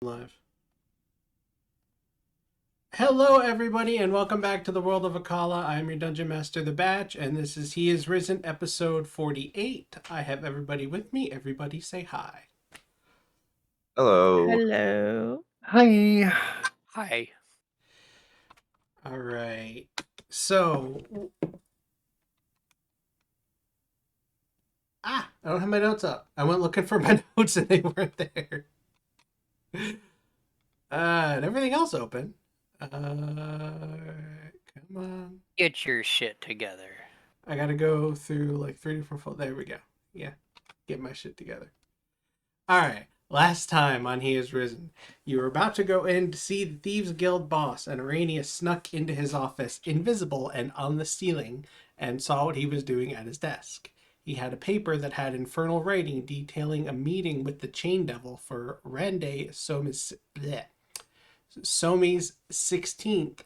Live. Hello, everybody, and welcome back to the world of Akala. I'm your Dungeon Master, The Batch, and this is He Is Risen, episode 48. I have everybody with me. Everybody say hi. Hello. Hello. Hi. Hi. All right. So, I don't have my notes up. I went looking for my notes and they weren't there. And everything else open. Come on. Get your shit together. I gotta go through like 3 different folders. There we go. Yeah. Get my shit together. Alright. Last time on He Is Risen, you were about to go in to see the Thieves Guild boss, and Araneus snuck into his office, invisible and on the ceiling, and saw what he was doing at his desk. He had a paper that had infernal writing detailing a meeting with the Chain Devil for Rande Somi's 16th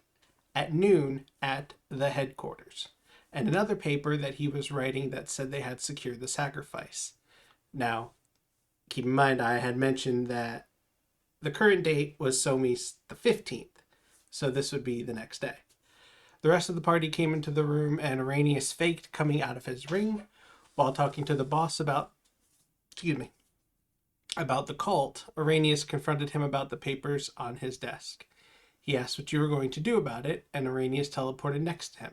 at noon at the headquarters, and another paper that he was writing that said they had secured the sacrifice. Now, keep in mind, I had mentioned that the current date was Somi's the 15th, so this would be the next day. The rest of the party came into the room, and Araneus faked coming out of his ring while talking to the boss about the cult. Araneus confronted him about the papers on his desk. He asked what you were going to do about it, and Araneus teleported next to him.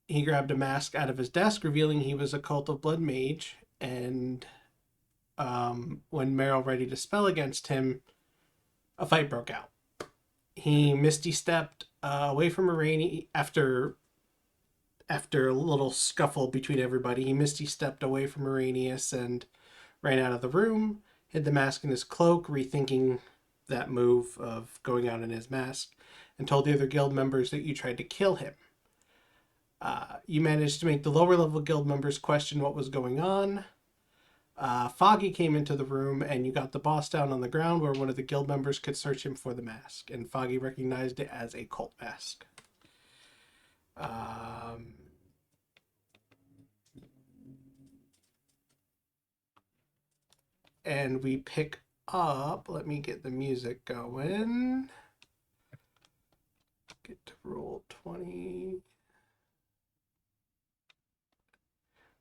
He grabbed a mask out of his desk, revealing he was a Cult of Blood mage, and when Meryl ready to spell against him, a fight broke out. He misty-stepped away from Araneus after a little scuffle between everybody. He misty-stepped away from Araneus and ran out of the room, hid the mask in his cloak, rethinking that move of going out in his mask, and told the other guild members that you tried to kill him. You managed to make the lower level guild members question what was going on. Foggy came into the room, and you got the boss down on the ground where one of the guild members could search him for the mask, and Foggy recognized it as a cult mask. And we pick up, let me get the music going. Get to roll 20.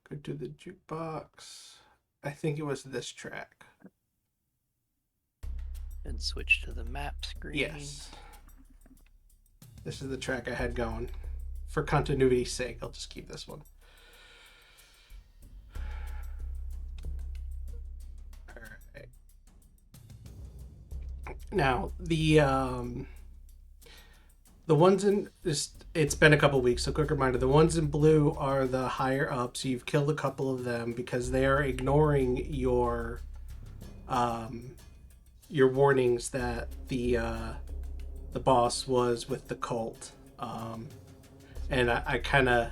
Go to the jukebox. I think it was this track. And switch to the map screen. Yes. This is the track I had going. For continuity's sake, I'll just keep this one. Alright. Now, the ones in it's been a couple weeks, so quick reminder, the ones in blue are the higher ups. You've killed a couple of them because they are ignoring your warnings that the boss was with the cult. And I kind of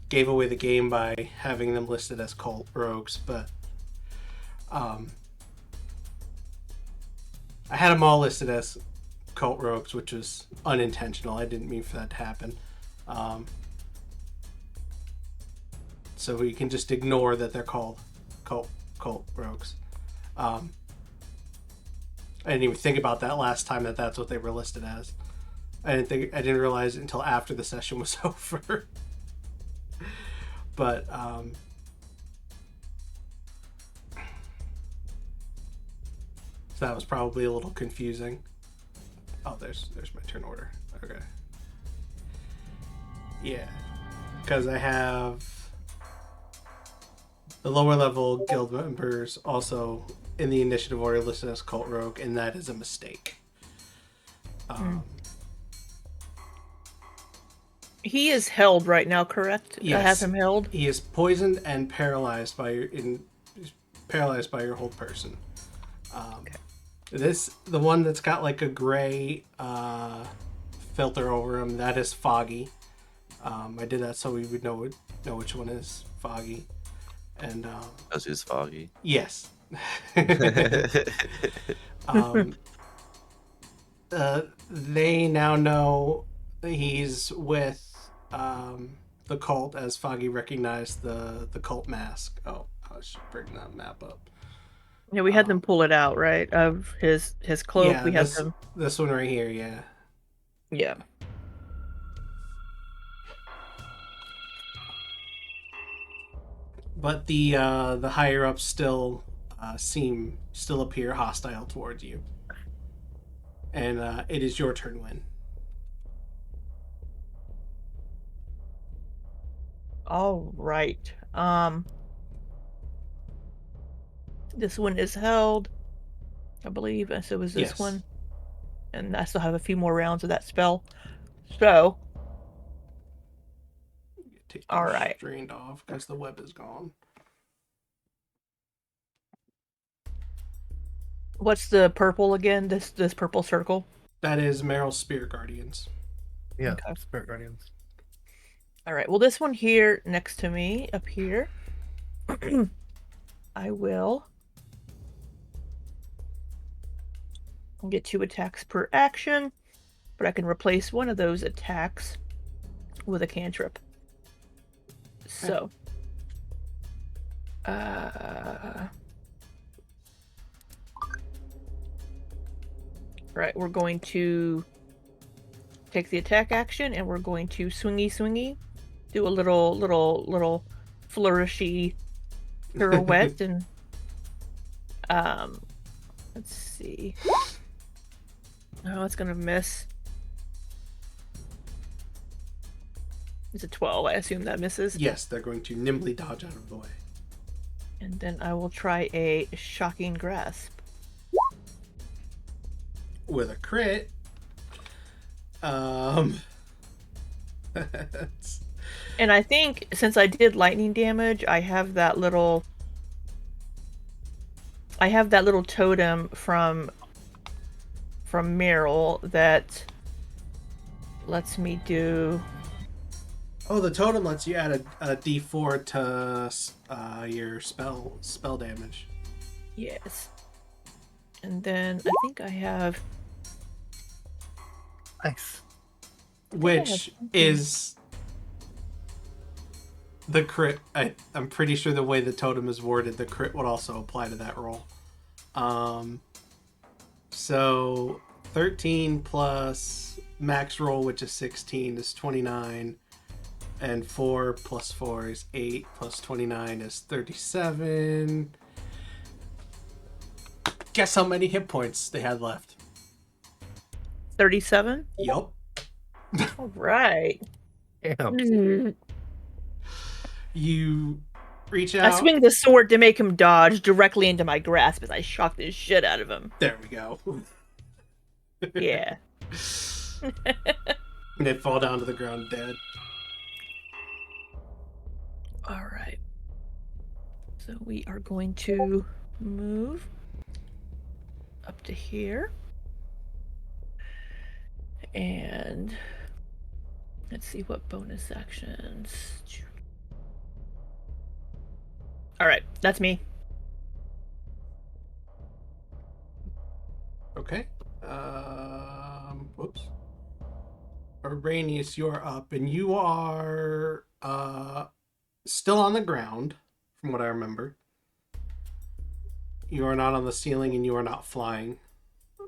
gave away the game by having them listed as cult rogues, but I had them all listed as cult rogues, which was unintentional. I didn't mean for that to happen. So we can just ignore that they're called cult rogues. I didn't even think about that last time that that's what they were listed as. I didn't realize it until after the session was over. But so that was probably a little confusing. Oh, there's my turn order. Okay. Yeah, because I have the lower level guild members also in the initiative order listed as cult rogue, and that is a mistake. He is held right now, correct? Yes. I have him held. He is poisoned and paralyzed by your hold person. Okay. The one that's got like a gray filter over him, that is Foggy. I did that so we would know which one is Foggy. And Because he's foggy. yes. They now know he's with the cult, as Foggy recognized the cult mask. Oh, I should bring that map up. Yeah, we had them pull it out, right? Of his cloak. Yeah, We had them. this one right here, yeah. Yeah. But the higher ups still appear hostile towards you. And it is your turn, Wynne. All right. This one is held, I believe, and so is this Yes. one. And I still have a few more rounds of that spell. So, Take all your right. strained off because the web is gone. What's the purple again? This purple circle. That is Meryl's Spirit Guardians. Yeah, Okay. Spirit Guardians. All right. Well, this one here next to me, up here, I will get 2 attacks per action, but I can replace one of those attacks with a cantrip. So, right, we're going to take the attack action, and we're going to swingy, do a little flourishy pirouette, and let's see. Oh, it's gonna miss. It's a 12. I assume that misses. Yes, they're going to nimbly dodge out of the way. And then I will try a shocking grasp. With a crit. And I think since I did lightning damage, I have that little totem from Meryl that lets me do. Oh, the totem lets you add a D4 to your spell damage. Yes. And then I think I have. Nice. Which is the crit. I'm pretty sure the way the totem is worded, the crit would also apply to that roll. So 13 plus max roll, which is 16, is 29. And 4 plus 4 is 8, plus 29 is 37. Guess how many hit points they had left? 37? Yup. All right. Damn. You reach I out. swing the sword to make him dodge directly into my grasp as I shock the shit out of him. There we go. Yeah. And they fall down to the ground dead. All right. So we are going to move up to here. And let's see what bonus actions. All right, that's me. Okay. Whoops. Araneus, you're up, and you are still on the ground, from what I remember. You are not on the ceiling, and you are not flying.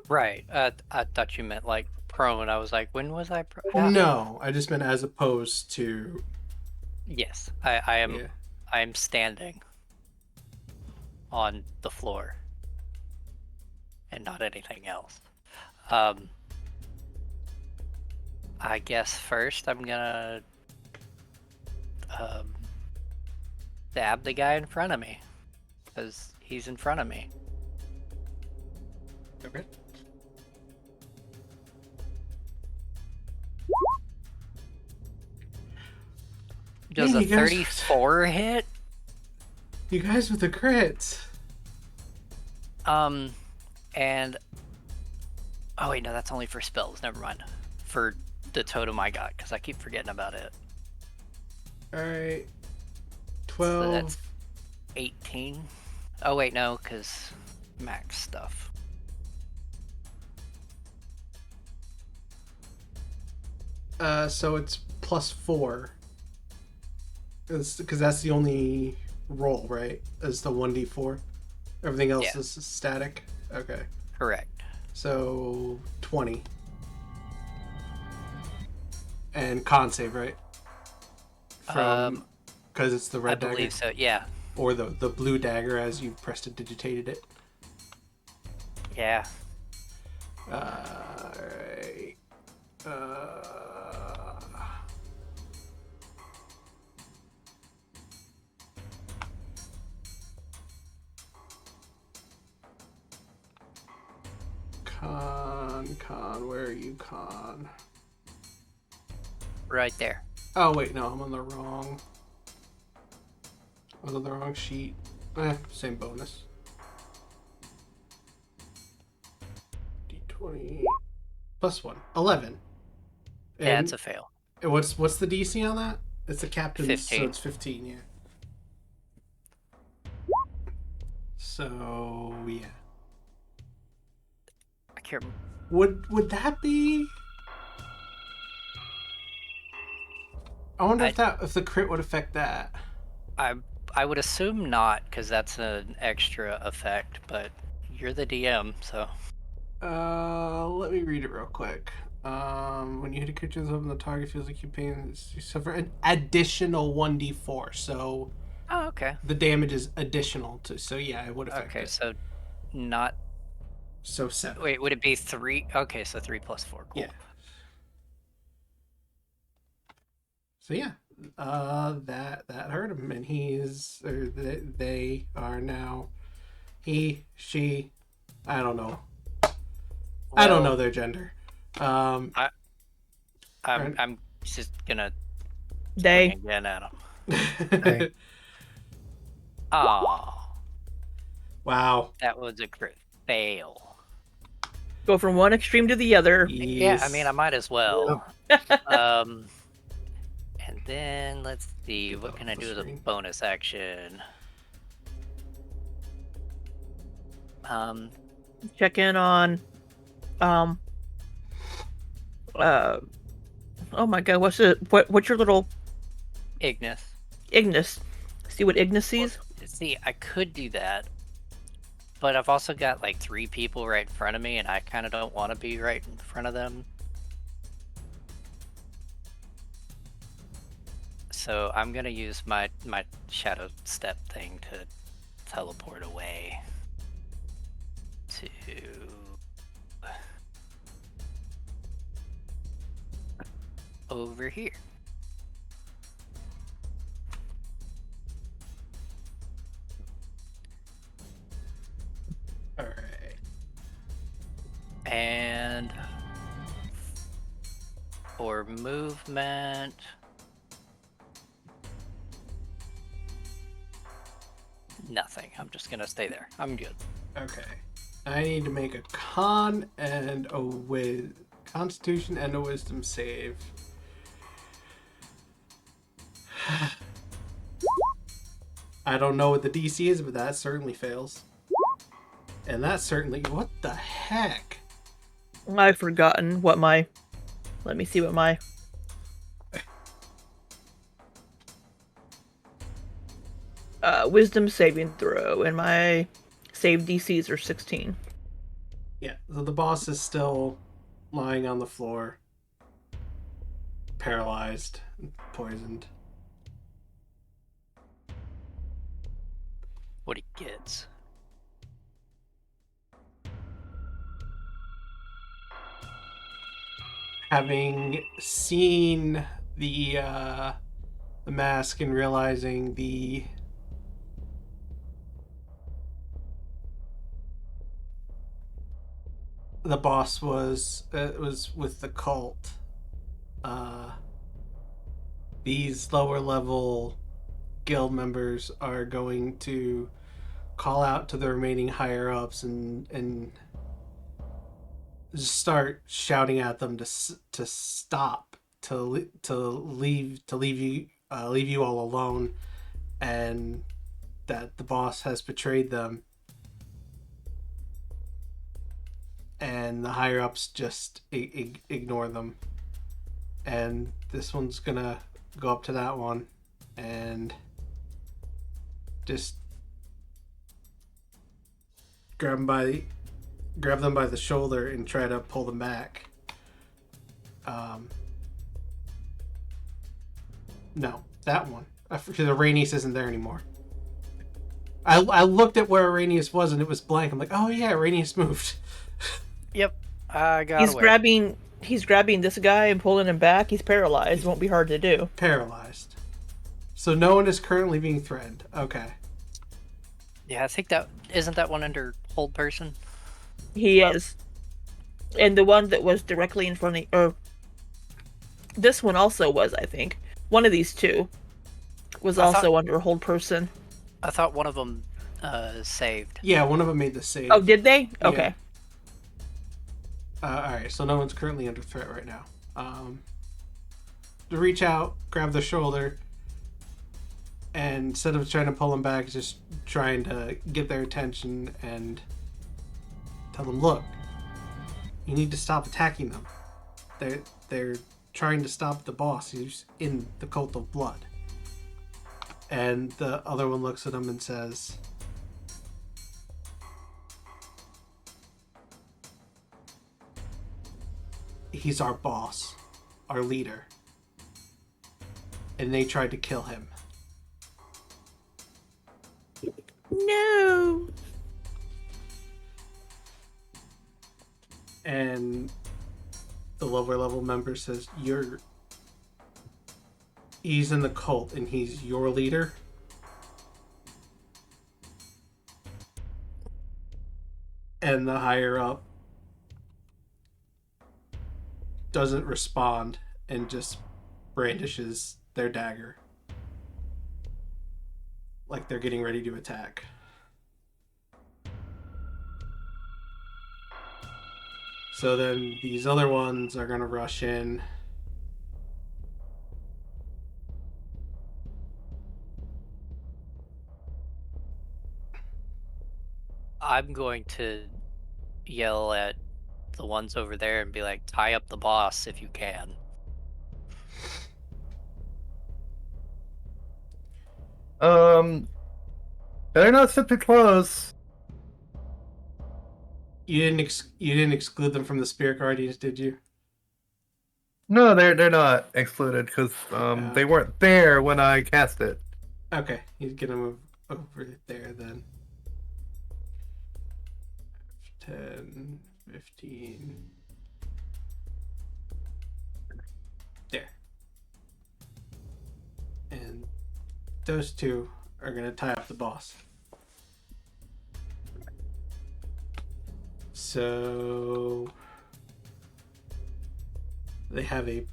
Right. I thought you meant like prone. I was like, when was I prone? No, I just meant as opposed to. Yes, I am. Yeah. I am standing on the floor and not anything else. I guess first I'm gonna stab the guy in front of me because he's in front of me. Okay. Does Man, a you guys- 34 hit? You guys with the crits. And oh wait, no, that's only for spells. Never mind. For the totem I got, because I keep forgetting about it. All right. So 12. that's 18. Oh wait, no, because max stuff. So it's plus 4. Because that's the only roll, right? Is the 1d4. Everything else Yeah. is static? Okay. Correct. So 20. And con save, right? From because it's the I red believe dagger so. Yeah. or the blue dagger as you prestidigitated it. Yeah. Alright. Con, where are you, Con? Right there. Oh, wait, no, I'm on the wrong... I was on the wrong sheet. Same bonus. D20... Plus 1. 11. Yeah, And it's a fail. what's the DC on that? It's the captain's, 15. so it's 15, yeah. So, yeah. I can't. Would that be... I wonder if the crit would affect that. I would assume not, because that's an extra effect. But you're the DM, so. Let me read it real quick. When you hit a creature on the target, feels like you suffer an additional 1d4. So Oh, okay. the damage is additional to. So yeah, it would affect Okay, it. so not. So 7. Wait, would it be 3? Okay, so 3 plus 4. Cool. Yeah. So yeah, that hurt him, and they are now she. I don't know. I don't know their gender. I'm Right. I'm just gonna They. swing again at him. Hey. Oh, Wow. that was a crit fail. Go from one extreme to the other. Yeah, I mean, I might as well. And then let's see, Get what that can I off the do as a screen. bonus action? Check in on oh my god, what's your little Ignis. Ignis? See what Ignis sees? See, I could do that, but I've also got like 3 people right in front of me, and I kind of don't want to be right in front of them. So I'm gonna use my shadow step thing to teleport away to over here. All right. And for movement, nothing. I'm just gonna stay there. I'm good. Okay. I need to make a con and a constitution and a wisdom save. I don't know what the DC is, but that certainly fails. And that certainly... What the heck? I've forgotten what my... Let me see what my... wisdom saving throw, and my save DCs are 16. Yeah, so the boss is still lying on the floor. Paralyzed. Poisoned. What he gets. Having seen the mask and realizing the boss was with the cult, these lower level guild members are going to call out to the remaining higher ups and just start shouting at them to stop, to leave you all alone, and that the boss has betrayed them, and the higher ups just ignore them. And this one's gonna go up to that one and just grab them by the shoulder and try to pull them back. No, that one. Because Araneus isn't there anymore. I looked at where Araneus was and it was blank. I'm like, oh yeah, Araneus moved. Yep, I got He's away. grabbing this guy and pulling him back. He's paralyzed. Won't be hard to do. Paralyzed. So no one is currently being threatened. Okay. Yeah, I think that isn't that one under hold person. He is. And the one that was directly in front of... this one also was, I think. One of these two was also under hold person. I thought one of them saved. Yeah, one of them made the save. Oh, did they? Yeah. Okay. Alright, so no one's currently under threat right now. To reach out, grab the shoulder, and instead of trying to pull them back, just trying to get their attention and tell them, look, you need to stop attacking them. They're trying to stop the boss who's in the Cult of Blood. And the other one looks at him and says, he's our boss, our leader. And they tried to kill him. No. And the lower level member says, he's in the cult and he's your leader. And the higher up doesn't respond and just brandishes their dagger. Like they're getting ready to attack. So then these other ones are going to rush in. I'm going to yell at the ones over there and be like, tie up the boss if you can. Better not sit too close. You didn't exclude them from the Spirit Guardians, did you? No, they're not excluded because they weren't there when I cast it. Okay, he's gonna move over there then. 10, 15. There. And those two are gonna tie up the boss. So they have a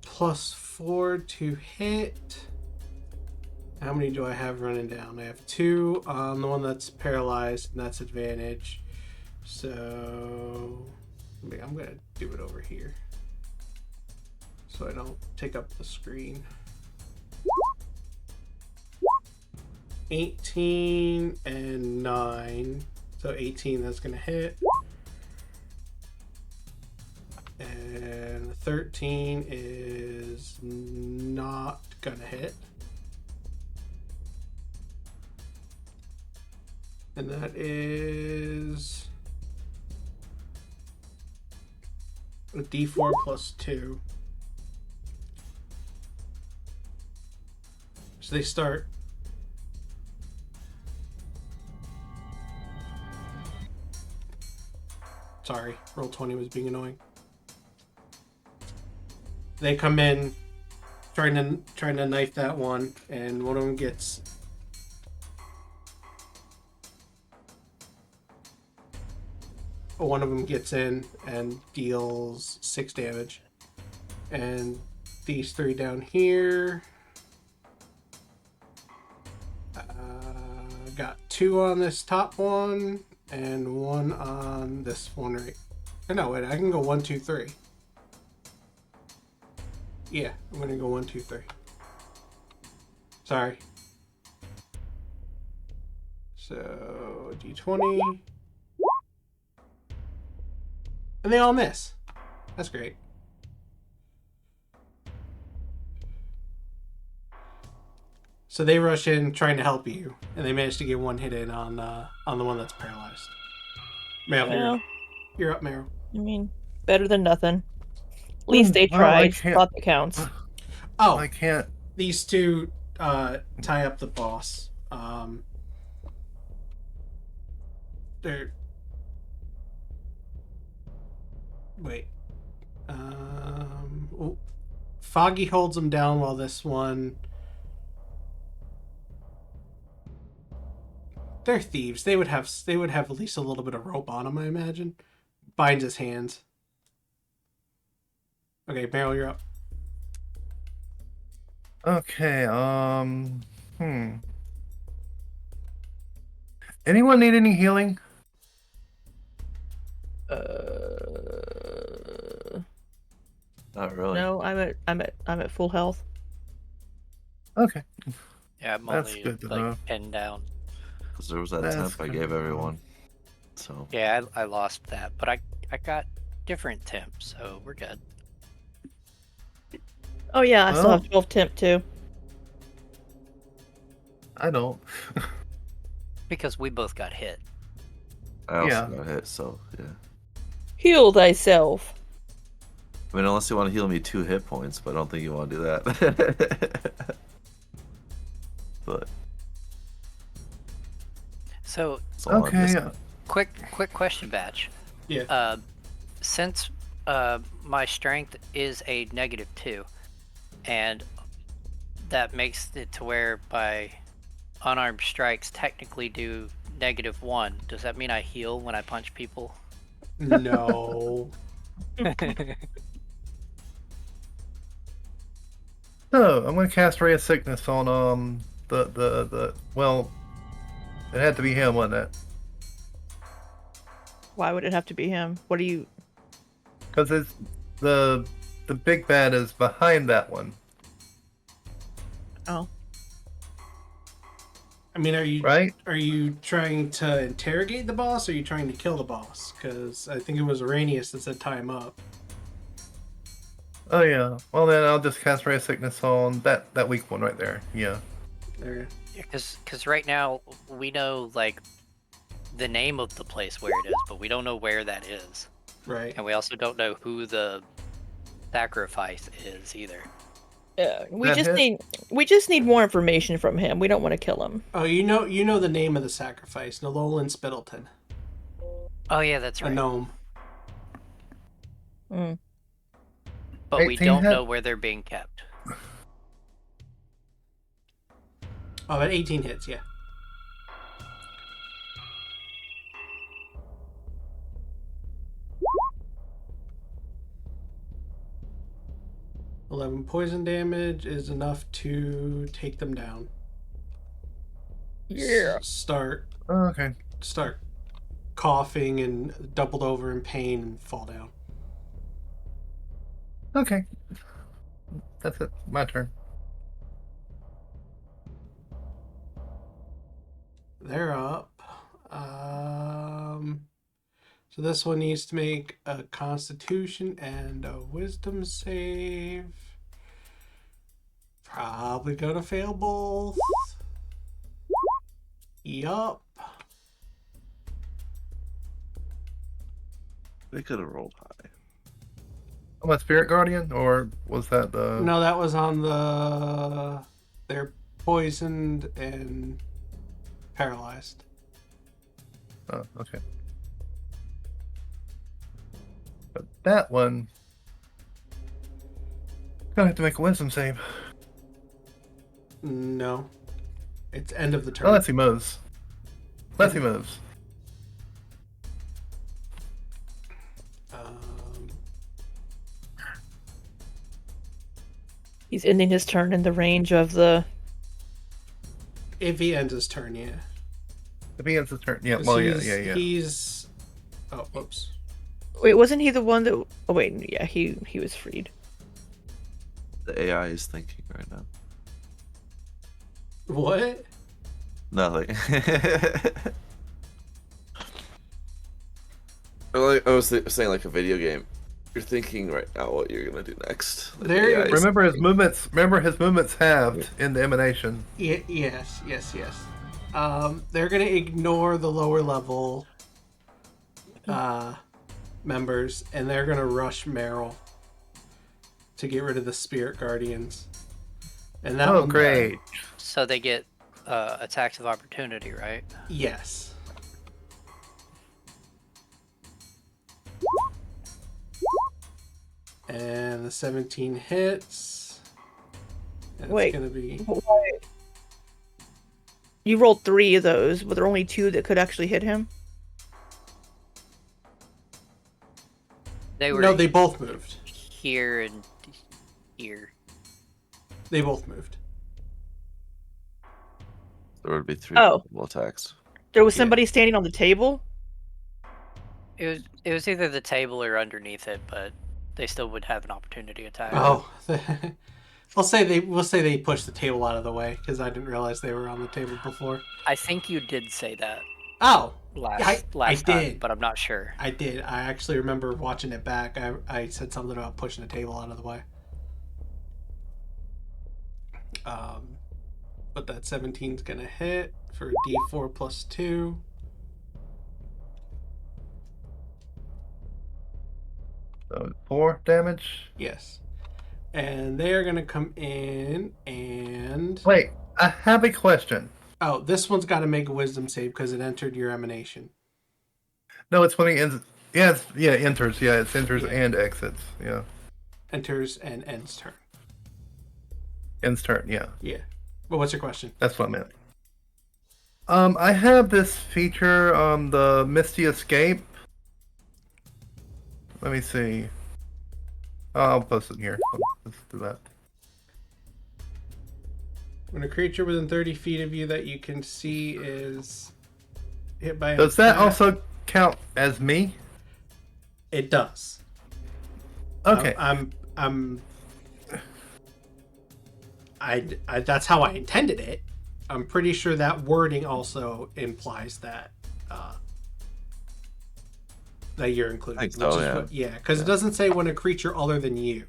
+4 to hit. How many do I have running down? I have 2 on the one that's paralyzed, and that's advantage. So I'm gonna do it over here so I don't take up the screen. 18 and 9. So 18, that's gonna hit. And 13 is not gonna hit. And that is a D4 plus 2. So they start. Sorry, roll 20 was being annoying. They come in trying to knife that one, and one of them gets in and deals 6 damage. And these 3 down here got 2 on this top one and 1 on this one right. No, wait, I can go 1, 2, 3. Yeah, I'm gonna go 1, 2, 3. Sorry. So D20. And they all miss. That's great. So they rush in trying to help you, and they manage to get one hit in on the one that's paralyzed. Meryl, Well, you're up, Meryl. I mean, better than nothing. At least they Well, I tried. can't- Thought that counts. Oh, I can't. these two tie up the boss. They're wait. Foggy holds them down while this one. They're thieves. They would have at least a little bit of rope on them, I imagine. Binds his hands. Okay, Meryl, you're up. Okay. Anyone need any healing? Not really. No, I'm at full health. Okay. Yeah, I'm That's only good to like know. pinned down. Because there was that That's temp I kind gave of everyone. So Yeah, I lost that, but I got different temps, so we're good. Oh yeah, I still Well- have 12 temp too. I don't. Because we both got hit. I also Yeah. got hit. So yeah. Heal thyself. I mean, unless you want to heal me 2 hit points, but I don't think you want to do that. But So, it's all I'm Okay. missing. quick question, Batch. Yeah. Since my strength is a -2, and that makes it to where my unarmed strikes technically do -1, does that mean I heal when I punch people? No. So I'm gonna cast Ray of Sickness on the well, it had to be him, wasn't it? Why would it have to be him? What do you? Because it's the big bad is behind that one, Oh, I mean, are right? you trying to interrogate the boss, or are you trying to kill the boss? Because I think it was Araneus that said tie him up. Oh yeah. Well then I'll just cast Ray of Sickness on that weak one right there. Yeah. There. Yeah, because right now we know like the name of the place where it is, but we don't know where that is, Right. and we also don't know who the sacrifice is either. we That just hit? need more information from him. We don't want to kill him. Oh, you know the name of the sacrifice, Nololan Spittleton, Oh yeah, that's a right. gnome. Mm. But we 18 don't hit? know where they're being kept. Oh, at 18 hits, yeah. $11 poison damage is enough to take them down. Yeah. Start Oh, okay. coughing and doubled over in pain and fall down. Okay. That's it. My turn. They're up. So this one needs to make a Constitution and a Wisdom save. Probably gonna fail both. Yup. They could have rolled high. Oh, my Spirit Guardian, or was that the? No, that was on the. They're poisoned and paralyzed. Oh, okay. But that one, gonna have to make a Wisdom save. No. It's end of the turn. Unless he moves. Unless he moves. Um, He's ending his turn in the range of the. if he ends his turn, yeah. If he ends his turn, yeah. 'Cause Well, yeah. He's. Oh, whoops. Wait, wasn't he the one that? Oh wait, yeah, he was freed. The AI is thinking right now. What? Nothing. Like, I was saying like a video game. You're thinking right now what you're gonna do next. There- Yeah, Remember his movements. Remember his movements halved in the emanation. Yes. They're gonna ignore the lower level members, and they're gonna rush Meryl to get rid of the spirit guardians. And that Oh, one, great! So they get attacks of opportunity, right? yes. And the 17 hits. And Wait. It's gonna be You rolled 3 of those, but there are only 2 that could actually hit him. They were no. They both moved. here and here. They both moved. there would be 3 Oh. double attacks. There was Yeah. somebody standing on the table. It was either the table or underneath it, but they still would have an opportunity attack. Oh, we'll say they pushed the table out of the way because I didn't realize they were on the table before. I think you did say that Oh, last I time, did. but I'm not sure. I did. I actually remember watching it back. I said something about pushing the table out of the way. But that 17's gonna hit for a D4 plus 2. So 4 damage. Yes. And they are gonna come in and Wait, I have a question. oh, this one's got to make a wisdom save because it entered your emanation. No, it's when he ends. Yeah, enters. Yeah, it enters Yeah. and exits. Yeah, Enters and ends turn. ends turn. Yeah, Yeah. But what's your question? that's what I meant. I have this feature, the Misty Escape. Let me see. I'll post it here. Let's do that. When a creature within 30 feet of you that you can see is hit by an Does that attack, also count as me? It does. Okay. I that's how I intended it. I'm pretty sure that wording also implies that that you're included. I think so, which is because it doesn't say when a creature other than you.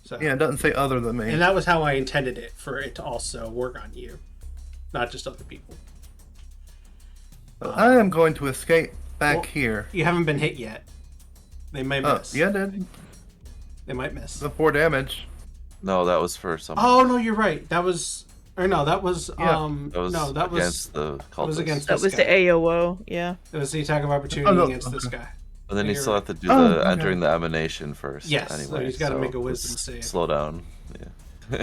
So Yeah, it doesn't say other than me. and that was how I intended it for it to also work on you, not just other people. I am going to escape back Well, here. You haven't been hit yet. They might Oh, miss. yeah, I did. They might miss. The 4 damage. No, that was for some. Oh no, you're right. That was that was that was against the cultists. that was against That this was guy. the AOO. Yeah. It was the attack of opportunity Oh, no, against this okay. guy. And then you You're still right. have to do Oh, the okay. entering the emanation first. Yes, so anyway, he's gotta make a wisdom just save. Slow down. Yeah.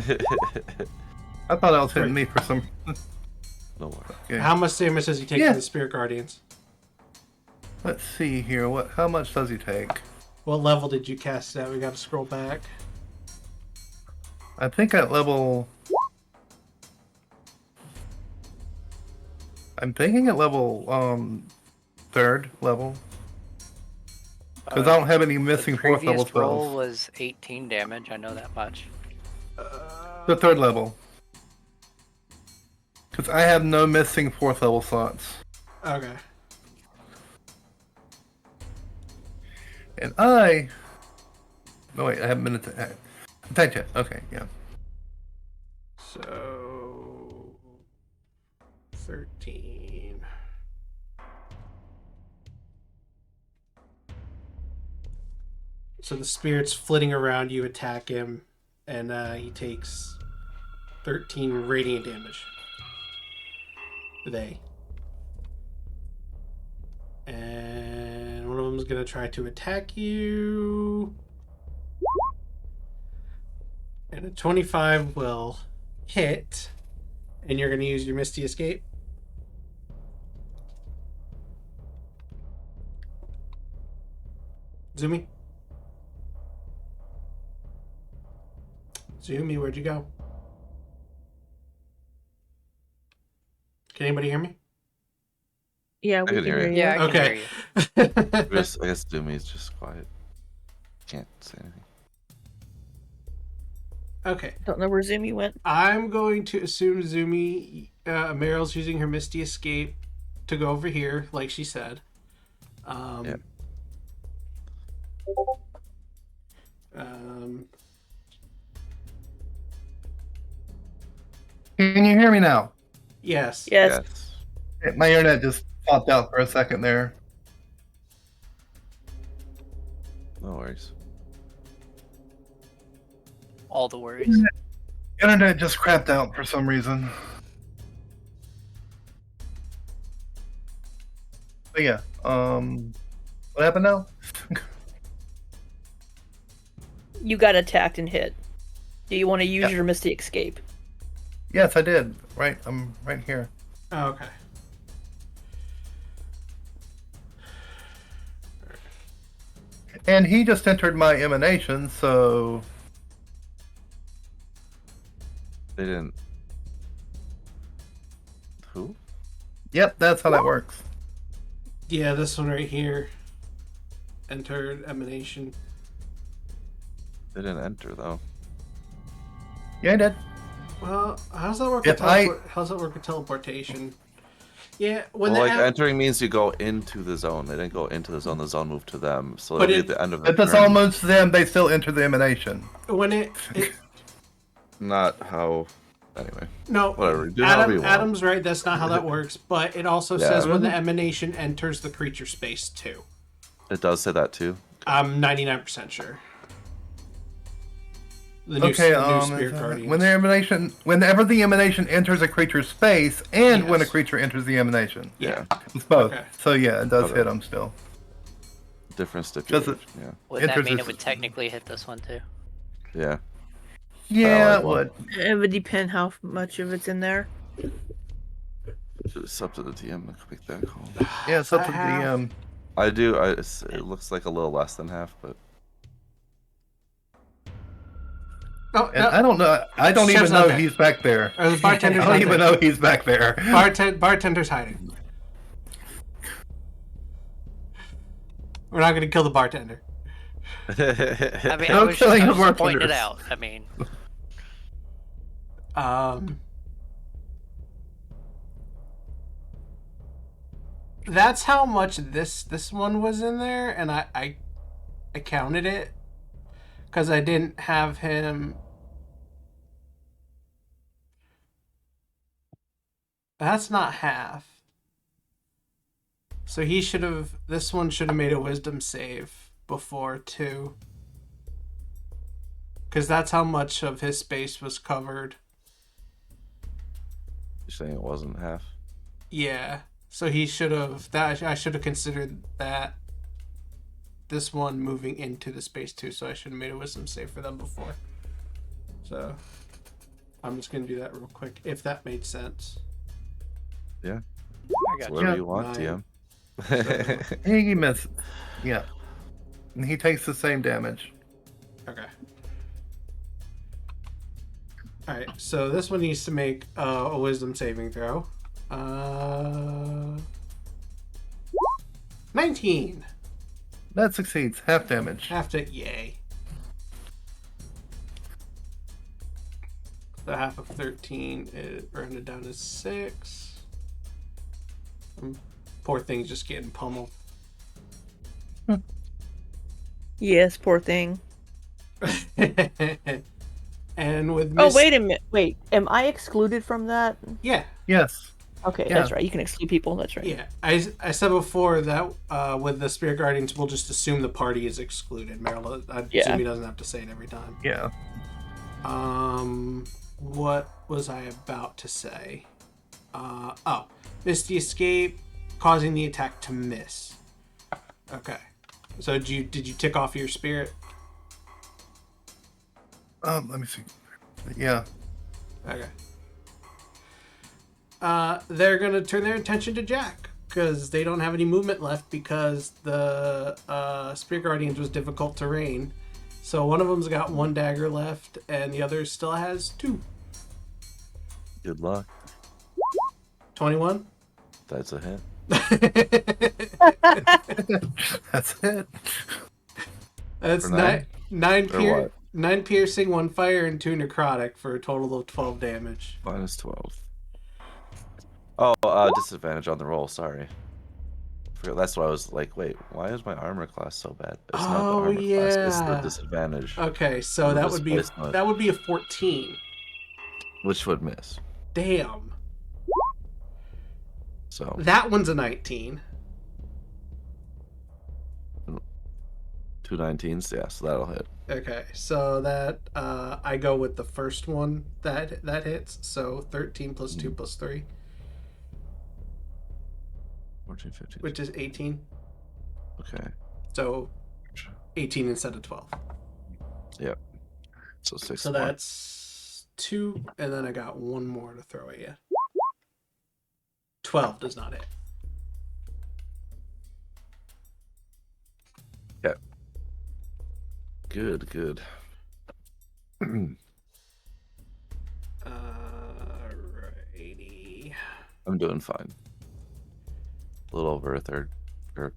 I thought that was hitting Right. me for some. No more. Okay. How much damage does he take Yeah. from the Spirit Guardians? Let's see here. How much does he take? What level did you cast it at? We gotta scroll back. I think at level. I'm thinking at level 3rd level. Because I don't have any missing The 4th level previous roll spells. was 18 damage. I know that much. The 3rd level. Because I have no missing 4th level slots. Okay. And I. No, wait, I haven't been attacked yet. Okay, yeah. So 13. So the spirits flitting around you attack him, and he takes 13 radiant damage. And one of them is going to try to attack you. And a 25 will hit. And you're going to use your Misty Escape. Zoomy? Zoomy, where'd you go? Can anybody hear me? Yeah, we can can hear hear you. you. Yeah, I can Okay. hear you. I guess Zoomy's just quiet. Can't say anything. Okay. Don't know where Zoomy went. I'm going to assume Zoomy, Meryl's using her Misty Escape to go over here, like she said. Yeah. Can you hear me now? Yes. Yes. My internet just popped out for a second there. No worries. All the worries. Internet just crapped out for some reason. But yeah, what happened now? You got attacked and hit. Do you want to use Yep. your Misty Escape? Yes, I did. Right, I'm right here. Oh, okay. And he just entered my emanation, so They didn't. Who? yep, that's how that works. Yeah, this one right here. Entered emanation. They didn't enter though. Yeah, I did. Well, how's that work? If How's that work with teleportation? Yeah, when Well, the like entering means you go into the zone. They didn't go into the zone. The zone moved to them. So But it'll be at the end of the If the turn. zone moves to them, they still enter the emanation. when it Not how. Anyway. no, Whatever. Do however you want. Adam's right. That's not how that works. But it also Yeah. says when the emanation enters the creature space too. It does say that too. I'm 99% sure. The new, Okay, the new Spirit Guardians. whenever the emanation enters a creature's space, and when a Yes. creature enters the emanation. Yeah. It's both. Okay. So yeah, it does Okay. hit them still. Different stipulation. Yeah. Would that Enters mean this- it would technically hit this one too? Yeah. Yeah, like it what? would. It would depend how much of it's in there. It's up to the TM to make that call. Yeah, it's up to the half? I do. It looks like a little less than half, but Oh, And I don't know. I don't even Chef's know not there. he's back there. Or the bartender's I not don't even there. know he's back there. Bartender's hiding. We're not gonna kill the bartender. I mean, No I was killing of just pointing it bartenders. out. I mean, That's how much this one was in there, and I counted it because I didn't have him. That's not half. So he should have. This one should have made a wisdom save before too. Because that's how much of his space was covered. you're saying it wasn't half. Yeah. So he should have. That I should have considered that. This one moving into the space too. So I should have made a wisdom save for them before. So I'm just gonna do that real quick, if that made sense. Yeah. I got So you. whatever Yeah. you want, Nine. TM. He misses. Yeah. And he takes the same damage. Okay. Alright, so this one needs to make a wisdom saving throw. 19! That succeeds. Half damage. Half to, yay. So half of 13 is rounded down to 6. Poor thing's just getting pummeled. Yes, poor thing. And with Oh, wait a minute. Wait, am I excluded from that? Yeah. Yes. Okay, Yeah. that's right. You can exclude people. That's right. Yeah, I said before that with the Spirit Guardians, we'll just assume the party is excluded. Meryl, Yeah. Zoomy doesn't have to say it every time. Yeah. What was I about to say? Misty Escape, causing the attack to miss. Okay. So did you tick off your spirit? Let me see. Yeah. Okay. They're gonna turn their attention to Jack because they don't have any movement left because the Spirit Guardians was difficult terrain. So one of them's got 1 dagger left, and the other still has 2. Good luck. 21. That's a hit. That's it. That's For nine? Or 9 piercing, 1 fire, and 2 necrotic for a total of 12 damage. Minus 12. Oh, disadvantage on the roll. Sorry. That's why I was like, wait, why is my armor class so bad? It's not the Oh armor class, it's the yeah. disadvantage. Okay, so from the that would be displacement, a 14. which would miss. Damn. So That one's a 19. 2 19s, yeah, so that'll hit. Okay, so that I go with the first one that hits. So 13 plus 2 plus 3, 14, 15. which is 18. Okay. So 18 instead of 12. Yep. So 6 So more. that's 2, and then I got one more to throw at you. 12 does not hit. Yeah. Good, good. Alrighty. I'm doing fine. A little over a third. Or,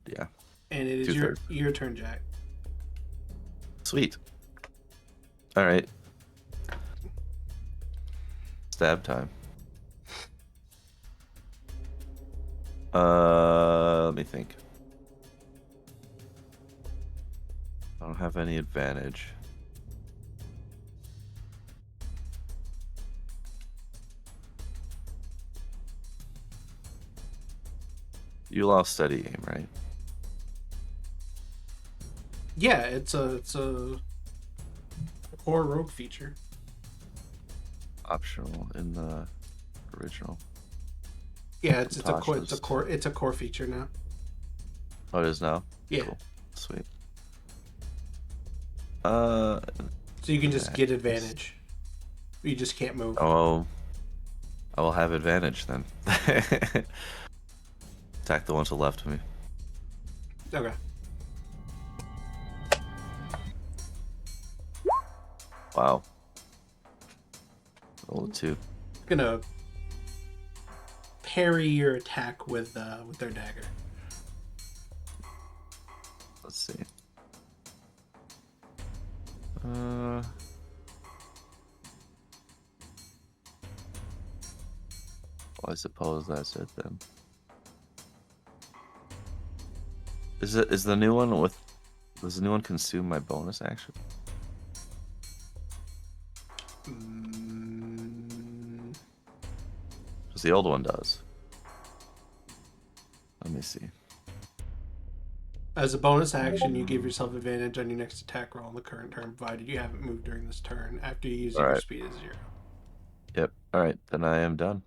yeah. And it is Two-thirds. your turn, Jack. Sweet. All right. Stab time. Let me think. I don't have any advantage. You lost steady aim, right? Yeah, it's a core rogue feature. Optional in the original. Yeah, it's a Tasha's. core feature now. Oh, it is now? Yeah. Cool. Sweet. So you can just get advantage. You just can't move. Oh, I will have advantage then. Attack the one to the left of me. Okay. Wow. Roll a 2. Gonna parry your attack with their dagger. Let's see. Well, I suppose that's it then. Is the new one with? Does the new one consume my bonus action? Because the old one does. Let me see. As a bonus action, you give yourself advantage on your next attack roll in the current turn, provided you haven't moved during this turn after you use your Alright. speed as 0. Yep. All right, then I am done.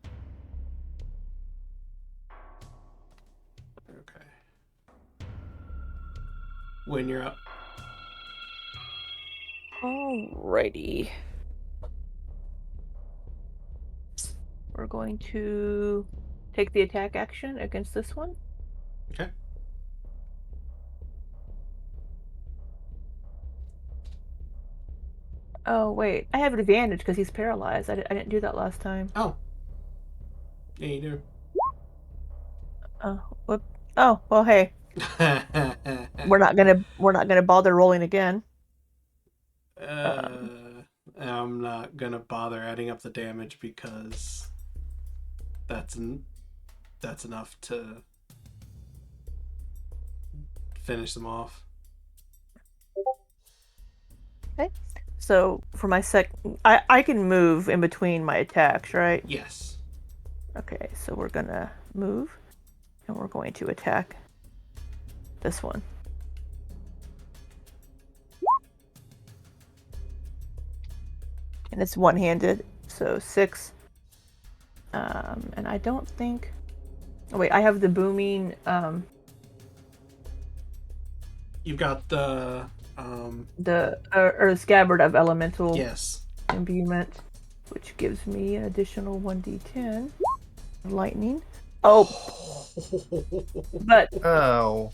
Okay. When you're up. Alrighty. We're going to take the attack action against this one. Okay. Oh, wait. I have an advantage because he's paralyzed. I didn't do that last time. Oh. Yeah, you do. Oh, whoop. Oh, well, hey. We're not gonna bother rolling again. I'm not gonna bother adding up the damage because that's enough to finish them off. Okay. So for my I can move in between my attacks, right? Yes. Okay, so we're gonna move, and we're going to attack this one. And it's one-handed, so 6. And I don't think. Oh wait, I have the booming. You've got the or scabbard of elemental yes. imbuement, which gives me an additional 1d10 lightning. Oh, but Oh.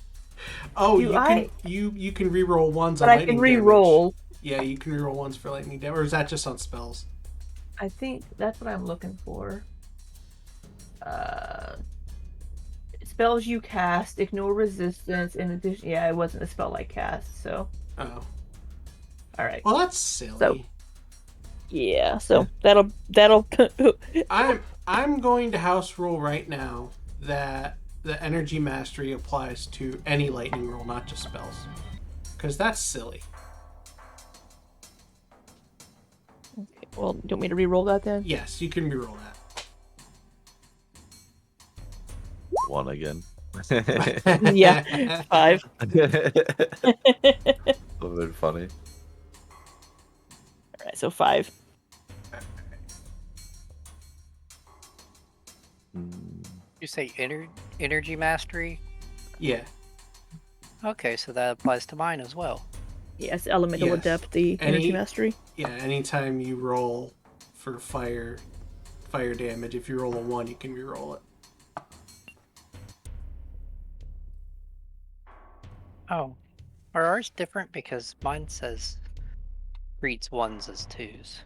Oh, You- you can reroll ones but on I can lightning damage. re-roll. Yeah, you can reroll ones for lightning damage, or is that just on spells? I think that's what I'm looking for. Spells you cast, ignore resistance. In addition, yeah, it wasn't a spell I cast, so Oh, all right. well, that's silly. So- Yeah, so that'll I'm going to house rule right now that the energy mastery applies to any lightning roll, not just spells. Because that's silly. Okay, well, do you want me to re-roll that then? Yes, you can reroll that. 1 again. Yeah, 5. That would have been funny. Alright, so 5. You say energy mastery? Yeah. Okay, so that applies to mine as well. Yes, elemental Yes. adept, the energy mastery. Yeah, anytime you roll for fire damage, if you roll a 1, you can reroll it. Oh. Are ours different? Because mine says treats 1s as 2s.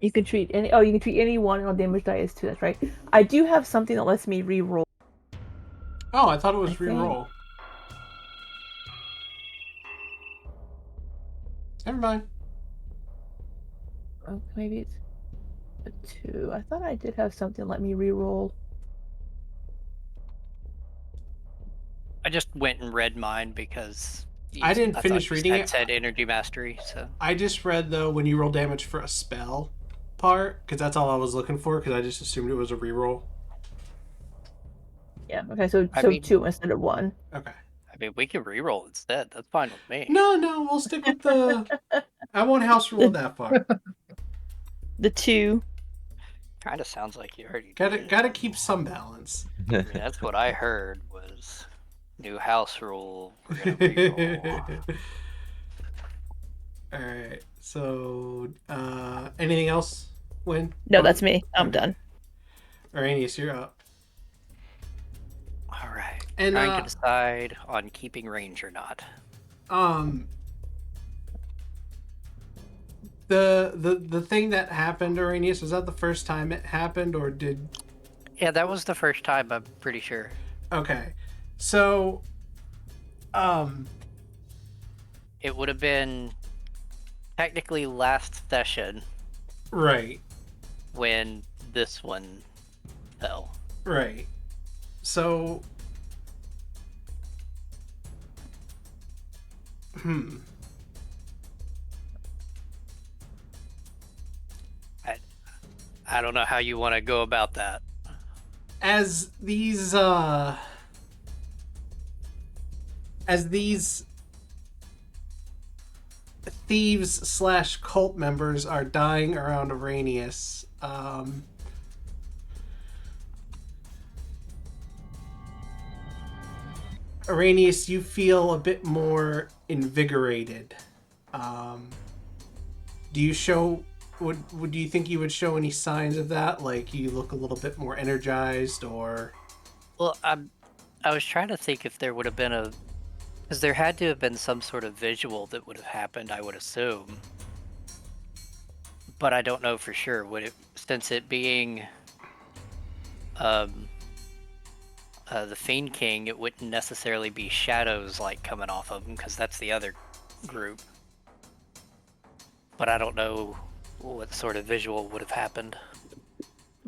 You can treat any. Oh, you can treat any one on damage die as 2. That's right. I do have something that lets me re-roll. Oh, I thought it was I think. reroll. Never mind. Oh, maybe it's a 2. I thought I did have something let me re-roll. I just went and read mine because I didn't finish thought reading it it. said energy mastery, so I just read, though, when you roll damage for a spell part, because that's all I was looking for, because I just assumed it was a reroll. Yeah. Okay. So I mean- 2 instead of 1. Okay. I mean we can re-roll instead. That's fine with me. No, we'll stick with the... I won't house rule that far. The 2. Kind of sounds like you already did. Gotta keep some balance. I mean, that's what I heard was new house rule. We're gonna re-roll. Alright, so... anything else, Wynne? No, that's me. I'm done. Araneus, you're up. All right. And, Trying to decide on keeping range or not. The thing that happened, Araneus, was that the first time it happened, or did... Yeah, that was the first time, I'm pretty sure. Okay. So, It would have been technically last session right. when this one fell. Right. So, I don't know how you want to go about that. as these thieves / cult members are dying around Araneus, Araneus, you feel a bit more invigorated. Do you show... Would do you think you would show any signs of that? Like you look a little bit more energized, or... Well, I was trying to think if there would have been a... Because there had to have been some sort of visual that would have happened, I would assume. But I don't know for sure. Would it, since it being the Fiend King, it wouldn't necessarily be shadows like coming off of him, because that's the other group. But I don't know what sort of visual would have happened.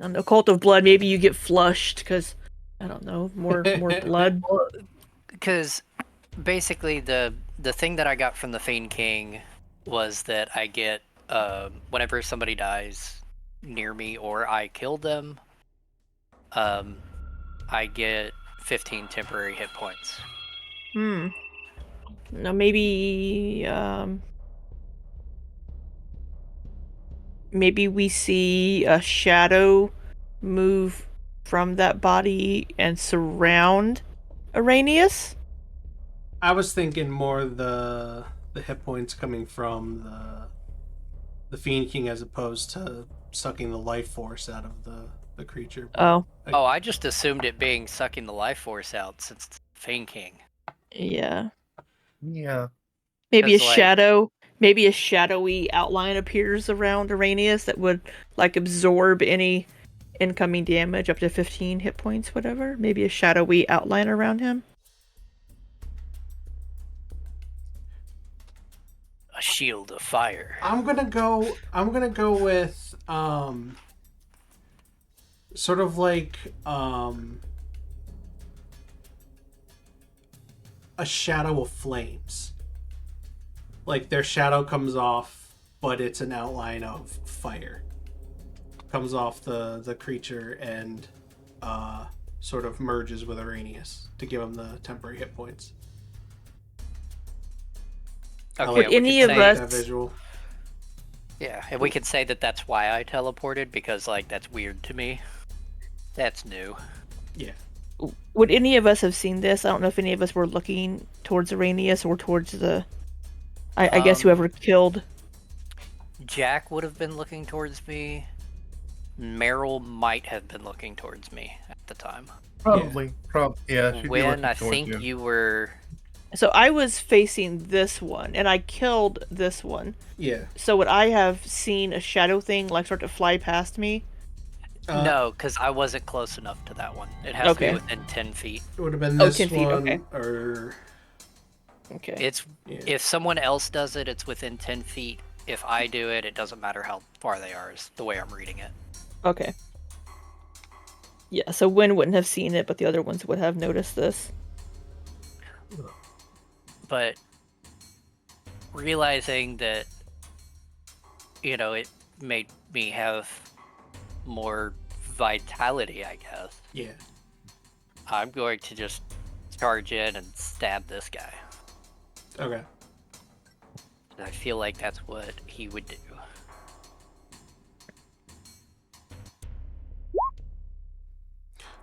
On the Cult of Blood, maybe you get flushed because I don't know, more blood. Because basically the thing that I got from the Fiend King was that I get whenever somebody dies near me or I kill them, I get 15 temporary hit points. Now maybe maybe we see a shadow move from that body and surround Araneus. I was thinking more the hit points coming from the Fiend King as opposed to sucking the life force out of the creature. Oh. Oh, I just assumed it being sucking the life force out since it's the Fiend King. Yeah. Yeah. Maybe a 'Cause, like- shadow. Maybe a shadowy outline appears around Araneus that would like absorb any incoming damage up to 15 hit points, whatever. Maybe a shadowy outline around him. A shield of fire. I'm gonna go with sort of like a shadow of flames. Like their shadow comes off, but it's an outline of fire. Comes off the creature and sort of merges with Araneus to give him the temporary hit points. I Okay, like we any could of say, us- that visual. yeah, and we could say that that's why I teleported, because like that's weird to me. That's new. Yeah. Would any of us have seen this? I don't know if any of us were looking towards Araneus or towards the. I guess whoever killed. Jack would have been looking towards me. Meryl might have been looking towards me at the time. Probably. Yeah, she'd be Wynne, looking I towards think you were. So I was facing this one, and I killed this one. Yeah. So would I have seen a shadow thing like start to fly past me? No, because I wasn't close enough to that one. It has to Okay. be within 10 feet. It would have been Oh, this 10 feet, one okay. or Okay. It's yeah. If someone else does it, it's within 10 feet. If I do it, it doesn't matter how far they are, is the way I'm reading it. Okay. Yeah, so Wynne wouldn't have seen it, but the other ones would have noticed this. But realizing that, it made me have more vitality, I guess, Yeah. I'm going to just charge in and stab this guy. Okay. I feel like that's what he would do.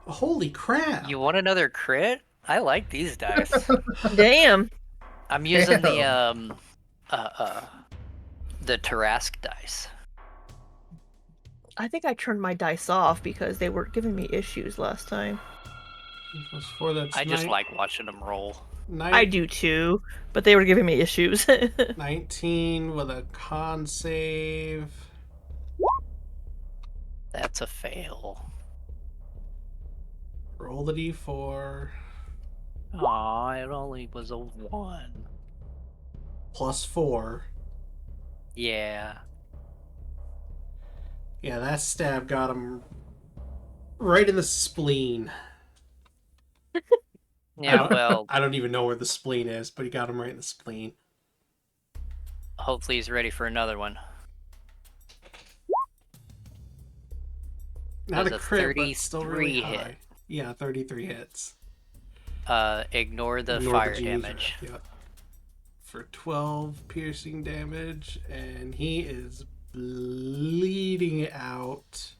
Holy crap! You want another crit? I like these dice. Damn. I'm using the Tarask dice. I think I turned my dice off because they were giving me issues last time. Plus 4, that's I just nine- like watching them roll. nine- I do too, but they were giving me issues. 19 with a con save. That's a fail. Roll the d4. Aw, it only was a 1. Plus 4. Yeah. Yeah, that stab got him right in the spleen. Yeah, well, I don't even know where the spleen is, but he got him right in the spleen. hopefully he's ready for another one. Not Does a a crit, but still really 33 hit. high. Yeah, 33 hits. Ignore the Ignore fire genius damage. wrath, yep. For 12 piercing damage, and he is bleeding out.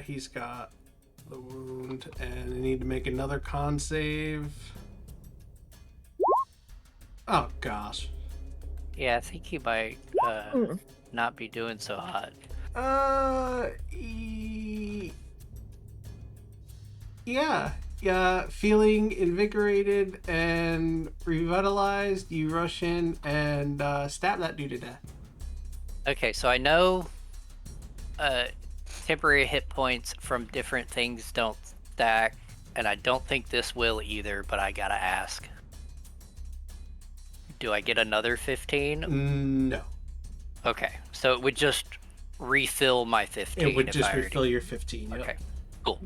He's got the wound, and I need to make another con save. Oh gosh. Yeah, I think he might not be doing so hot. Yeah, feeling invigorated and revitalized, you rush in and stab that dude to death. Okay, so I know temporary hit points from different things don't stack, and I don't think this will either, but I gotta ask. Do I get another 15? No. Okay, so it would just refill my 15. It would if just I already- refill your 15. Yep. Okay, cool.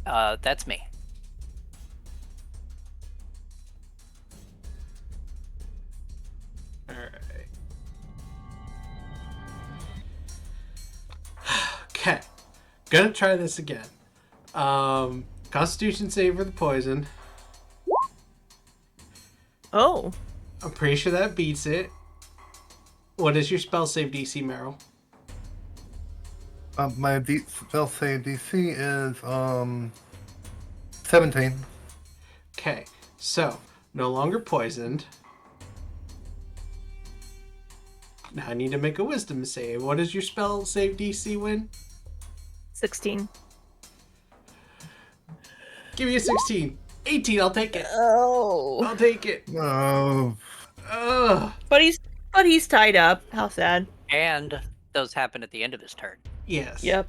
That's me. Alright. Okay. Gonna try this again. Constitution save for the poison. Oh, I'm pretty sure that beats it. What is your spell save DC, Meryl? My spell save DC is 17. Okay, so no longer poisoned. Now I need to make a wisdom save. What is your spell save DC, Wynne? 16. Give me a 16. 18, I'll take it. Oh. I'll take it. Oh, Ugh. But he's tied up. How sad. And those happen at the end of his turn. Yes. Yep.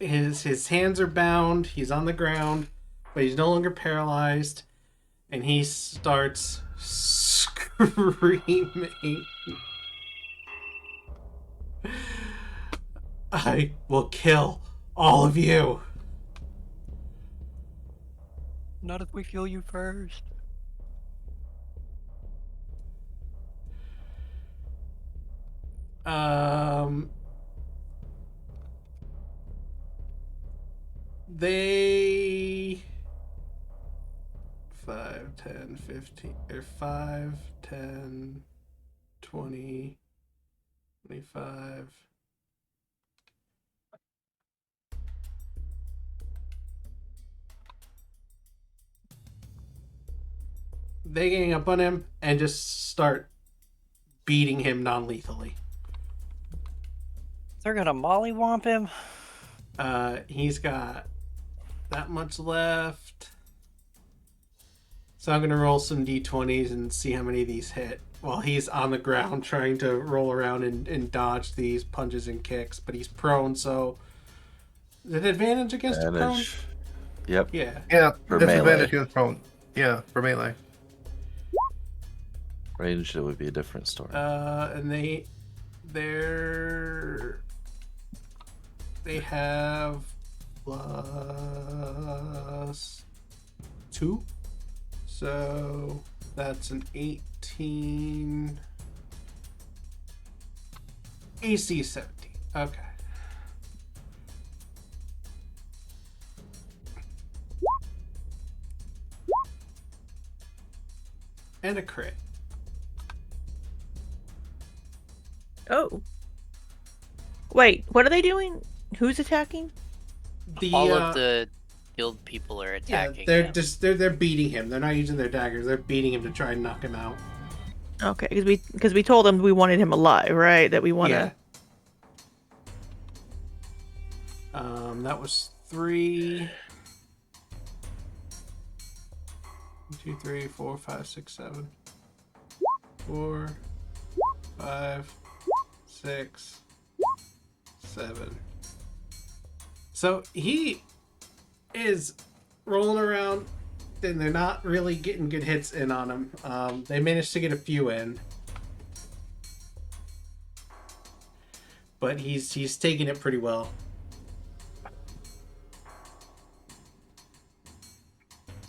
His hands are bound. He's on the ground, but he's no longer paralyzed. And he starts Screaming. I will kill all of you. Not if we kill you first. They 5, 10, 15, or 5, 10, 20, 25. They gang up on him and just start beating him non-lethally. They're gonna mollywomp him. He's got that much left. So I'm gonna roll some d20s and see how many of these hit while he's on the ground trying to roll around and dodge these punches and kicks. But he's prone, so is it advantage against a prone? Advantage. Yep. Yeah. Yeah, For disadvantage melee. against prone. Yeah, for melee. Ranged, it would be a different story. And they have +2, so that's an 18. AC 17. Okay. And a crit. Oh. Wait, what are they doing? Who's attacking? All of the guild people are attacking. they're him. just they're beating him. They're not using their daggers. They're beating him to try and knock him out. Okay, because we told them we wanted him alive, right? That we want to. Yeah. That was 3. 1, 2, 3, 4, 5, 6, 7. 4, 5, 6, 7. So he is rolling around, and they're not really getting good hits in on him. They managed to get a few in, but he's taking it pretty well.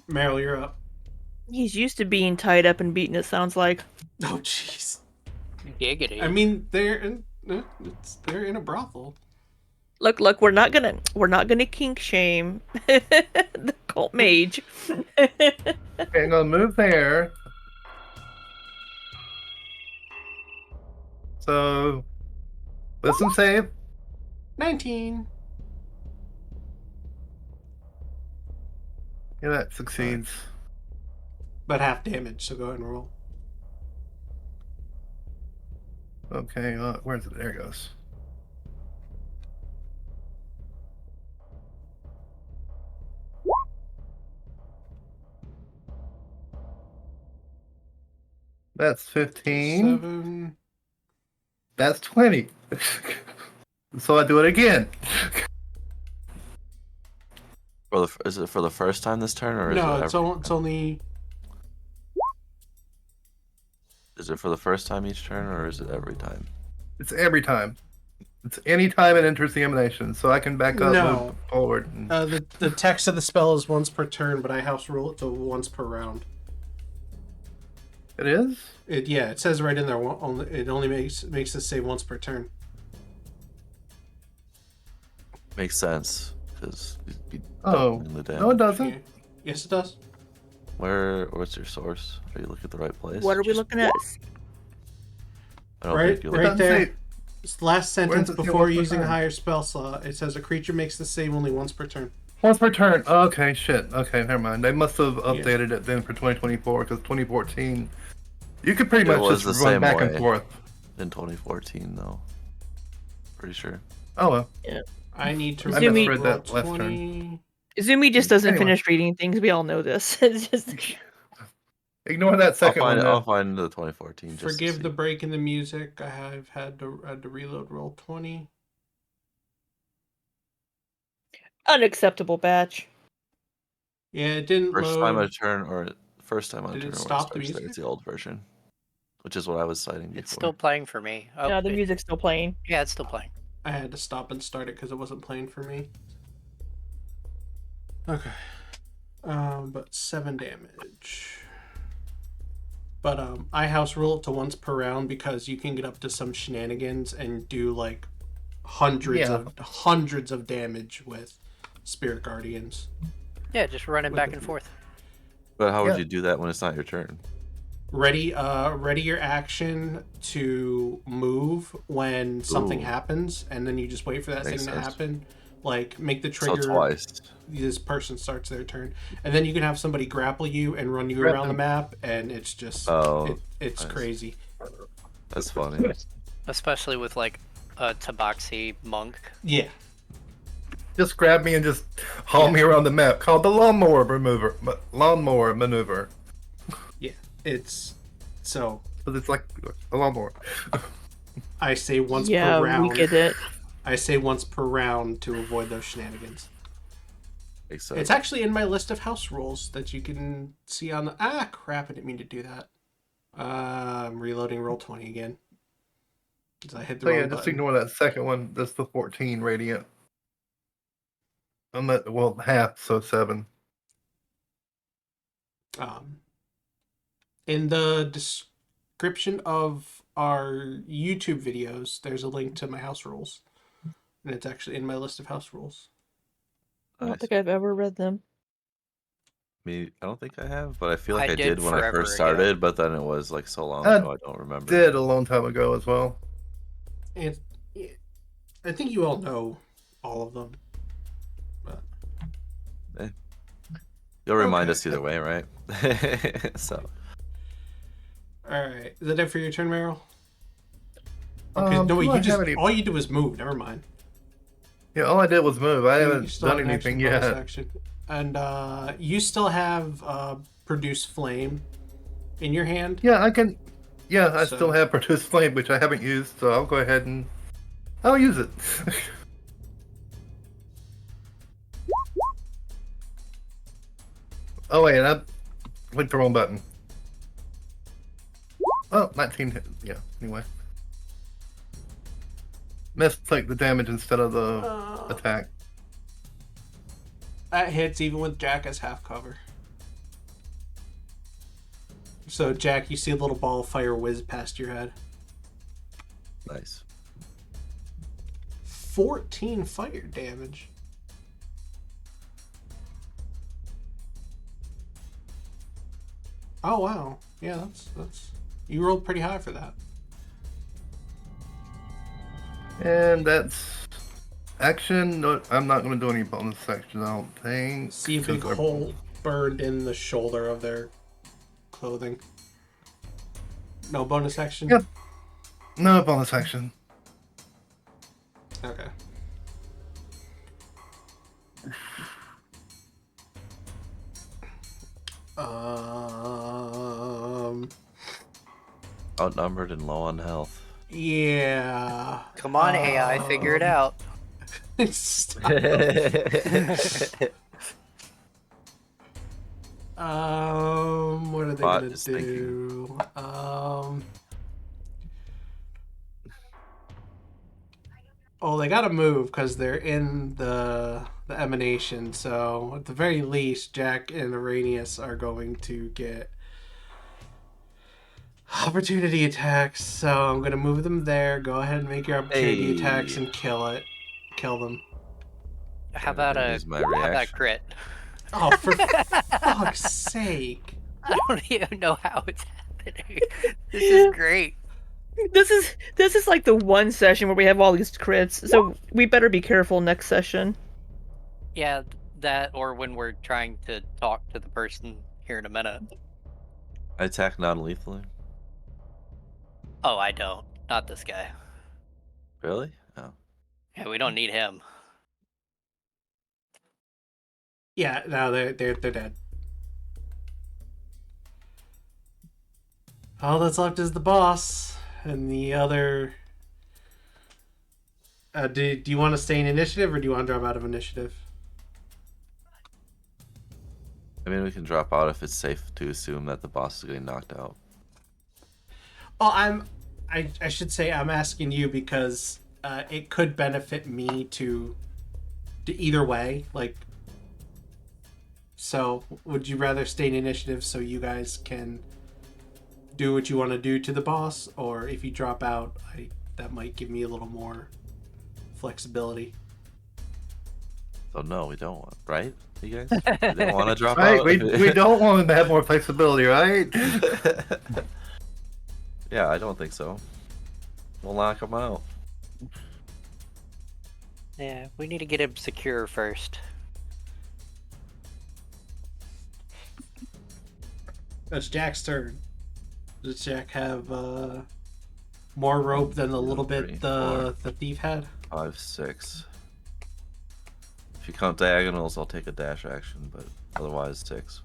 Meryl, you're up. He's used to being tied up and beaten. It sounds like. Oh, jeez. Giggity. I mean, they're in a brothel. Look, we're not gonna kink shame the cult mage. Okay, I'm gonna move there. So, wisdom save. 19. Yeah, that succeeds. But half damage, so go ahead and roll. Okay, where's it? There it goes. That's 15. 7. That's 20. So I do it again. Is it for the first time this turn, or is No, it it's only. Is it for the first time each turn, or is it every time? It's every time. It's any time it enters the emanation, so I can back up, No. move forward. And... The text of the spell is once per turn, but I house rule it to once per round. It is? It says right in there. It only makes us say once per turn. Makes sense, because you'd be Oh, doubling the damage. no, it doesn't. Yeah. Yes, it does. What's your source? Are you looking at the right place? What are we looking at? I don't Right, think you're right Doesn't there. say- It's the last sentence does it say before once per using a turn? higher spell slot. It says a creature makes the save only once per turn. Once per turn. Oh, okay, shit. Okay, never mind. They must have updated it then for 2024, because 2014, you could pretty It much was just the run same back and way. forth. in 2014, though. Pretty sure. Oh, well. I need to I misread roll that last 20. Zoomy just doesn't Anyway. finish reading things. We all know this. It's just... Ignore that second one. I'll Then. find the 2014. Just to Forgive see. the break in the music. I have had to reload roll 20. Unacceptable batch. Yeah, it didn't First load. time on a turn, or first time on a Did it turn. stop the It's music? the old version. which is what I was citing before. It's still playing for me. Oh, Yeah, the music's still playing. Yeah, it's still playing. I had to stop and start it because it wasn't playing for me. Okay. But 7 damage. But I house rule it to once per round because you can get up to some shenanigans and do like hundreds of damage with Spirit Guardians. Yeah, just running With back the- and forth. But how would Yeah. you do that when it's not your turn? Ready your action to move when something Ooh. happens, and then you just wait for that Makes thing to sense. happen. Like make the So trigger. twice. This person starts their turn, and then you can have somebody grapple you and run you Grab around the them. map, and it's just it's nice. crazy. That's funny. Especially with like a Tabaxi monk. Yeah, Just grab me and just haul me around the map. Called the lawnmower maneuver. yeah. It's so But it's like a lawnmower. I say once Yeah, per round. we get it. I say once per round to avoid those shenanigans. Makes sense. It's actually in my list of house rules that you can see on the. Ah, crap! I didn't mean to do that. I'm reloading Roll20 again. Because I hit the So wrong yeah, just button. ignore that second one. That's the 14 radiant. I'm at half, so 7. In the description of our YouTube videos, there's a link to my house rules, and it's actually in my list of house rules. I don't Nice. think I've ever read them. I don't think I have, but I feel like I I did did when I forever first ago. started, but then it was like so long I ago, I don't remember. Did a long time ago as well. And I think you all know all of them. But You'll remind Okay. us either way, right? So all right, is that it for your turn, Meryl? Okay, no, do wait, I you just have any- all you did was move. Never mind. Yeah, all I did was move. I You haven't still done have an anything action, bonus yet. action. And you still have produce flame in your hand. Yeah, I can. Yeah, I So- still have produce flame, which I haven't used, so I'll go ahead and I'll use it. Oh wait, I clicked the wrong button. Oh, 19 hit. Yeah, anyway. Mistake the damage instead of the attack. That hits even with Jack as half cover. So, Jack, you see a little ball of fire whiz past your head. nice. 14 fire damage. Oh, wow. Yeah, that's... You rolled pretty high for that. And that's action. No, I'm not going to do any bonus action, I don't think. See a big since hole burned in the shoulder of their clothing. No bonus action? Yep. No bonus action. Okay. Outnumbered and low on health. Yeah. Come on, AI, figure it out. Stop. What are they Bot gonna is do? Oh, they gotta move because they're in the emanation. So at the very least, Jack and Araneus are going to get opportunity attacks. So I'm gonna move them there. Go ahead and make your opportunity Hey. attacks and kill them. How about a Use my how about reaction. crit? Oh, for fuck's sake! I don't even know how it's happening. This is great. This is like the one session where we have all these crits, so we better be careful next session. Yeah, that or when we're trying to talk to the person here in a minute. I attack non-lethally. Oh, I don't. Not this guy. Really? Oh. Yeah, we don't need him. Yeah, no, they're dead. All that's left is the boss and the other. Do you want to stay in initiative or do you want to drop out of initiative? I mean, we can drop out if it's safe to assume that the boss is getting knocked out. Oh, I should say I'm asking you because it could benefit me to either way. Like, so would you rather stay in initiative so you guys can do what you want to do to the boss, or if you drop out, that might give me a little more flexibility. So no, we don't want, right? You guys, we don't want to drop Right, out. we don't want him to have more flexibility, right? Yeah, I don't think so. We'll knock him out. Yeah, we need to get him secure first. That's Jack's turn. Does Jack have more rope than the little Three, bit the thief had? 5, 6. If you count diagonals, I'll take a dash action, but otherwise 6.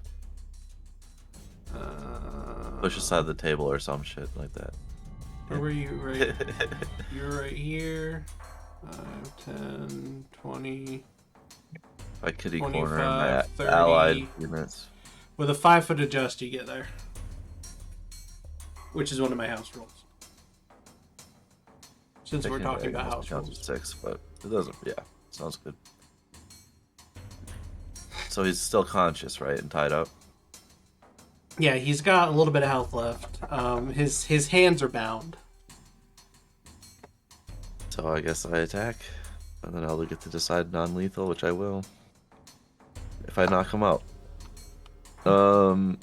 Push aside the table or some shit like that. Where were you? Right. You're right here. 5, 10, 20. By kitty 25, corner my 30. allied units. With a 5-foot adjust, you get there. Which is one of my house rules. Since we're talking about house counts rules. as 6, but it doesn't. Yeah, sounds good. So he's still conscious, right, and tied up. Yeah, he's got a little bit of health left. His hands are bound. So I guess I attack, and then I'll get to decide non-lethal, which I will. If I knock him out. Well,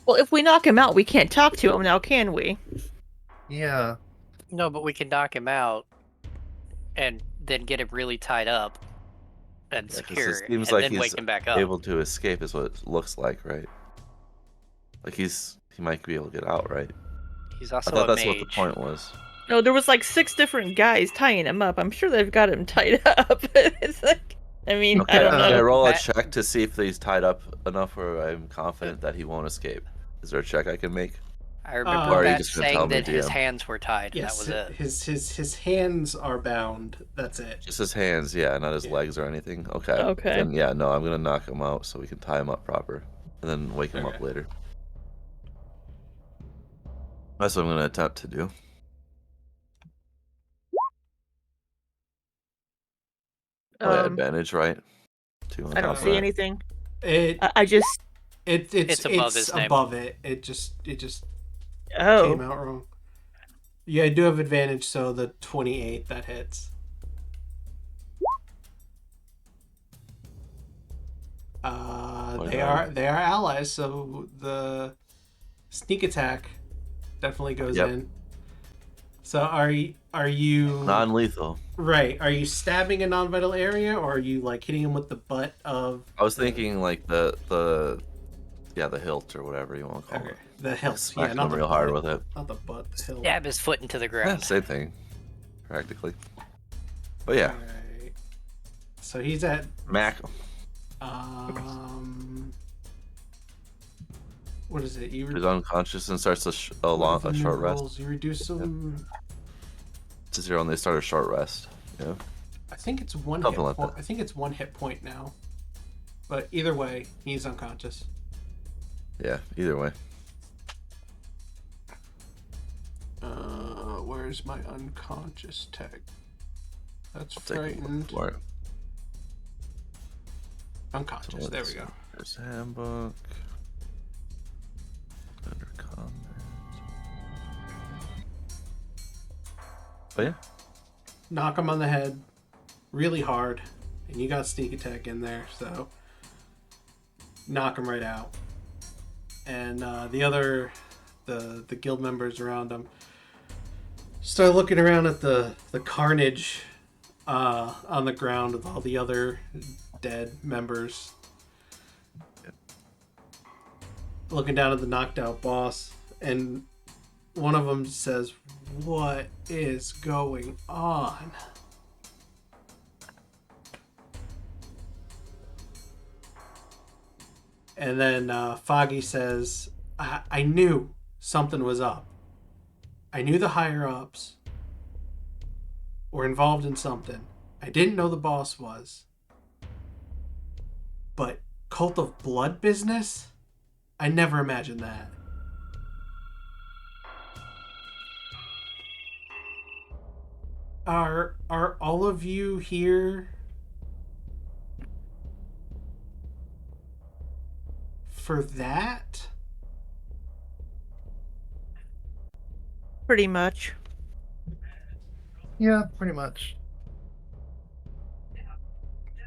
if we knock him out, we can't talk to him now, can we? Yeah. No, but we can knock him out and then get him really tied up and Yeah, 'cause secure, it seems and like then he's wake him back up. able to escape, is what it looks like, right? Like he might be able to get out, right? He's I also thought a that's what the mage. point was. No, there was like 6 different guys tying him up. I'm sure they've got him tied up. It's like, I mean, Okay, I don't can I know. roll a That- check to see if he's tied up enough where I'm confident that he won't escape? Is there a check I can make? I remember Or are you that just gonna tell saying me, that his DM? hands were tied, and Yes, that was it. his hands are bound. That's it. Just his hands, yeah, not his Yeah. legs or anything. Okay. Okay. Then yeah, no, I'm gonna knock him out so we can tie him up proper, and then wake him up Okay. later. That's what I'm gonna attempt to do. Oh, yeah, advantage, right? 2 on I don't top of see that. anything. It I just. it's above his name. above it. It just came Oh. out wrong. Yeah, I do have advantage, so the 28 that hits. They are allies, so the sneak attack definitely goes Yep. in. So are you Non-lethal. right? Are you stabbing a non-vital area, or are you like hitting him with the butt of? I was thinking like the hilt or whatever you want to call Okay, it. the hilt. Smacking Yeah, not him the real hard butt. with it. Not the butt. The hilt. Stab his foot into the Yeah, ground. same thing, practically. But yeah, Alright. So he's at Mac. what is it? You He's unconscious and starts a short rest. rolls. You reduce them. To 0, and they start a short rest. Yeah. I think it's one Something hit like point. that. I think it's 1 hit point now. But either way, he's unconscious. Yeah. Either way. Where's my unconscious tag? That's Take a look frightened. for it. Unconscious. So There we let's go. see. There's handbook. Under combat. But yeah. Knock him on the head really hard, and you got sneak attack in there, so knock him right out. And the guild members around him start looking around at the carnage on the ground with all the other dead members. Yep. Looking down at the knocked out boss, and one of them says, "What is going on?" And then Foggy says, I knew something was up. I knew the higher ups were involved in something. I didn't know the boss was. But Cult of Blood business? I never imagined that. Are all of you here for that? Pretty much. Yeah, pretty much.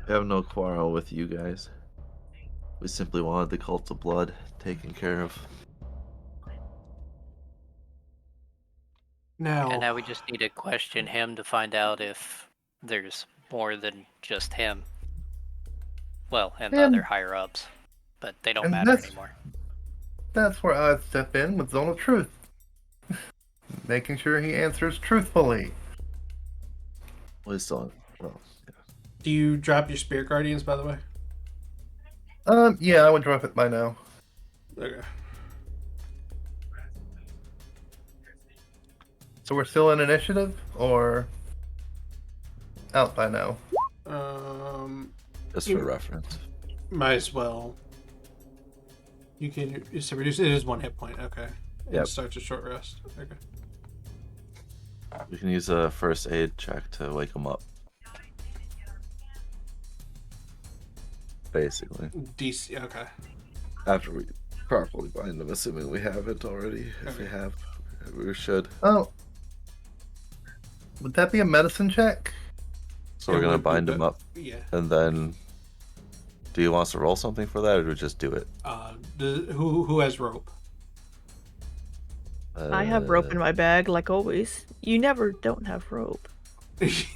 I have no quarrel with you guys. We simply wanted the cult of blood taken care of. Now, And now we just need to question him to find out if there's more than just him. Well, and the other And higher ups. But they don't and matter anymore. that's where I'd step in with Zone of Truth. Making sure he answers truthfully. We still, well, do you drop your Spirit Guardians, by the way? Yeah, I would drop it by now. Okay. So we're still in initiative, or out by now? just for reference. Might as well. You can just reduce it is 1 hit point. Okay. And Yep. starts a short rest. Okay. We can use a first aid check to wake him up. Basically, DC. Okay. after we properly bind him, assuming we haven't already. If we Okay. have, we should. Oh, would that be a medicine check? So It we're gonna would be, bind him but- up, Yeah. and then. Do you want us to roll something for that, or do we just do it? Who has rope? I have rope in my bag, like always. You never don't have rope.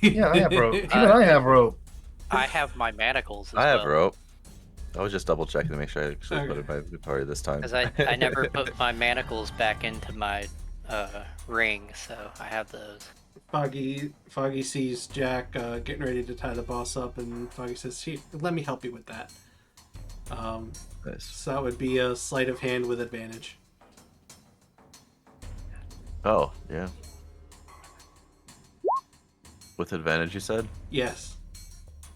Yeah, I have rope. Even I have rope. I have my manacles as I have well. rope. I was just double checking to make sure I actually put it in Okay. my inventory this time. Because I never put my manacles back into my ring, so I have those. Foggy sees Jack getting ready to tie the boss up, and Foggy says, "Here, let me help you with that." Nice. So that would be a sleight of hand with advantage. Oh, yeah. With advantage, you said? Yes.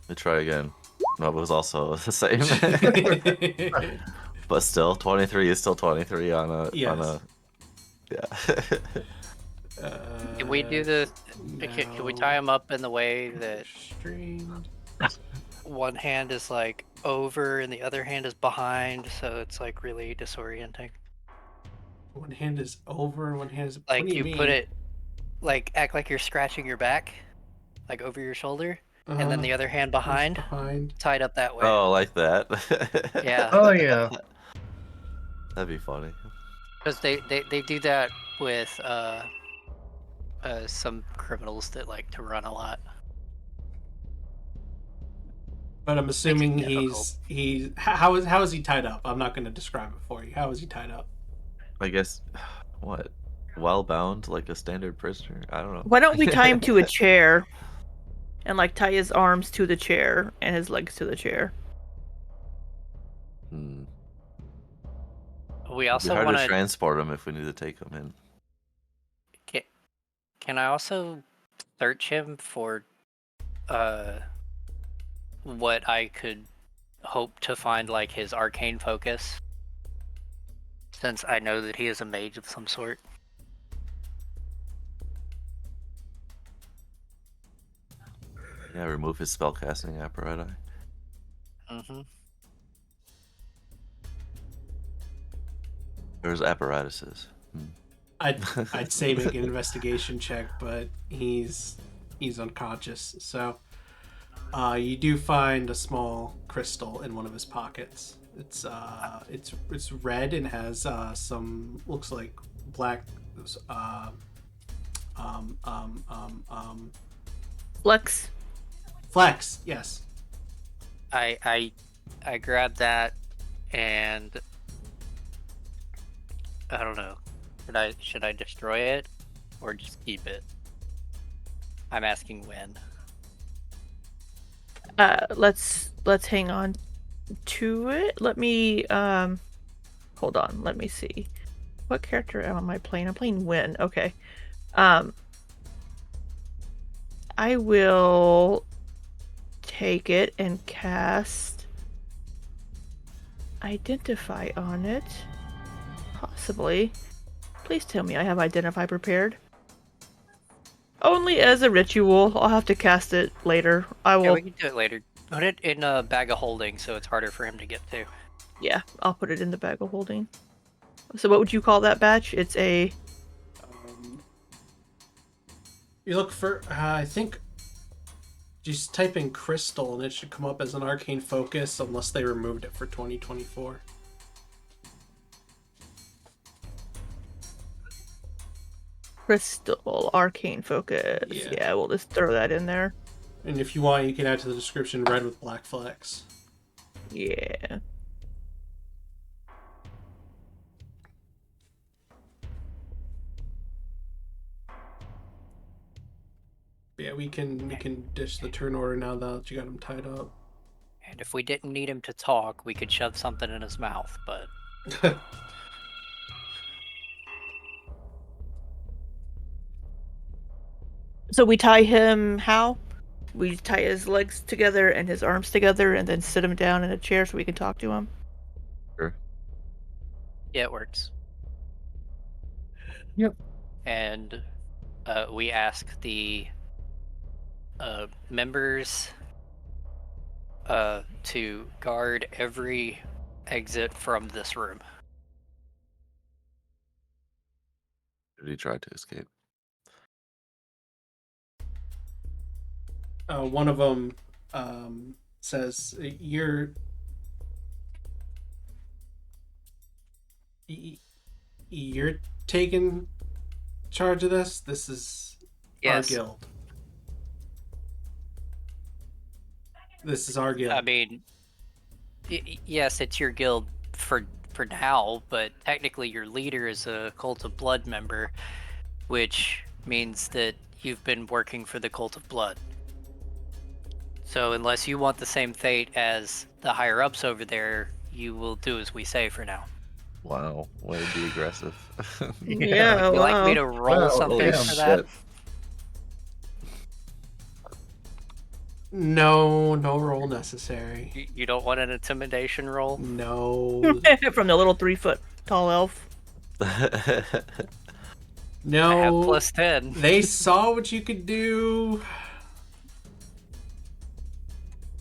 Let me try again. No, it was also the same. But still, 23 is still 23 on a... Yes. On a yeah. Can we do the? Can we tie him up in the way that Streamed. one hand is like over and the other hand is behind, so it's like really disorienting? One hand is over and one hand is. Like what do you mean? put it, like act like you're scratching your back, like over your shoulder, and then the other hand behind, Behind. tied up that way. Oh, like that? Yeah, Oh yeah. That'd be funny. because they do that with some criminals that like to run a lot. But I'm assuming difficult. he's how is he tied up? I'm not going to describe it for you. How is he tied up? I guess... What? Well bound like a standard prisoner? I don't know. Why don't we tie him to a chair? And like tie his arms to the chair and his legs to the chair. Hmm. We It'd be also hard want to to. transport him if we need to take him in. Can I also search him for what I could hope to find, like his arcane focus? Since I know that he is a mage of some sort. Yeah, remove his spellcasting apparatus. Mm-hmm. There's apparatuses. I'd say make an investigation check, but he's unconscious. So you do find a small crystal in one of his pockets. It's red and has some looks like black Flex. flecks. Yes. I grabbed that and I don't know. Should I destroy it or just keep it? I'm asking when. Let's hang on to it. Let me hold on, let me see. What character am I playing? I'm playing Wynne. Okay. I will take it and cast Identify on it. Possibly. Please tell me I have Identify prepared. Only as a ritual. I'll have to cast it later. I will. Yeah, we can do it later. Put it in a bag of holding so it's harder for him to get to. Yeah, I'll put it in the bag of holding. So what would you call that batch? It's a... You look for, I think, just type in crystal and it should come up as an arcane focus unless they removed it for 2024. Crystal Arcane Focus. Yeah. Yeah, we'll just throw that in there. And if you want, you can add to the description red with black flecks. Yeah. Yeah, we can dish the turn order now that you got him tied up. And if we didn't need him to talk, we could shove something in his mouth, but So we tie him how? We tie his legs together and his arms together and then sit him down in a chair so we can talk to him. Sure. yeah, it works. Yep. And we ask the members to guard every exit from this room. Did he try to escape? One of them says, You're taking charge of this? This is Yes. our guild. This is our guild. I mean, yes, it's your guild for now, but technically your leader is a Cult of Blood member, which means that you've been working for the Cult of Blood. So unless you want the same fate as the higher ups over there, you will do as we say for now. Wow, way to be aggressive. Yeah, Would you like me wow. to roll Wow, something damn, for that? shit. No roll necessary. You don't want an intimidation roll? No. From the little 3-foot tall elf. I have No. plus 10. They saw what you could do.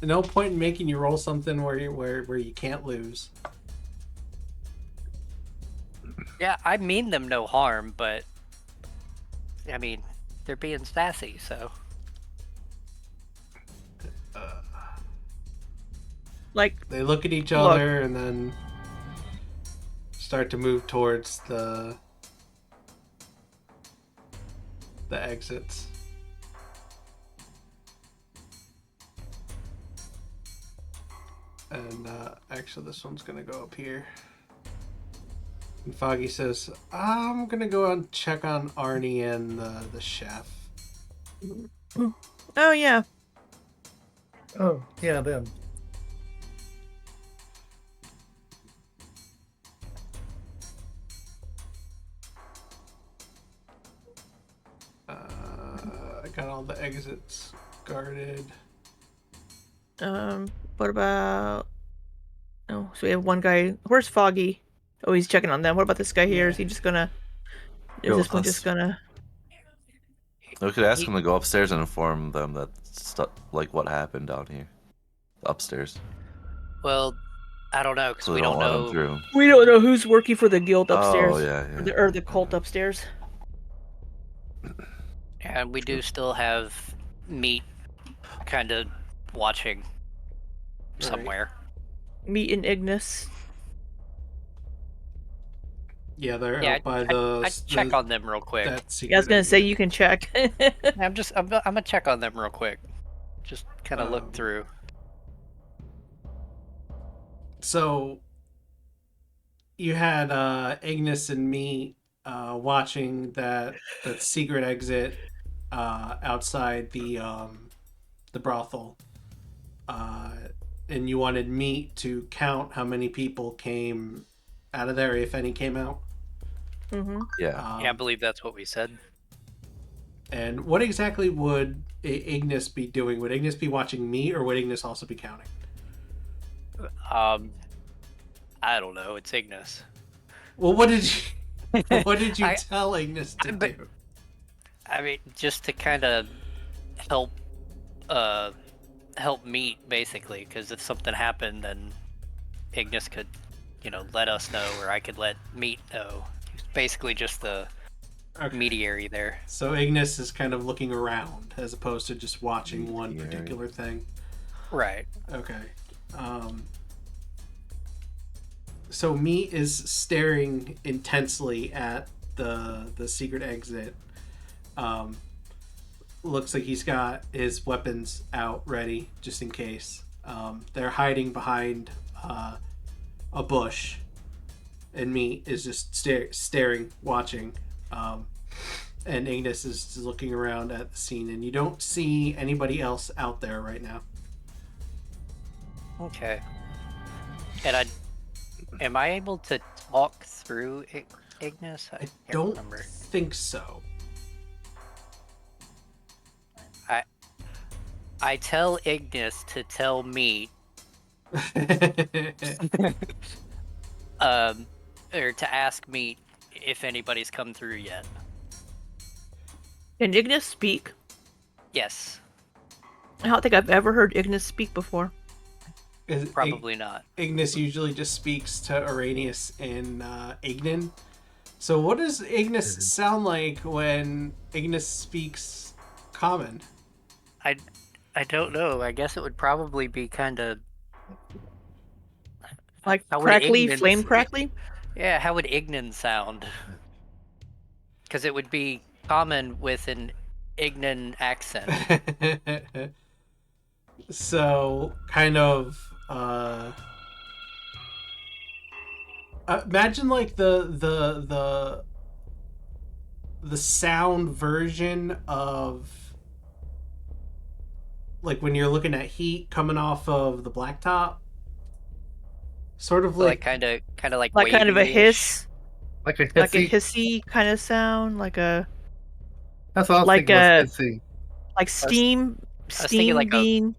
No point in making you roll something where you can't lose. Yeah, I mean them no harm, but I mean, they're being sassy, so. Like, They look at each Look. other and then start to move towards the exits. And actually, this one's gonna go up here. And Foggy says, "I'm gonna go out and check on Arnie and the chef." oh yeah. Oh, yeah, then. I got all the exits guarded. What about... Oh, so we have one guy. Where's Foggy? Oh, he's checking on them. What about this guy here? Is he just gonna... Is Go this with one us. just gonna... We could ask him to go upstairs and inform them that like what happened down here, upstairs. Well, I don't know, because So we we don't let him know. through. We don't know who's working for the guild upstairs. Oh yeah, yeah. Or the cult upstairs. And we do still have meat kind of watching somewhere. Meet in Ignis. Yeah, they're Yeah, out by the. I check on them real quick. Yeah, I was gonna say you can check. I'm gonna check on them real quick. Just kind of look through. So you had Ignis and me watching that secret exit outside the brothel, and you wanted me to count how many people came out of there, if any came out. Mm-hmm. Yeah. Yeah, I believe that's what we said. And what exactly would Ignis be doing? Would Ignis be watching me, or would Ignis also be counting? I don't know. It's Ignis. Well, what did you tell Ignis to but- do? I mean, just to kind of help, help Meat basically, because if something happened, then Ignis could, let us know, or I could let Meat know. He's basically just the Okay. mediary there. So Ignis is kind of looking around as opposed to just watching one Mediary. particular thing. Right. Okay. So Meat is staring intensely at the secret exit. Looks like he's got his weapons out ready just in case. They're hiding behind a bush, and Meat is just staring, watching. And Ignis is looking around at the scene, and you don't see anybody else out there right now. Okay. And am I able to talk through Ignis? I can't Don't remember. think so. I tell Ignis to tell Meat, or to ask Meat if anybody's come through yet. Can Ignis speak? Yes, I don't think I've ever heard Ignis speak before. probably not. Ignis usually just speaks to Araneus and Ignin. So what does Ignis sound like when Ignis speaks common? I don't know. I guess it would probably be kind of Like How would crackly, Ignis- flame crackly? yeah. How would Ignin sound? Because it would be common with an Ignin accent. So kind of imagine like the sound version of like when you're looking at heat coming off of the blacktop, sort of So like kind of like Like kind of a wavy-ish. hiss, Like a like a hissy. hissy kind of sound, like a That's what I was like thinking a- was hissy. like steam, I was thinking like a- being.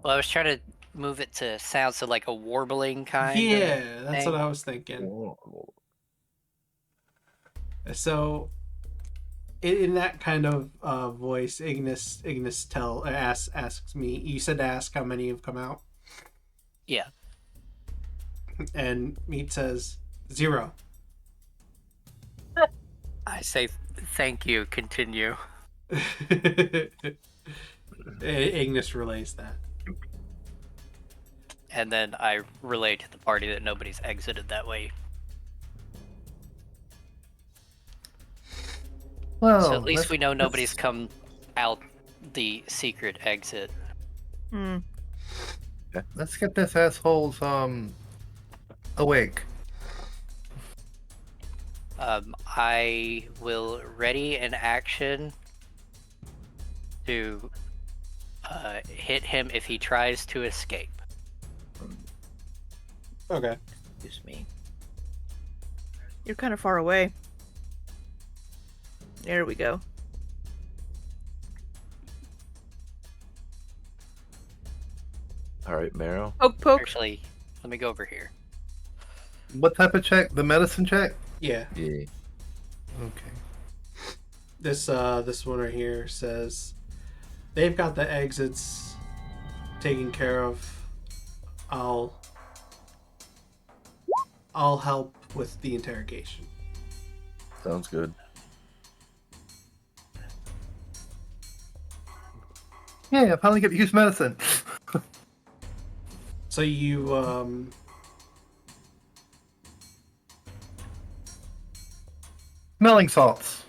Well, I was trying to move it to sound so like a warbling kind. yeah, that's thing. what I was thinking. So in that kind of voice, Ignis asks me. You said to ask how many have come out, Yeah. and Meat says 0. I say thank you. Continue. Ignis relays that. And then I relay to the party that nobody's exited that way. Well, So at least let's- we know nobody's let's- come out the secret exit. Hmm. Let's get this asshole's awake. I will ready an action to hit him if he tries to escape. Okay. Excuse me. You're kind of far away. There we go. All right, Meryl. Poke, poke. Actually, let me go over here. What type of check? The medicine check? Yeah. Yeah. Okay. This one right here says they've got the exits taken care of. I'll help with the interrogation. Sounds good. Yeah, I finally get to use medicine. So you Smelling salts.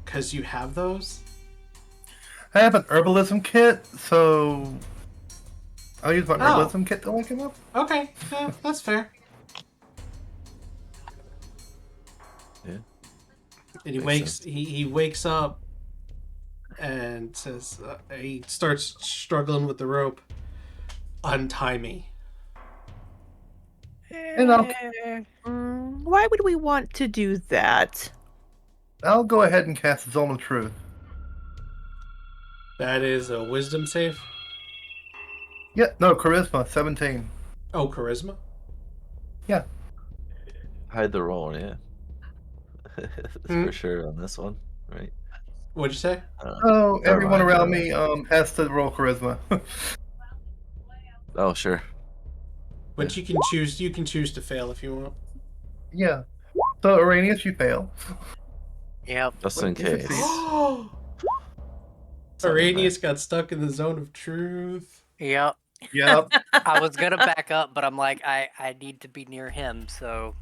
because you have those. I have an herbalism kit, so I'll use my Oh. herbalism kit to wake him up. Okay, yeah, that's fair. Yeah. And he Makes wakes. sense. He wakes up and says he starts struggling with the rope. Untie me. And Why would we want to do that? I'll go ahead and cast Zone of Truth. That is a wisdom save. Yeah, no, Charisma, 17. Oh, charisma. Yeah. Hide the roll, yeah. That's Hmm? for sure on this one, right? What'd you say? Oh, Never everyone mind, around never me has to roll charisma. Oh, sure. But you can choose. You can choose to fail if you want. Yeah. So Araneus, you fail. Yep. Just What in is it, case. Steve? Something there. Araneus got stuck in the zone of truth. Yep. Yep. I was gonna back up, but I'm like, I need to be near him, so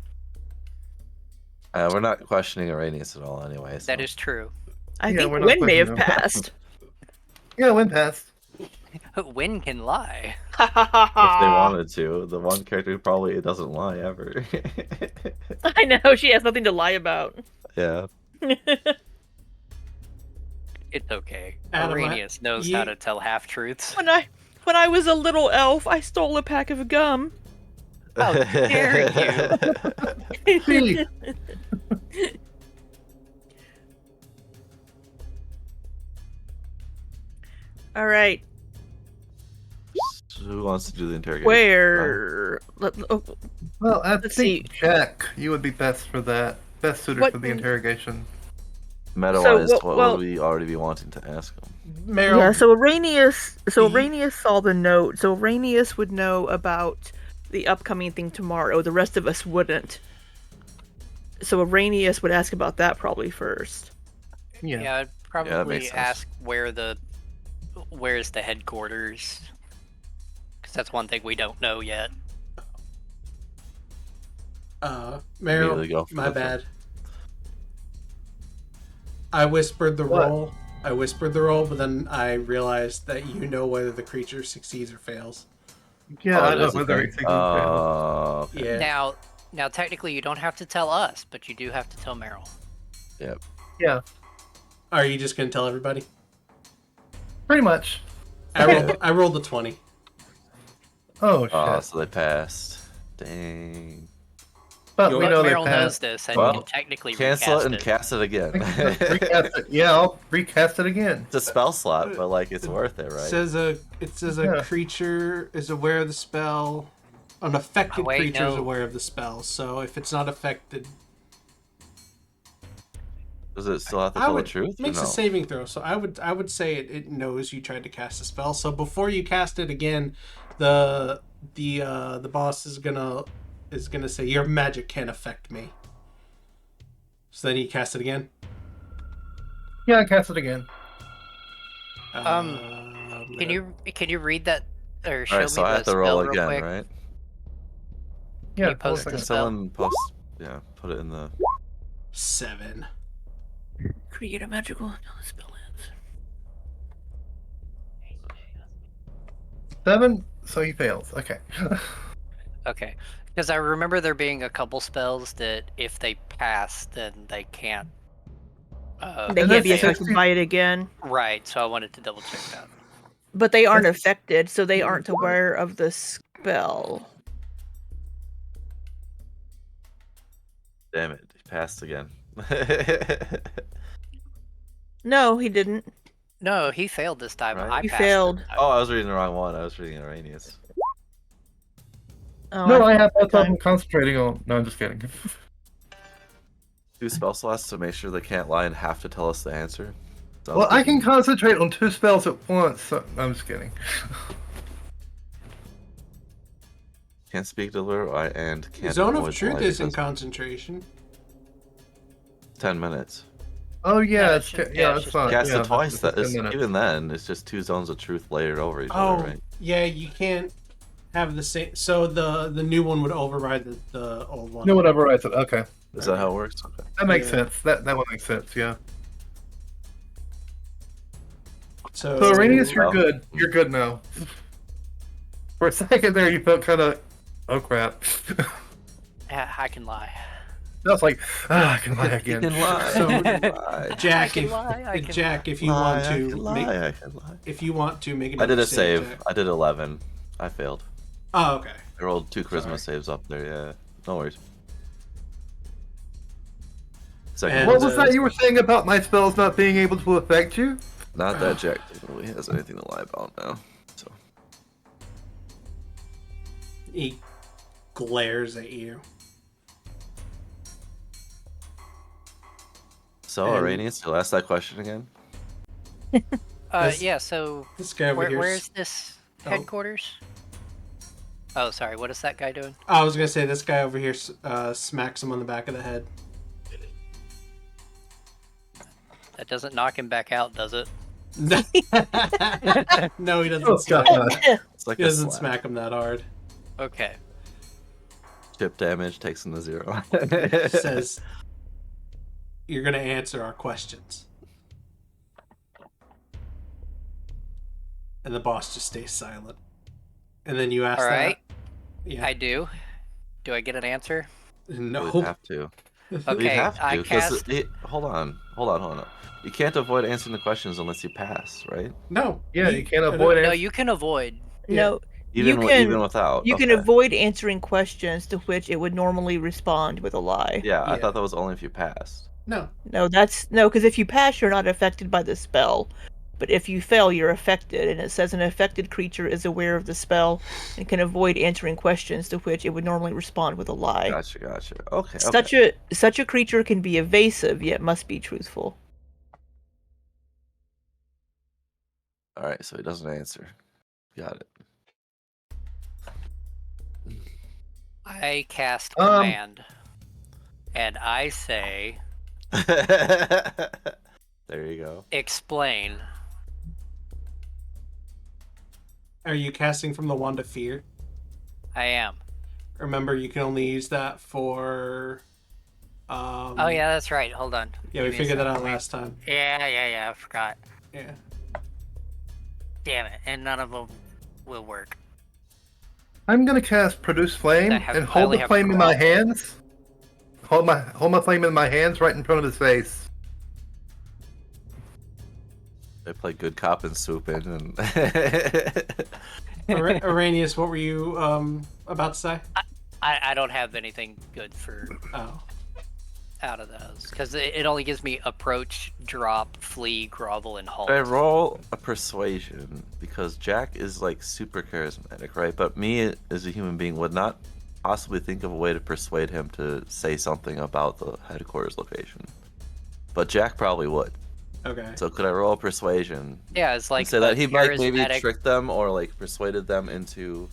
We're not questioning Araneus at all, anyway. So. that is true. I Yeah, think we're not Wynne may have pushing them. passed. Yeah, Wynne passed. Wynne can lie. If they wanted to, the one character who probably doesn't lie ever. I know, she has nothing to lie about. Yeah. It's okay. Adam, Araneus knows how to tell half truths. When I was a little elf, I stole a pack of gum. How dare you? See, All right, So who wants to do the interrogation? where? well, I Let's think Jack, you would be best for that. Best suited What- for the interrogation. Meta-wise, So, what well- would we already be wanting to ask him? Meryl. Yeah, so Araneus, Ye- Araneus saw the note. So Araneus would know about the upcoming thing tomorrow. The rest of us wouldn't. So Araneus would ask about that probably first. Yeah. Yeah, I'd that probably makes sense. ask where's the headquarters, because that's one thing we don't know yet. Immediately go Meryl, for my the- bad. I whispered the What? roll. But then I realized that you know whether the creature succeeds or fails. Yeah, Oh, I it know is a whether thing? it's a good fail. Yeah. Now, technically, you don't have to tell us, but you do have to tell Meryl. Yeah, Are you just gonna tell everybody? pretty much. I rolled a 20. Oh, shit. Oh, so they passed. Dang. but Your- we But know they Meryl knows passed. this, and Well, can technically Cancel it recast and it. cast it again. Recast it. Yeah, I'll recast it again. It's a spell slot, but like it's worth it, right? It says a Yeah. creature is aware of the spell. An affected Oh, wait, creature is no. aware of the spell. So if it's not affected, Does it still have to I tell would the truth? or makes no? a saving throw. So I would say it knows you tried to cast a spell. So before you cast it again, the boss is gonna say your magic can't affect me. So then you cast it again. Yeah, I cast it again. Can you read that or show All me right, so I the have to spell roll real again, quick? right? Yeah, you post hold on a this? second. Someone post, put it in the. 7. Create a magical spell ends. 7, so he fails. Okay. Okay, because I remember there being a couple spells that if they pass, then they can't. They And can't be that's affected 60 by it again. Right, so I wanted to double check that. But they aren't That's- affected, so they aren't aware of the spell. Damn it, he passed again. No, he didn't. No, he failed this time. Right. I He passed failed. this time. Oh, I was reading the wrong one. I was reading Araneus. Oh, No, I have failed both of time. them concentrating on. No, I'm just kidding. 2 spell slots to make sure they can't lie and have to tell us the answer. Sounds Well, I good. can concentrate on 2 spells at once. So... I'm just kidding. Can't speak to lure and can't. Zone avoid of Truth lie is in because- concentration. 10 minutes. Oh yeah, Yeah, it's it's just- yeah, yeah, that's it's just- fine. Cast yeah, it twice. it's That 10 is, minutes. even then, it's just 2 zones of truth layered over each Oh, other, right? yeah, you can't have the same. So the new one would override the old one. No, whatever I said. Okay, Is that how it works? Okay. that makes Yeah. sense. That one makes sense. Yeah. So, So Araneus, you're Well- good. You're good now. For a second there, you felt kind of, oh crap. Yeah, I can lie. I was like, I can lie again. So, I Jack, can lie, I if can Jack, lie. if you want to make, I can lie. if you want to make it. I did a save. I did 11. I failed. Oh, okay. I rolled 2 charisma Sorry. saves up there. Yeah, no worries. Second And, What one. was that you were saying about my spells not being able to affect you? Not that Jack really has anything to lie about now. So He glares at you. So, And- Araneus, you'll ask that question again? This- Yeah. So This guy over here. where's this Oh. headquarters? Oh, sorry. What is that guy doing? I was gonna say this guy over here smacks him on the back of the head. That doesn't knock him back out, does it? No, he doesn't. Oh, Smack. God. It's like He a doesn't slap. smack him that hard. Okay. Chip damage takes him to 0. He says, "You're gonna answer our questions," and the boss just stays silent. And then you ask All right. that. Yeah. I do. Do I get an answer? No. We'd have to. We'd Okay. have to. I 'cause cast. hold on. You can't avoid answering the questions unless you pass, right? No. Yeah, you can't avoid No, it. you can avoid. No, Even You can- even without. you can Okay. avoid answering questions to which it would normally respond with a lie. Yeah, I Yeah. thought that was only if you passed. No. No, because if you pass, you're not affected by the spell. But if you fail, you're affected, and it says an affected creature is aware of the spell and can avoid answering questions to which it would normally respond with a lie. Gotcha. Okay. Such a creature can be evasive, yet must be truthful. All right, so he doesn't answer. Got it. I cast Um. command, and I say There you go. explain. Are you casting from the Wand of Fear? I am. Remember, you can only use that for. Oh yeah, that's right. Hold on. Yeah, we Give me a figured that out second. last time. Yeah. I forgot. Yeah. Damn it! And none of them will work. I'm gonna cast Produce Flame I have- and I hold only the have flame in my Growl. hands. Hold my flame in my hands right in front of his face. They play good cop and swoop in and Araneus, what were you about to say? I don't have anything good for Oh. out of those because it only gives me approach, drop, flee, grovel, and halt. I roll a persuasion because Jack is like super charismatic, right? But me as a human being would not possibly think of a way to persuade him to say something about the headquarters location. But Jack probably would. Okay. So could I roll a persuasion? Yeah, it's like And say that a he might maybe charismatic- tricked them or like persuaded them into,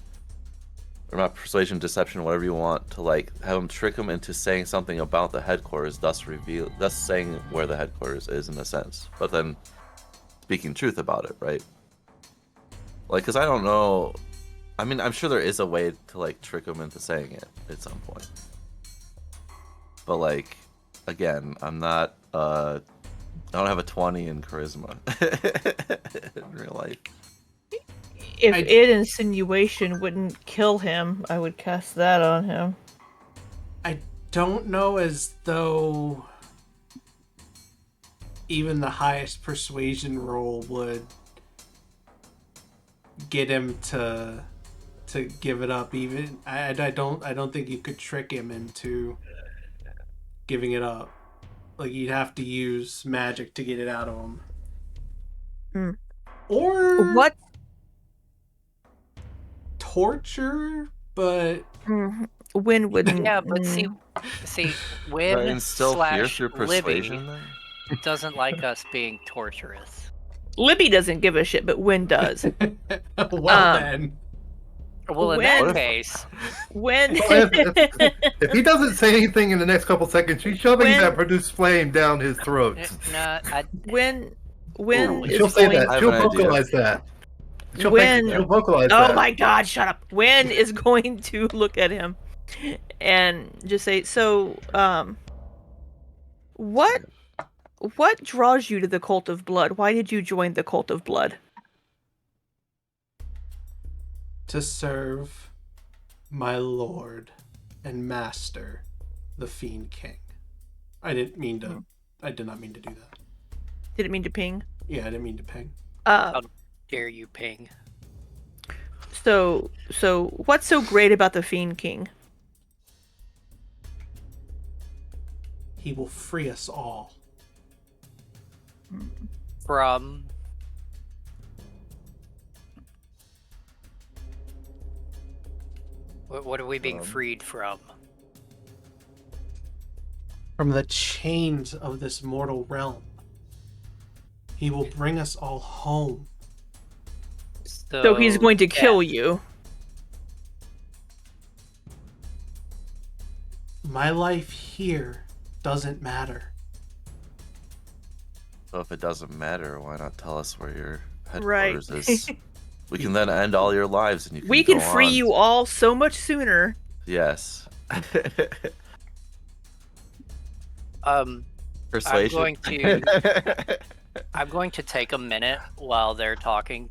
or not persuasion, deception, whatever you want, to like have them trick them into saying something about the headquarters, thus saying where the headquarters is in a sense, but then speaking truth about it, right? Like, cause I don't know. I mean, I'm sure there is a way to like trick them into saying it at some point. But like, again, I'm not. I don't have a 20 in charisma in real life. If I- insinuation wouldn't kill him, I would cast that on him. I don't know as though even the highest persuasion roll would get him to give it up. Even I don't think you could trick him into giving it up. Like, you'd have to use magic to get it out of him. Hmm. Or What? torture, but Wynne wouldn't. Yeah, but see, But Wynne instill fear slash through Libby persuasion then? doesn't like us being torturous. Libby doesn't give a shit, but Wynne does. well then. Well, in When- that What if- case, Wynne. If he doesn't say anything in the next couple seconds, she's shoving When- that Produce Flame down his throat. Wynne Ooh, is She'll say going. that. I have She'll an idea. vocalize that. She'll When- vocalize Oh that. my God! Shut up. Wynne is going to look at him and just say, "So, what draws you to the Cult of Blood? Why did you join the Cult of Blood?" To serve my lord and master, the Fiend King. I did not mean to do that. Didn't mean to ping. Yeah, I didn't mean to ping. dare you ping? So what's so great about the Fiend King? He will free us all. From what are we being freed from? from the chains of this mortal realm. He will bring us all home. So he's going to kill you. My life here doesn't matter. So if it doesn't matter, why not tell us where your Right. headquarters is? We can then end all your lives, and you can We go can free on. you all so much sooner. Yes. I'm Persuasion. going to take a minute while they're talking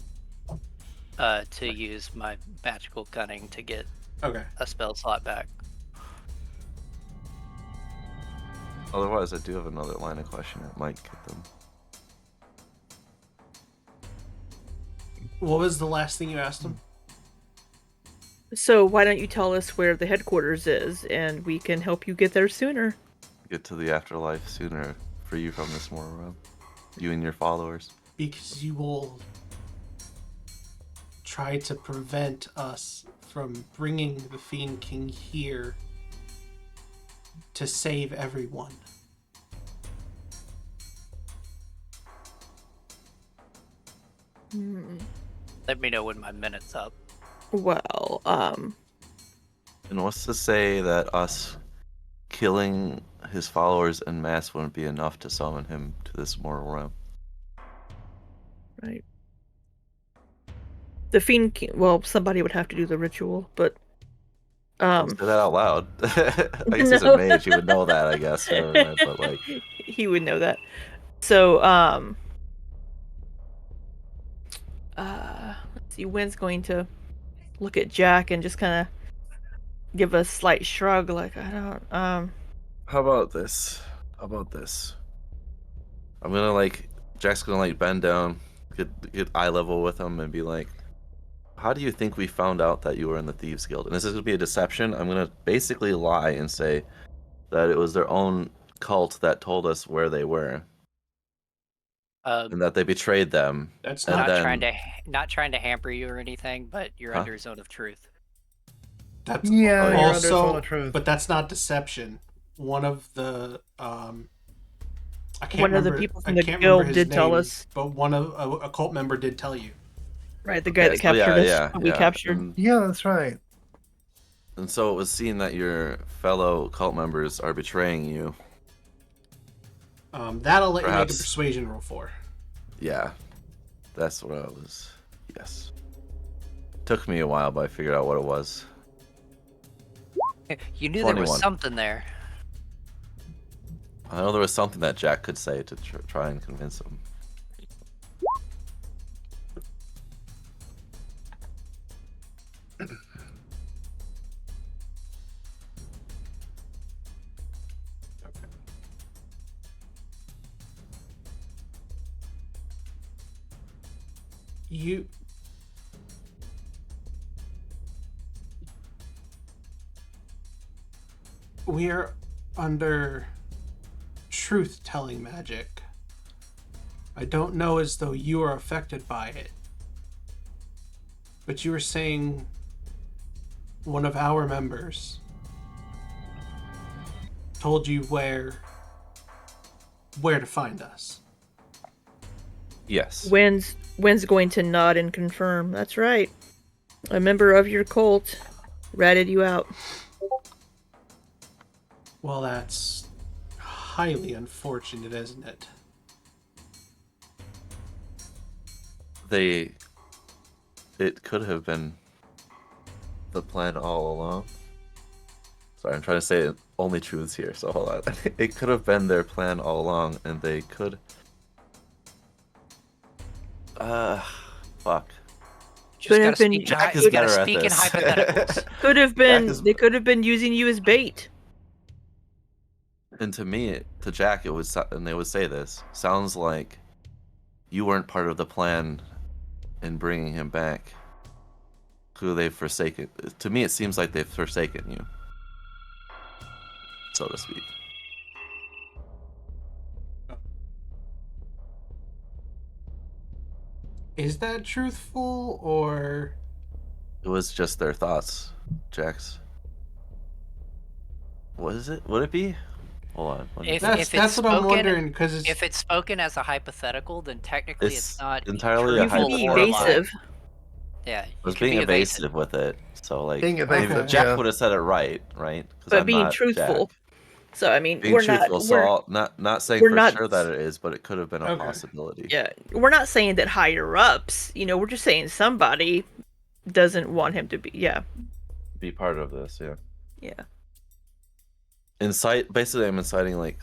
to use my magical cunning to get Okay. a spell slot back. Otherwise, I do have another line of question that might get them. What was the last thing you asked him? So why don't you tell us where the headquarters is, and we can help you get there sooner. Get to the afterlife sooner, free you from this mortal realm. You and your followers. Because you will try to prevent us from bringing the Fiend King here to save everyone. Let me know when my minute's up. Well, And what's to say that us killing his followers en masse wouldn't be enough to summon him to this mortal realm? right. The Fiend King, well, somebody would have to do the ritual, but Don't say that out loud. I guess he's a mage, he would know that, I guess. But like, he would know that. So, let's see, Wynne's going to look at Jack and just kind of give a slight shrug, like, I don't, how about this? I'm gonna Jack's gonna bend down, get eye level with him, and be like, how do you think we found out that you were in the Thieves Guild? And this is gonna be a deception. I'm gonna basically lie and say that it was their own cult that told us where they were, and that they betrayed them. That's And not then- not trying to hamper you or anything, but you're Huh? under zone of truth. That's Yeah, you're under also, zone of truth. but that's not deception. One of the I can't One of the remember. people from I the can't guild remember his did tell name, us. but one of a cult member did tell you. right, the guy that so captured us, yeah, we yeah. captured. Yeah, that's right. And so it was seen that your fellow cult members are betraying you. That I'll let you make a Perhaps. persuasion roll for. Yeah, that's what I was. Yes. Took me a while, but I figured out what it was. You knew there 21. was something there. I know there was something that Jack could say to try and convince him. You we are under truth-telling magic. I don't know as though you are affected by it. But you were saying one of our members told you where to find us. Yes. Wynne's going to nod and confirm. That's right. A member of your cult ratted you out. Well, that's highly unfortunate, isn't it? It could have been the plan all along. Sorry, I'm trying to say only truths here, so hold on. It could have been their plan all along, and they could... fuck. Just Could have gotta been- speak, Jack you is gotta better at speak in this. hypotheticals. Could have been. Jack is- They could have been using you as bait. And to me, to Jack, it was, and they would say this, sounds like you weren't part of the plan in bringing him back. Who they've forsaken. To me, it seems like they've forsaken you, so to speak. Is that truthful, or It was just their thoughts, Jax. What is it? Would it be? Hold on. If That's it's what I'm spoken- wondering because it's If it's spoken as a hypothetical, then technically it's It's not entirely You a can be truthful or hypothetical. lying. evasive. Yeah, I you was can being be evasive with it, so like Being maybe evasive, Jack yeah. would have said it right? Because But I'm being not truthful. Jack. So I mean, Being we're truthful, not. so We're not saying we're for not. sure that it is, but it could have been a Okay. possibility. Yeah, we're not saying that higher ups. We're just saying somebody doesn't want him to be. Yeah, Be part of this, yeah. yeah. Basically, I'm inciting like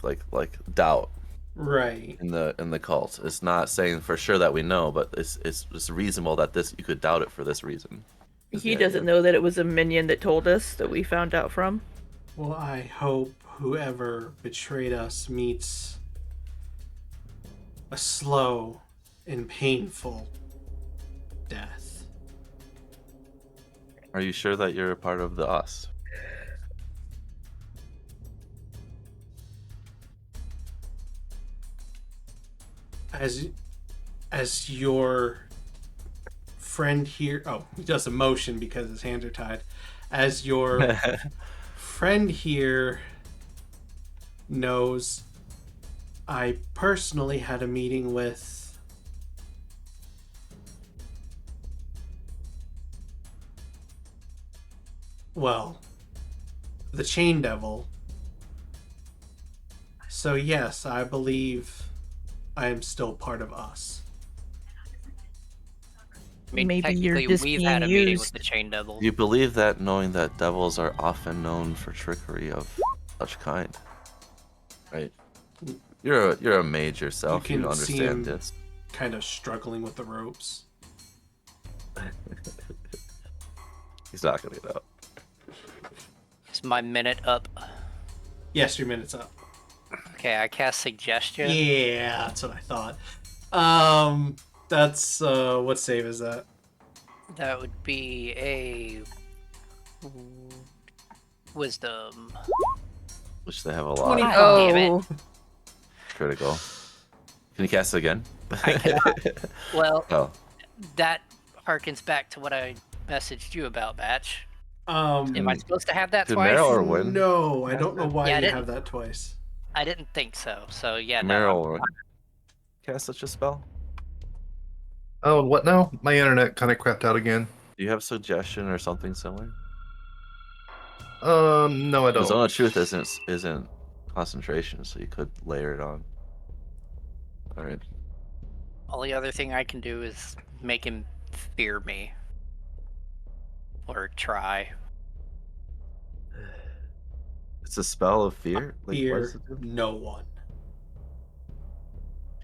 doubt right. in the cult. It's not saying for sure that we know, but it's reasonable that this you could doubt it for this reason. is He the doesn't idea. know that it was a minion that told us that we found out from. Well, I hope whoever betrayed us meets a slow and painful death. Are you sure that you're a part of the us? As your friend here, oh, he does a motion because his hands are tied. As your friend here knows, I personally had a meeting with the Chain Devil. So yes, I believe I am still part of us. I mean, Maybe you're technically, just we've being had a meeting with used. the Chain Devil. You believe that knowing that devils are often known for trickery of such kind, right? You're a mage yourself. You can see understand him this. kind of struggling with the ropes. He's not gonna get out. Is my minute up? Yes, your minute's up. Okay, I cast Suggestion. Yeah, that's what I thought. That's what save is that? That would be a Wisdom. Which they have a lot. 20. God damn it. Oh, Critical. Can you cast it again? I cannot. Well, Oh, that harkens back to what I messaged you about, Batch. Um, Am I supposed to have that Did twice? Meryl or Wynne? no, I don't know why Yeah, I you didn't. have that twice. I didn't think so. So yeah, no. Meryl cast such a spell? Oh, what now? My internet kind of crapped out again. Do you have suggestion or something similar? No, I The don't. Zone of Truth isn't concentration, so you could layer it on. All right. Only other thing I can do is make him fear me. Or try. It's a spell of fear. Like, what Fear does it do? no one.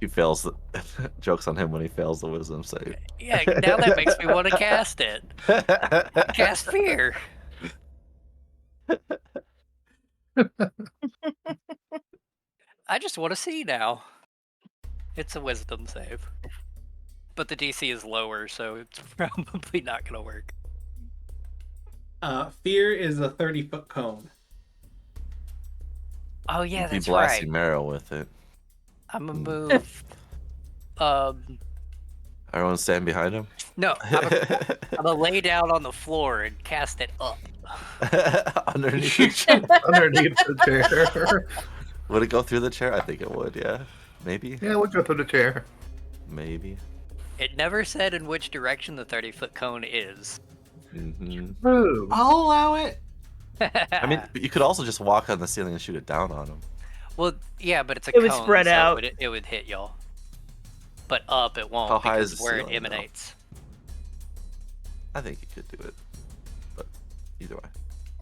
He fails. Jokes on him when he fails the wisdom save. Yeah, now that makes me want to cast it. Cast fear. I just want to see now. It's a wisdom save. But the DC is lower, so it's probably not going to work. Fear is a 30-foot cone. Oh, yeah, Be that's blasting right. Meryl with it. I'm going to move. Everyone stand behind him. No, I'm going to lay down on the floor and cast it up. Underneath the chair. Underneath the chair. Would it go through the chair? I think it would. Yeah, maybe. Yeah, we'll go through the chair. Maybe. It never said in which direction the 30-foot cone is. Ooh. I'll allow it. I mean, you could also just walk on the ceiling and shoot it down on him. Well, yeah, but it's a It cone, would spread so out. It would hit y'all. But up, it won't. How high because is the where ceiling, it emanates. I think you could do it, but either way.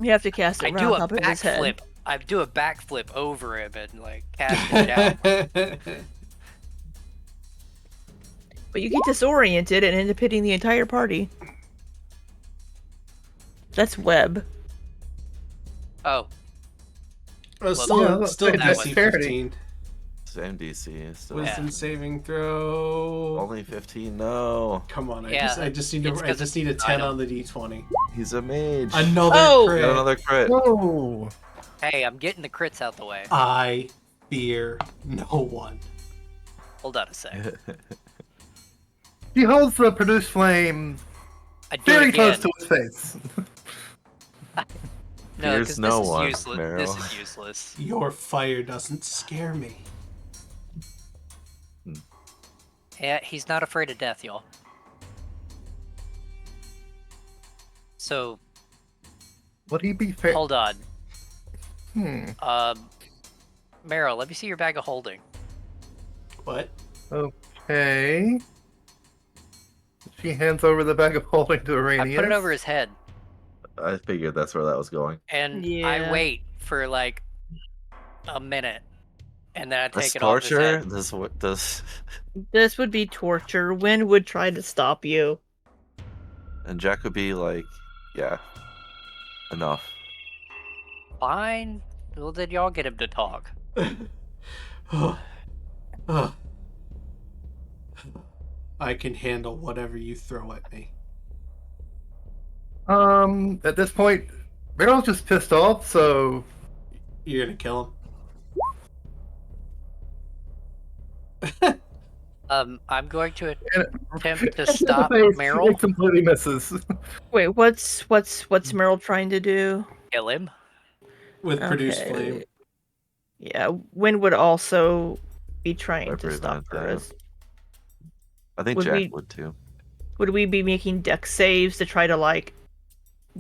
you have to cast it I right do on a top of his head. backflip. I do a backflip over him and like cast it down. But you get disoriented and end up hitting the entire party. That's web. Oh, still, yeah, still that's DC parity. 15. Same DC. Still Wisdom Yeah. saving throw. only 15. No, Come on, Yeah, I just need it's I 'cause just need a it's 10 item. on the D20. he's a mage. Another Oh! crit. Got another crit. Whoa. hey, I'm getting the crits out the way. I fear no one. Hold on a sec. He holds the produced flame I do it very again. close to his face. No, fears because no this is one, useless. Meryl. This is useless. Your fire doesn't scare me. Yeah, he's not afraid of death, y'all. So Would he be fair? hold on. Hmm. Meryl, let me see your bag of holding. What? Okay. She hands over the bag of holding to Araneus. I put it over his head, I figured that's where that was going. and I Yeah. wait for like a minute, and then I That's take it off his torture. head. This, This would be torture. Wynne would try to stop you. and Jack would be like, yeah, enough. Fine. Well, then y'all get him to talk. I can handle whatever you throw at me. At this point, Meryl's just pissed off, so You're gonna kill him? I'm going to And- attempt to stop It Meryl. completely misses. Wait, what's Meryl trying to do? Kill him. With produced flame. Okay. Yeah, Wynne would also be trying to Whatever stop event, her. yeah. I think Would Jack we- would too. Would we be making deck saves to try to like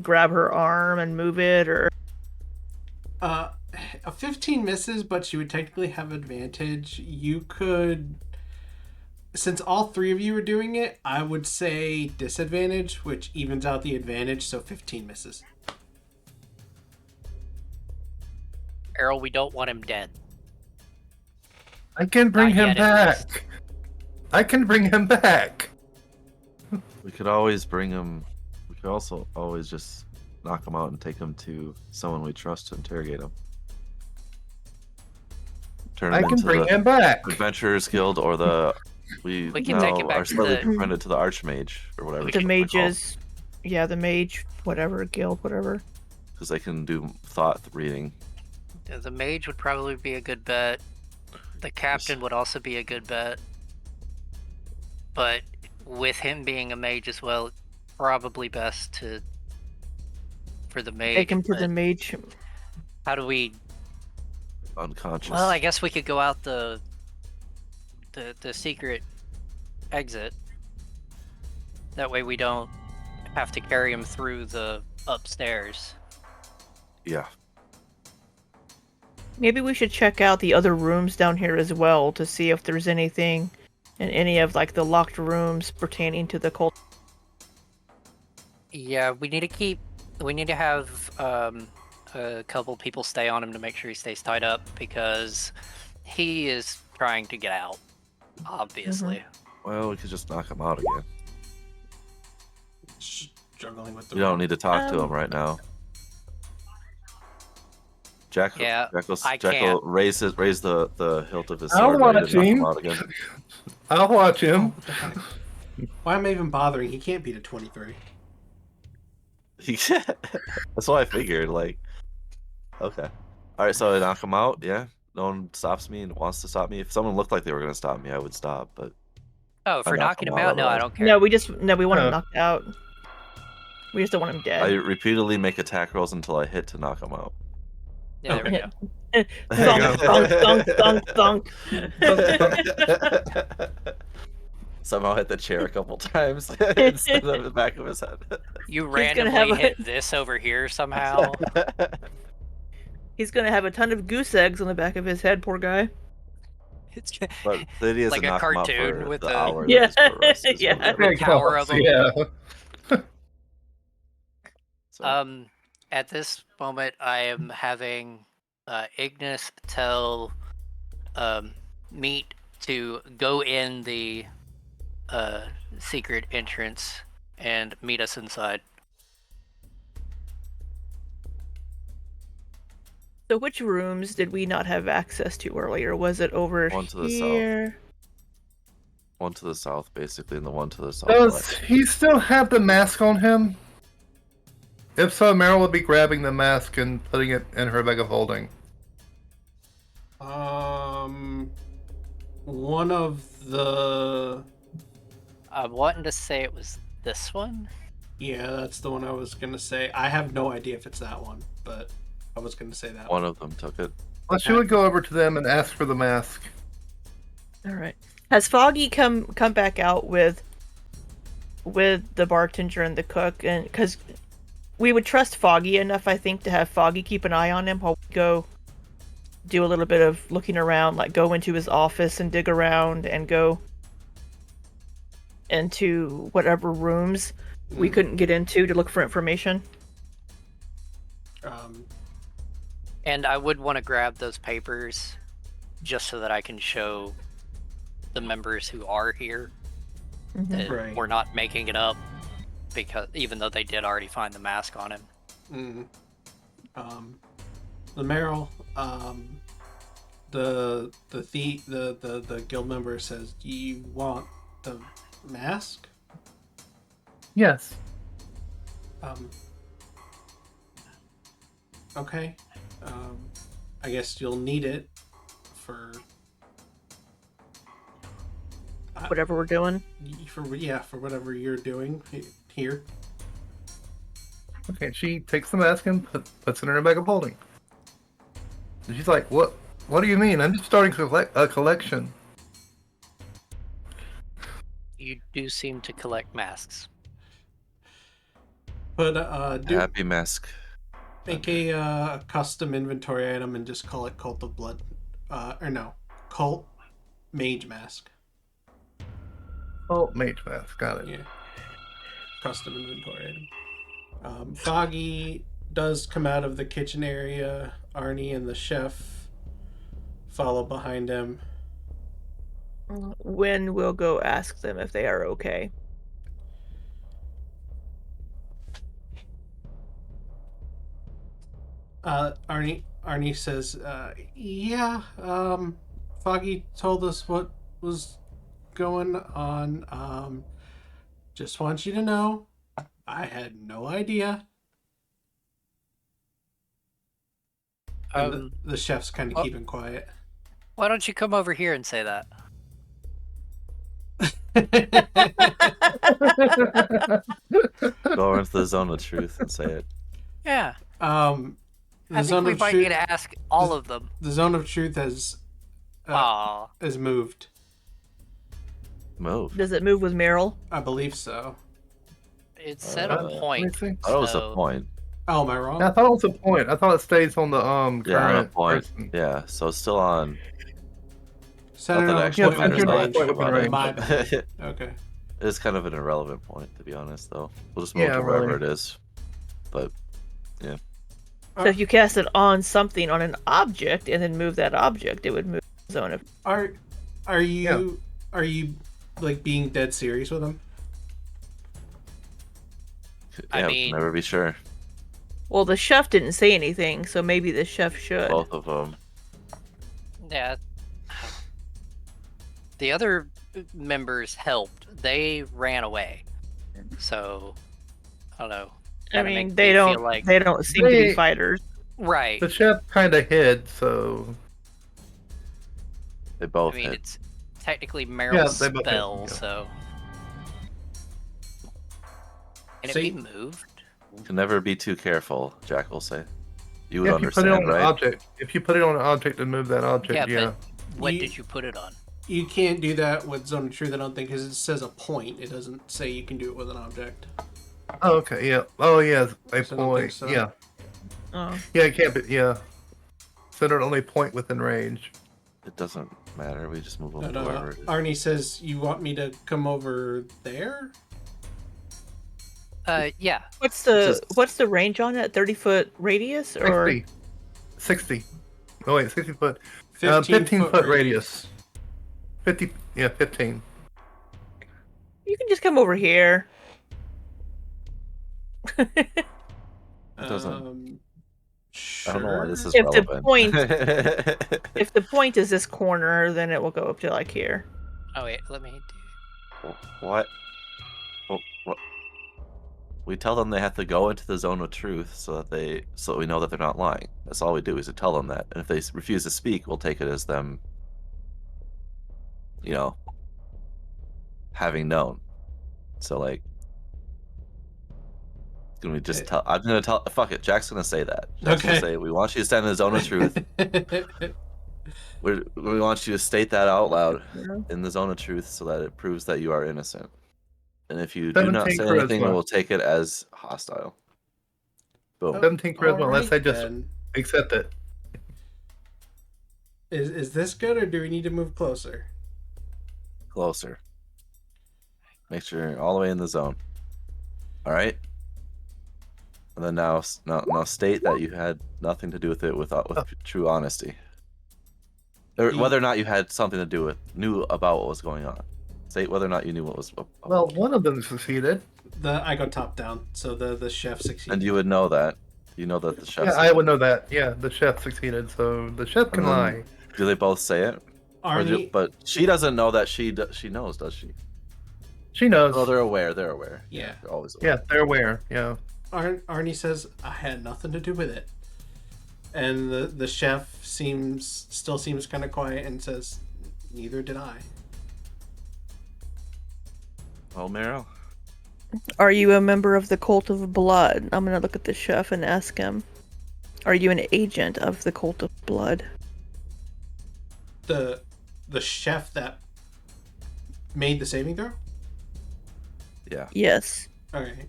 grab her arm and move it, or A 15 misses, but you would technically have advantage. You could, since all three of you are doing it, I would say disadvantage, which evens out the advantage, so 15 misses. Meryl, we don't want him dead. I can bring Not him yet, at least. back. I can bring him back. We could always bring him. We could also always just knock him out and take him to someone we trust to interrogate him. Turn I him can into bring the him back. Adventurers Guild or the We can take him back are to slightly the- befriended to the Archmage or whatever. the mages? Yeah, the mage, whatever guild, whatever. Because they can do thought reading. The mage would probably be a good bet. The captain would also be a good bet. But with him being a mage as well, it's probably best for the mage. Take him to but the mage. How do we? Unconscious. Well, I guess we could go out the secret exit. That way we don't have to carry him through the upstairs. Yeah. Maybe we should check out the other rooms down here as well to see if there's anything in any of like the locked rooms pertaining to the cult. Yeah, we need to have a couple people stay on him to make sure he stays tied up because he is trying to get out, obviously. Well, we could just knock him out again. Struggling with the We don't need to talk to him Um, right now. Jack, Yeah, I Jack can't. will raise the hilt of his I'll sword ready watch to knock him him. out again. I'll watch him. What the heck? Why am I even bothering? He can't beat a 23. That's what I figured. Like, okay, all right. So I knock him out. Yeah, no one stops me and wants to stop me. If someone looked like they were gonna stop me, I would stop. But Oh, for knock knocking him him out out? No, I otherwise. don't care. No, we want him Oh. knocked out. We just don't want him I dead. repeatedly make attack rolls until I hit to knock him out. Yeah, there we Okay. go. Thunk, thunk, thunk, thunk, thunk. Somehow hit the chair a couple times instead of the back of his head. You gonna randomly have a- hit this over here somehow. He's gonna have a ton of goose eggs on the back of his head, poor guy. It's But the idea is Like to a knock him out cartoon for with the the- hour. Yeah, That he's put yeah. whatever. Big tower of them. Yeah. So, At this moment, I am having Ignis tell Meat to go in the secret entrance and meet us inside. So which rooms did we not have access to earlier? Was it over One to the south. here? one to the south, basically, and the one to the Does southwest. he still have the mask on him? If so, Meryl would be grabbing the mask and putting it in her bag of holding. One of the... I'm wanting to say it was this one. Yeah, that's the one I was gonna say. I have no idea if it's that one, but I was going to say that One of them took it. Well, she would go over to them and ask for the mask. All right. Has Foggy come back out with the bartender and the cook, and because we would trust Foggy enough, I think, to have Foggy keep an eye on him while we go do a little bit of looking around, like go into his office and dig around and go into whatever rooms we couldn't get into to look for information. And I would want to grab those papers just so that I can show the members who are here that Right. we're not making it up, because even though they did already find the mask on him. The Meryl, the guild member says, "Do you want the mask?" Yes. Okay. I guess you'll need it for Whatever we're doing. for whatever you're doing here. Okay, she takes the mask and puts it in her bag of holding. And she's like, "What? What do you mean? I'm just starting a collection." You do seem to collect masks. But Happy mask. make a custom inventory item and just call it Cult of Blood. Cult Mage Mask. Oh, mage mask. Got it. Yeah. Custom inventory item. Foggy does come out of the kitchen area. Arnie and the chef follow behind him. Wynne will go ask them if they are okay. Arnie says, yeah, Foggy told us what was going on. Just want you to know, I had no idea. And the chef's kind of keeping quiet. Why don't you come over here and say that? Go into the zone of truth and say it. Yeah. The I think zone we of might truth. need to ask all of them. The zone of truth has moved. Move. Does it move with Meryl? I believe so. It's set a let me point. see. Oh, that was the so- point. Oh, am I wrong? I thought it was a point. I thought it stays on the Yeah, on a current point. person. Yeah, so it's still on. Centered Not that on a actually point within matters point range. within range. My bad. it. Okay. It's kind of an irrelevant point, to be honest, though. We'll just move Yeah, to wherever really. it is. But So if you cast it on something, on an object, and then move that object, it would move the zone of... Are you like being dead serious with him? I yeah, we mean- can never be sure. Well, the chef didn't say anything, so maybe the chef should. Both of them. Yeah. The other members helped. They ran away. So, I don't know. I Kinda mean, makes they me don't. feel like- They don't seem to be They- fighters. Right. The chef kind of hid, so They I both mean, hit. it's technically Meryl's they both hit, spell, yeah. so. Can it See- be moved? Can never be too careful, Jack will say. You would if you put it understand, on an right? object, if you put it on an object and move that object, Yeah, yeah. but what You- did you put it on? You can't do that with Zone of Truth, I don't think, because it says a point. It doesn't say you can do it with an object. Oh, okay, yeah. Oh, yeah, a So I don't think point. so. Yeah, Oh. yeah, it can't be. Yeah, centered only point within range. It doesn't matter. We just move them No, to wherever it is. Arnie says, you want me to come over there? Yeah. What's the Just- what's the range on it? 30-foot radius or 60. Oh wait, 60 foot. 15 15-foot radius. 50. Yeah, 15. you can just come over here. It doesn't- I don't know why this is If the relevant. point- If the point is this corner, then it will go up to like here. Oh wait, let me do. What? What? We tell them they have to go into the zone of truth so that we know that they're not lying. That's all we do is to tell them that. And if they refuse to speak, we'll take it as them, having known. So like, Can we just tell? I'm gonna tell. Fuck it. Jack's gonna say that. Jack's Okay. gonna say we want you to stand in the zone of truth. We want you to state that out loud in the zone of truth so that it proves that you are innocent. And if you do not 17 say anything, charisma. we'll take it as hostile. Boom. 17 charisma, unless I Alright, just then. accept it. Is this good, or do we need to move closer? Closer. Make sure you're all the way in the zone. All right. And then now state that you had nothing to do with it with true honesty. Or whether or not you had something to do with, knew about what was going on. State whether or not you knew what was. Well, one of them succeeded. I go top down, so the chef succeeded. And you would know that. You know that the chef. Yeah, I would know that. Yeah, the chef succeeded, so the chef can lie. Do they both say it? Arnie, But she doesn't know that she knows, does she? She knows. Oh, they're aware. They're aware. Yeah. They're always aware. Yeah, they're aware. Yeah. Arnie says, I had nothing to do with it. And the chef still seems kind of quiet and says, neither did I. Well, Meryl. Are you a member of the Cult of Blood? I'm gonna look at the chef and ask him. Are you an agent of the Cult of Blood? The chef that made the saving throw? Yeah. Yes. Okay.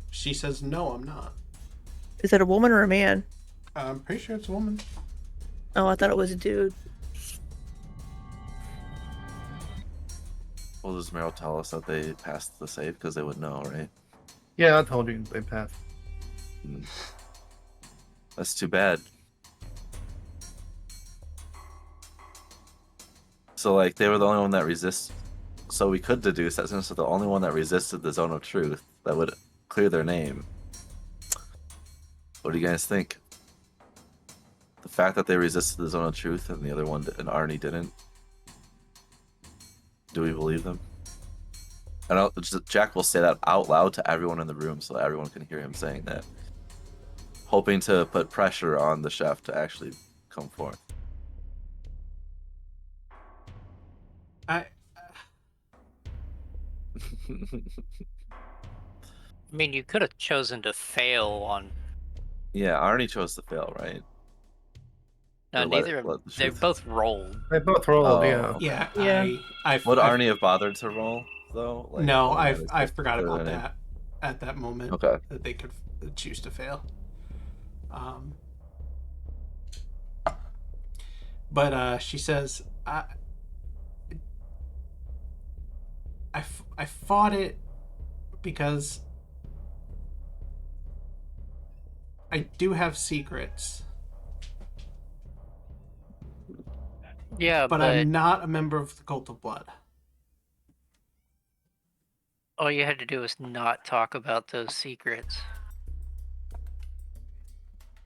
She says, no, I'm not. Is that a woman or a man? I'm pretty sure it's a woman. Oh, I thought it was a dude. Well, does Meryl tell us that they passed the save because they would know, right? Yeah, I told you they passed. That's too bad. So, like, they were the only one that resisted. So we could deduce that since they're the only one that resisted the zone of truth, that would clear their name. What do you guys think? The fact that they resisted the zone of truth and the other one and Arnie didn't. Do we believe them? I know Jack will say that out loud to everyone in the room so that everyone can hear him saying that, hoping to put pressure on the chef to actually come forth. I mean, you could have chosen to fail on. Yeah, Arnie chose to fail, right? No, Or neither let of the they truth- both rolled. They both rolled, Oh. yeah. yeah, Yeah. I've Would Arnie have bothered to roll though? Like, no, I I forgot clear about their name? that at that moment. Okay. That they could choose to fail. But she says, I fought it because I do have secrets, Yeah, but I'm not a member of the Cult of Blood. all you had to do was not talk about those secrets.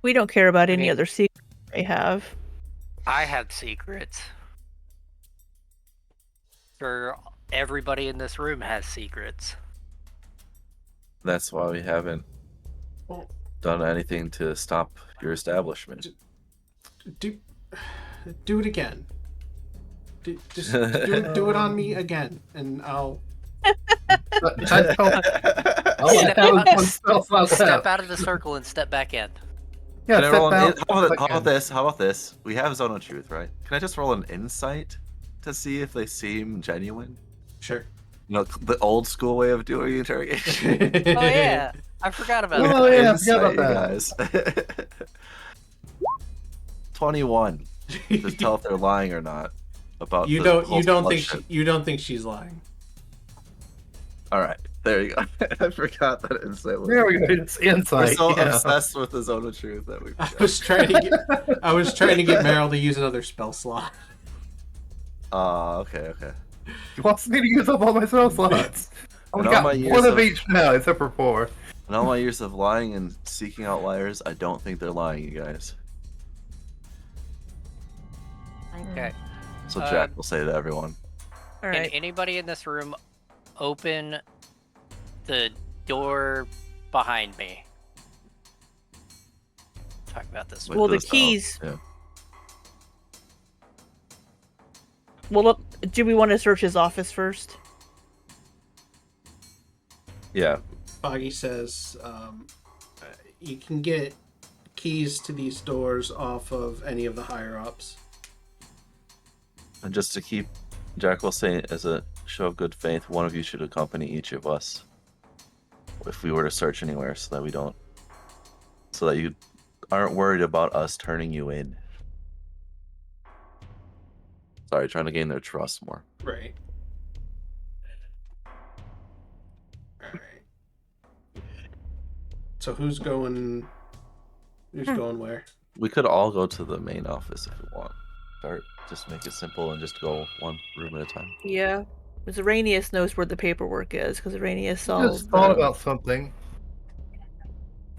We don't care about any mean- other secrets they have. I have secrets. Sure, everybody in this room has secrets. That's why we haven't done anything to stop your establishment. Do it again. Just do it on me again, and I'll. I told, Step out of the circle and step back in. Yeah, Can I step roll out. how about this? How about this? We have Zone of Truth, right? Can I just roll an insight to see if they seem genuine? Sure. You know, the old school way of doing interrogation. Oh yeah, I forgot about that. Oh, yeah, I Insight, forgot you about guys. 21 to tell if they're lying or not about You the don't whole think blood you don't think she's lying. All right, there you go. I forgot that insight. Was There we go. It's We're insight. so yeah. obsessed with the Zone of Truth that we. I was trying to get Meryl to use another spell slot. Okay. He wants me to use up all my spell slots. I've And all got my years one of of- each now, except for 4. In all my years of lying and seeking out liars, I don't think they're lying, you guys. Okay. So Jack will say to everyone. All Can right. anybody in this room open the door behind me? Talk about this. with Well, the this- keys- Yeah. Well, look, do we want to search his office first? Yeah. Foggy says, you can get keys to these doors off of any of the higher ups. And just to keep, Jack will say, as a show of good faith, one of you should accompany each of us if we were to search anywhere, so that you aren't worried about us turning you in. Sorry, trying to gain their trust more. Right. Alright. So who's going where? We could all go to the main office if we want. Just make it simple and just go one room at a time. Yeah. Because Araneus knows where the paperwork is, because Araneus saw. Just thought about something.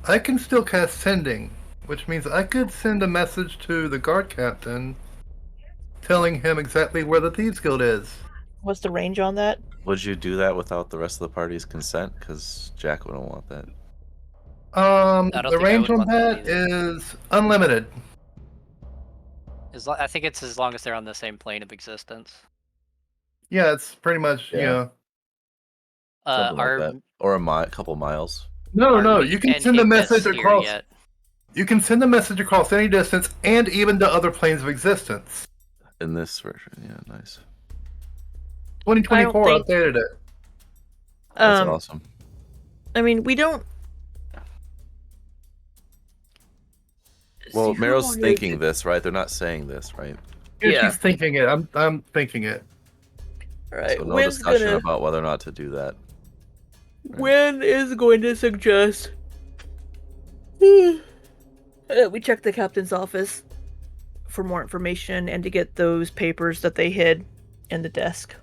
I can still cast sending, which means I could send a message to the guard captain telling him exactly where the Thieves Guild is. What's the range on that? Would you do that without the rest of the party's consent? Because Jack wouldn't want that. don't The think I range would on want that that is unlimited. I think it's as long as they're on the same plane of existence. Yeah, it's pretty much, Yeah. Something Our like that. Or a couple miles. No, you can send a message across. Yet. You can send a message across any distance and even to other planes of existence. In this version, yeah, nice. 2024 I don't updated it. That's awesome. I mean, we don't. Well, See, Meryl's who thinking is- this, right? They're not saying this, right? Yeah. She's thinking it. I'm thinking it. Right. So no Wynn's discussion gonna. about whether or not to do that. Wynne is going to suggest that we check the captain's office for more information and to get those papers that they hid in the desk.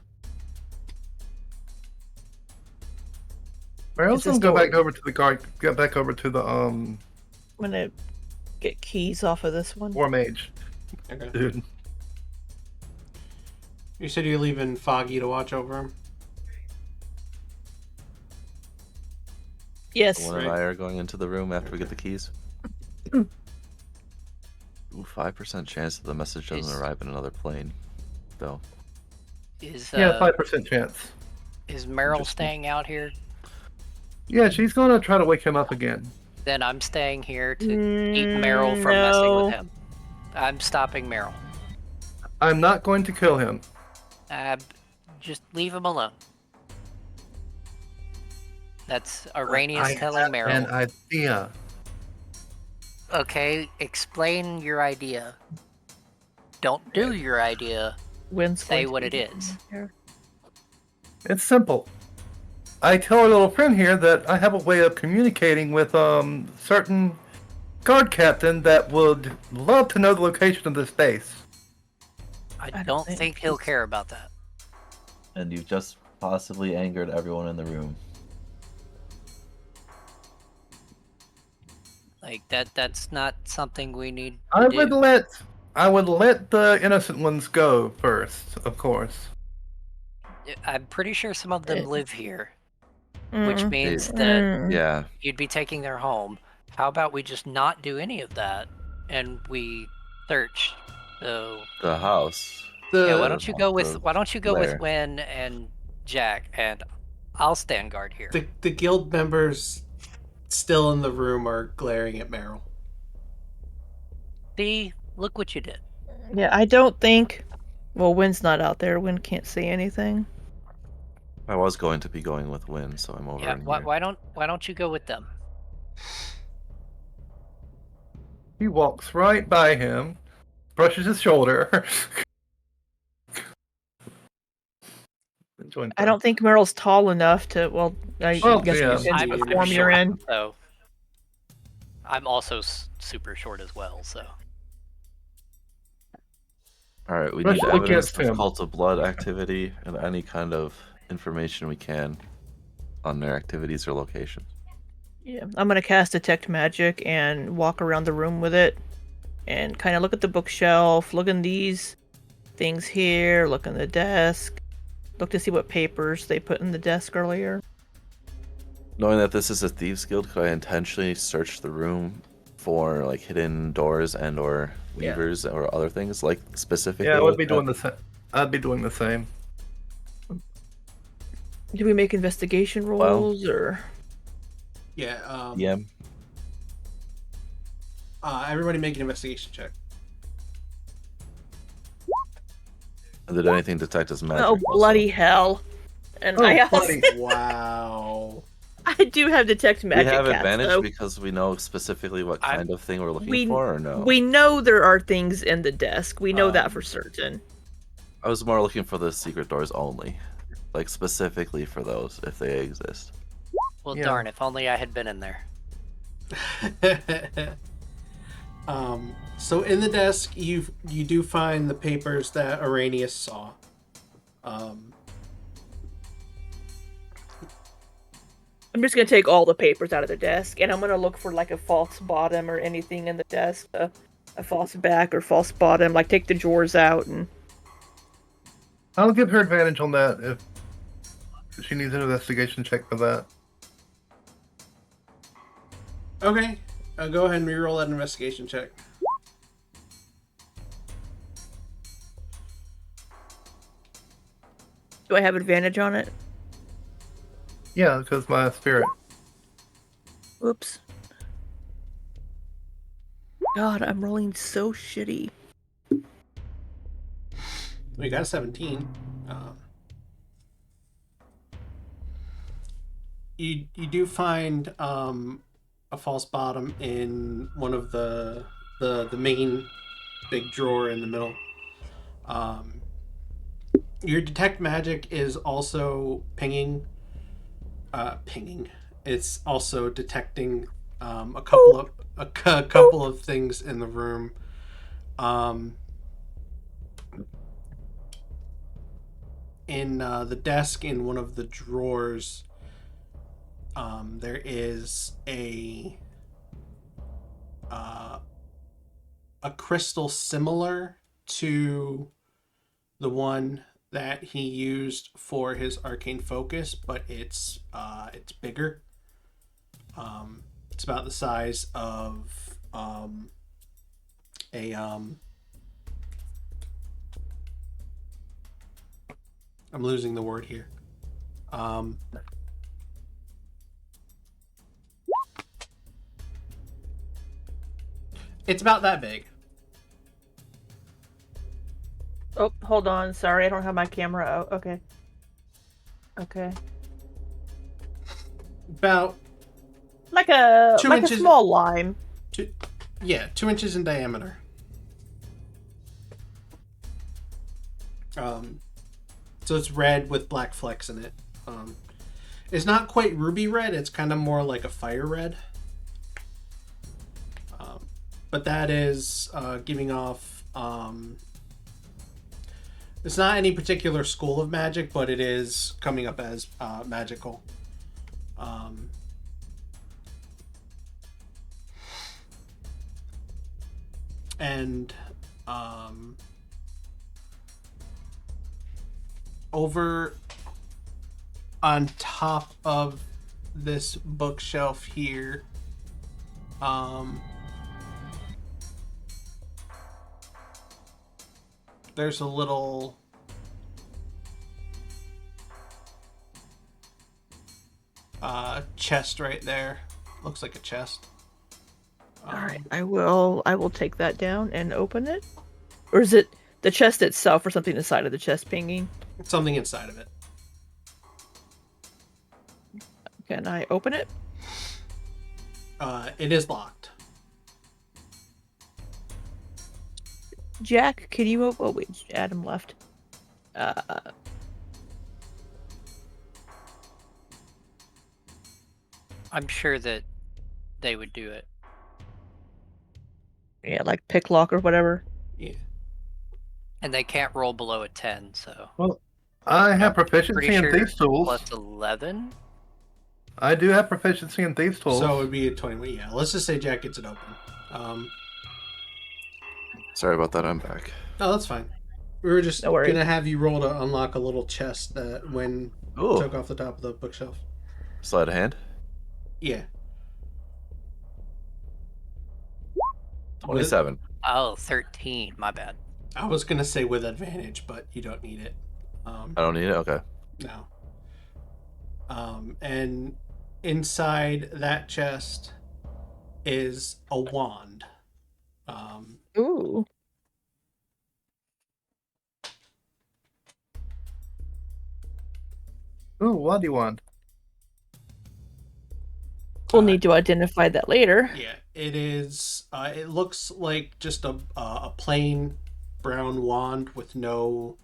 Meryl's It's his gonna go door. back over to the guard. Get back over to the I'm gonna get keys off of this one. war mage Okay. dude. You said you're leaving Foggy to watch over him? Yes. One and I are going into the room after we get the keys. Ooh, 5% chance that the message doesn't Is- arrive in another plane, though. Is Yeah, 5% chance. is Meryl Interesting. staying out here? Yeah, she's gonna try to wake him up again. Then I'm staying here to keep Meryl from no. messing with him. I'm stopping Meryl. I'm not going to kill him. Just leave him alone. That's Araneus I telling have Meryl. an idea. Okay, explain your idea. Don't do your idea. Wynn's Say going to what be it is. here. It's simple. I tell our little friend here that I have a way of communicating with certain guard captain that would love to know the location of this base. I don't don't think think he'll he's- care about that. And you've just possibly angered everyone in the room. Like that's not something we need to I do. would let the innocent ones go first, of course. I'm pretty sure some of them Eh. live here, which Mm. means that Mm. Yeah, you'd be taking their home. How about we just not do any of that and we search? So the house. yeah, why The- don't you go with lair. Wynne and Jack, and I'll stand guard here. The guild members still in the room are glaring at Meryl. See, look what you did. Yeah, I don't think. Well, Wynn's not out there. Wynne can't see anything. I was going to be going with Wynne, so I'm over Yeah, in why, here. why don't you go with them? He walks right by him, brushes his shoulder. I don't think Meryl's tall enough to. Well, I Well, guess yeah. you I'm can the form you're short, in. so I'm also super short as well. So Alright, we Rush need evidence against of him. cult of blood activity and any kind of information we can on their activities or location. Yeah, I'm gonna cast detect magic and walk around the room with it, and kind of look at the bookshelf, look in these things here, look in the desk, look to see what papers they put in the desk earlier. Knowing that this is a thieves guild, could I intentionally search the room for like hidden doors and or levers or other things like specifically? Yeah, I would be like doing that? the same. I'd be doing the same. Do we make investigation rolls or? Yeah. Yeah. Everybody make an investigation check. Did anything detect as magic? Oh, bloody hell. And Oh, I also, buddy. Wow. I do have detect Do we magic have cats, advantage though. because we know specifically what I'm- kind of thing we're looking for, or no? We know there are things in the desk. We know that for certain. I was more looking for the secret doors only. Like, specifically for those, if they exist. Well, Yeah. darn, if only I had been in there. So in the desk, you do find the papers that Araneus saw. I'm just gonna take all the papers out of the desk, and I'm gonna look for like a false bottom or anything in the desk, a false back or false bottom. Like take the drawers out and. I'll give her advantage on that if she needs an investigation check for that. Okay, go ahead and reroll that investigation check. Do I have advantage on it? Yeah, because my spirit. Whoops. God, I'm rolling so shitty. We got a 17. You do find a false bottom in one of the main big drawer in the middle. Your detect magic is also pinging. It's also detecting a couple of things in the room. In the desk in one of the drawers, there is a crystal similar to the one that he used for his arcane focus, but it's bigger. It's about the size of a I'm losing the word here. It's about that big. Oh, hold on. Sorry, I don't have my camera out. Okay. Okay. About Like a 2 like inches. a small lime. 2 inches in diameter. So it's red with black flecks in it. It's not quite ruby red. It's kind of more like a fire red. But that is giving off. It's not any particular school of magic, but it is coming up as magical. And over on top of this bookshelf here, there's a little chest right there. Looks like a chest. All right, I will take that down and open it. Or is it the chest itself, or something inside of the chest pinging? Something inside of it. Can I open it? It is locked. Jack, can you open? Oh wait, Adam left. I'm sure that they would do it. Yeah, like pick lock or whatever. Yeah. And they can't roll below a 10, so. Well, I have Pretty proficiency in sure Thieves Tools. plus 11? I do have proficiency in Thieves Tools. So it would be a 20. Yeah, let's just say Jack gets it open. Sorry about that, I'm back. Oh, that's fine. We were just No worries. gonna have you roll to unlock a little chest that Wynne Ooh. took off the top of the bookshelf. Sleight of hand? Yeah. 27. Oh, 13. My bad. I was gonna say with advantage, but you don't need it. I don't need it? Okay. No. And inside that chest is a wand. Ooh. Ooh, what do you want? We'll need to identify that later. Yeah, it is. It looks like just a plain brown wand with no.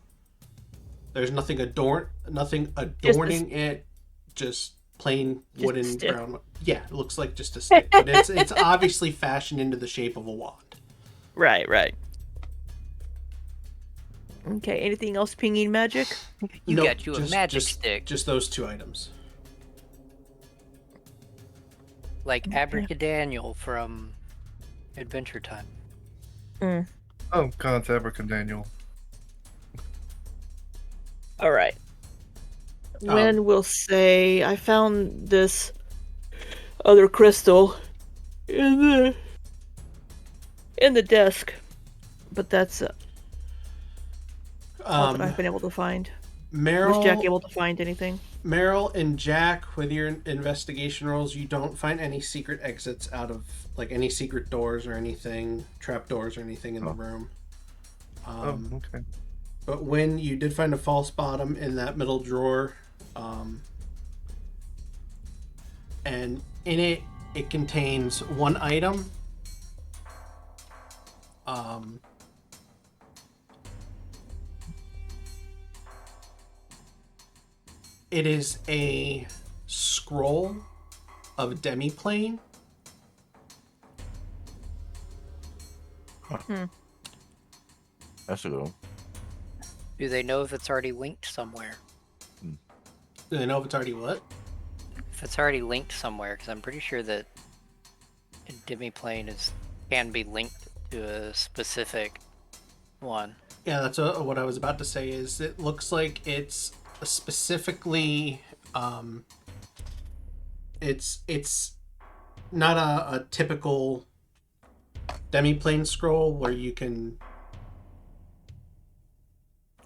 There's nothing adorning it. Just plain Just a wooden stick. brown. Yeah, it looks like just a stick, but it's obviously fashioned into the shape of a wand. Right. Okay, anything else pinging magic? You Nope, got you a magic just, stick. Just those 2 items. Like Abracadaniel from Adventure Time. Oh, God's Abracadaniel. All right. Wynne will say, I found this other crystal in the desk, but that's all that I've been able to find. Was Jack able to find anything? Meryl and Jack, with your investigation rolls, you don't find any secret exits out of, like, any secret doors or anything, trap doors or anything in the room. Okay. But when you did find a false bottom in that middle drawer, and in it contains 1 item. It is a scroll of demiplane. That's a good one. Do they know if it's already linked somewhere? Do they know if it's already what? If it's already linked somewhere, because I'm pretty sure that a demiplane can be linked to a specific one. Yeah, that's what I was about to say. Is it looks like it's specifically, it's not a typical demiplane scroll where you can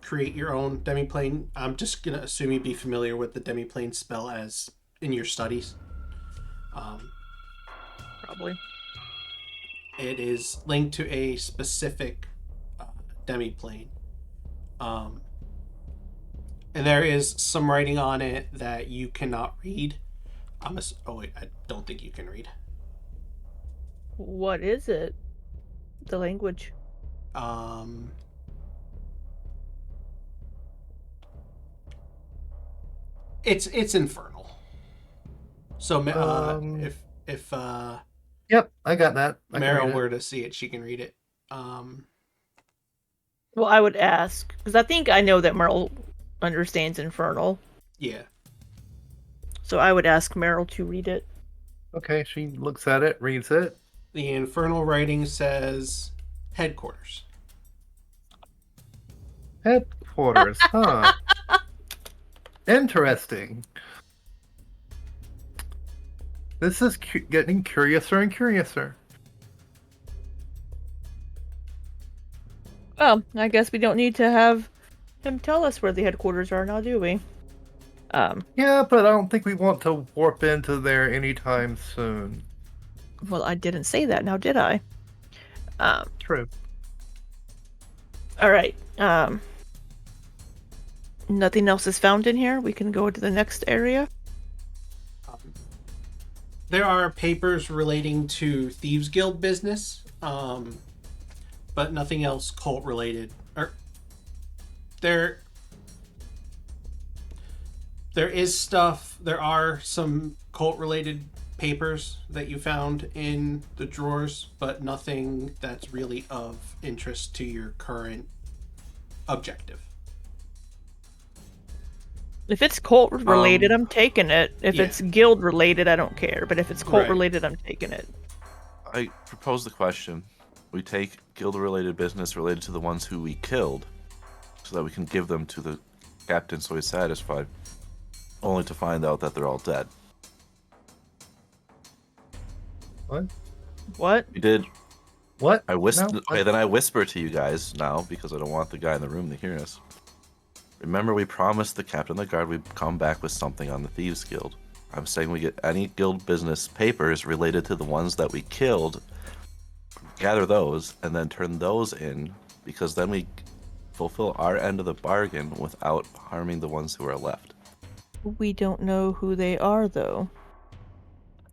create your own demiplane. I'm just gonna assume you'd be familiar with the demiplane spell as in your studies. Probably. It is linked to a specific demiplane. And there is some writing on it that you cannot read. Oh wait, I don't think you can read. What is it? The language. It's infernal. So if Yep, I got that. I can read Meryl it. were to see it, she can read it. Well, I would ask, because I think I know that Meryl understands Infernal. Yeah. So I would ask Meryl to read it. Okay, she looks at it, reads it. The infernal writing says headquarters. Headquarters, huh? Interesting. This is getting curiouser and curiouser. Well, I guess we don't need to have him tell us where the headquarters are now, do we? Yeah, but I don't think we want to warp into there anytime soon. Well, I didn't say that now, did I? True. All right. Nothing else is found in here. We can go to the next area. There are papers relating to Thieves Guild business, but nothing else cult related. There is stuff. There are some cult related papers that you found in the drawers, but nothing that's really of interest to your current objective. If it's cult related, I'm taking it. If yeah. it's guild related, I don't care. But if it's cult Right. related, I'm taking it. I propose the question. We take guild-related business related to the ones who we killed, so that we can give them to the captain so he's satisfied, only to find out that they're all dead. What? What? We did. What? I whisper. No, Okay, then I whisper to you guys now because I don't want the guy in the room to hear us. Remember, we promised the captain of the guard we'd come back with something on the Thieves Guild. I'm saying we get any guild business papers related to the ones that we killed, gather those, and then turn those in, because then we fulfill our end of the bargain without harming the ones who are left. We don't know who they are, though.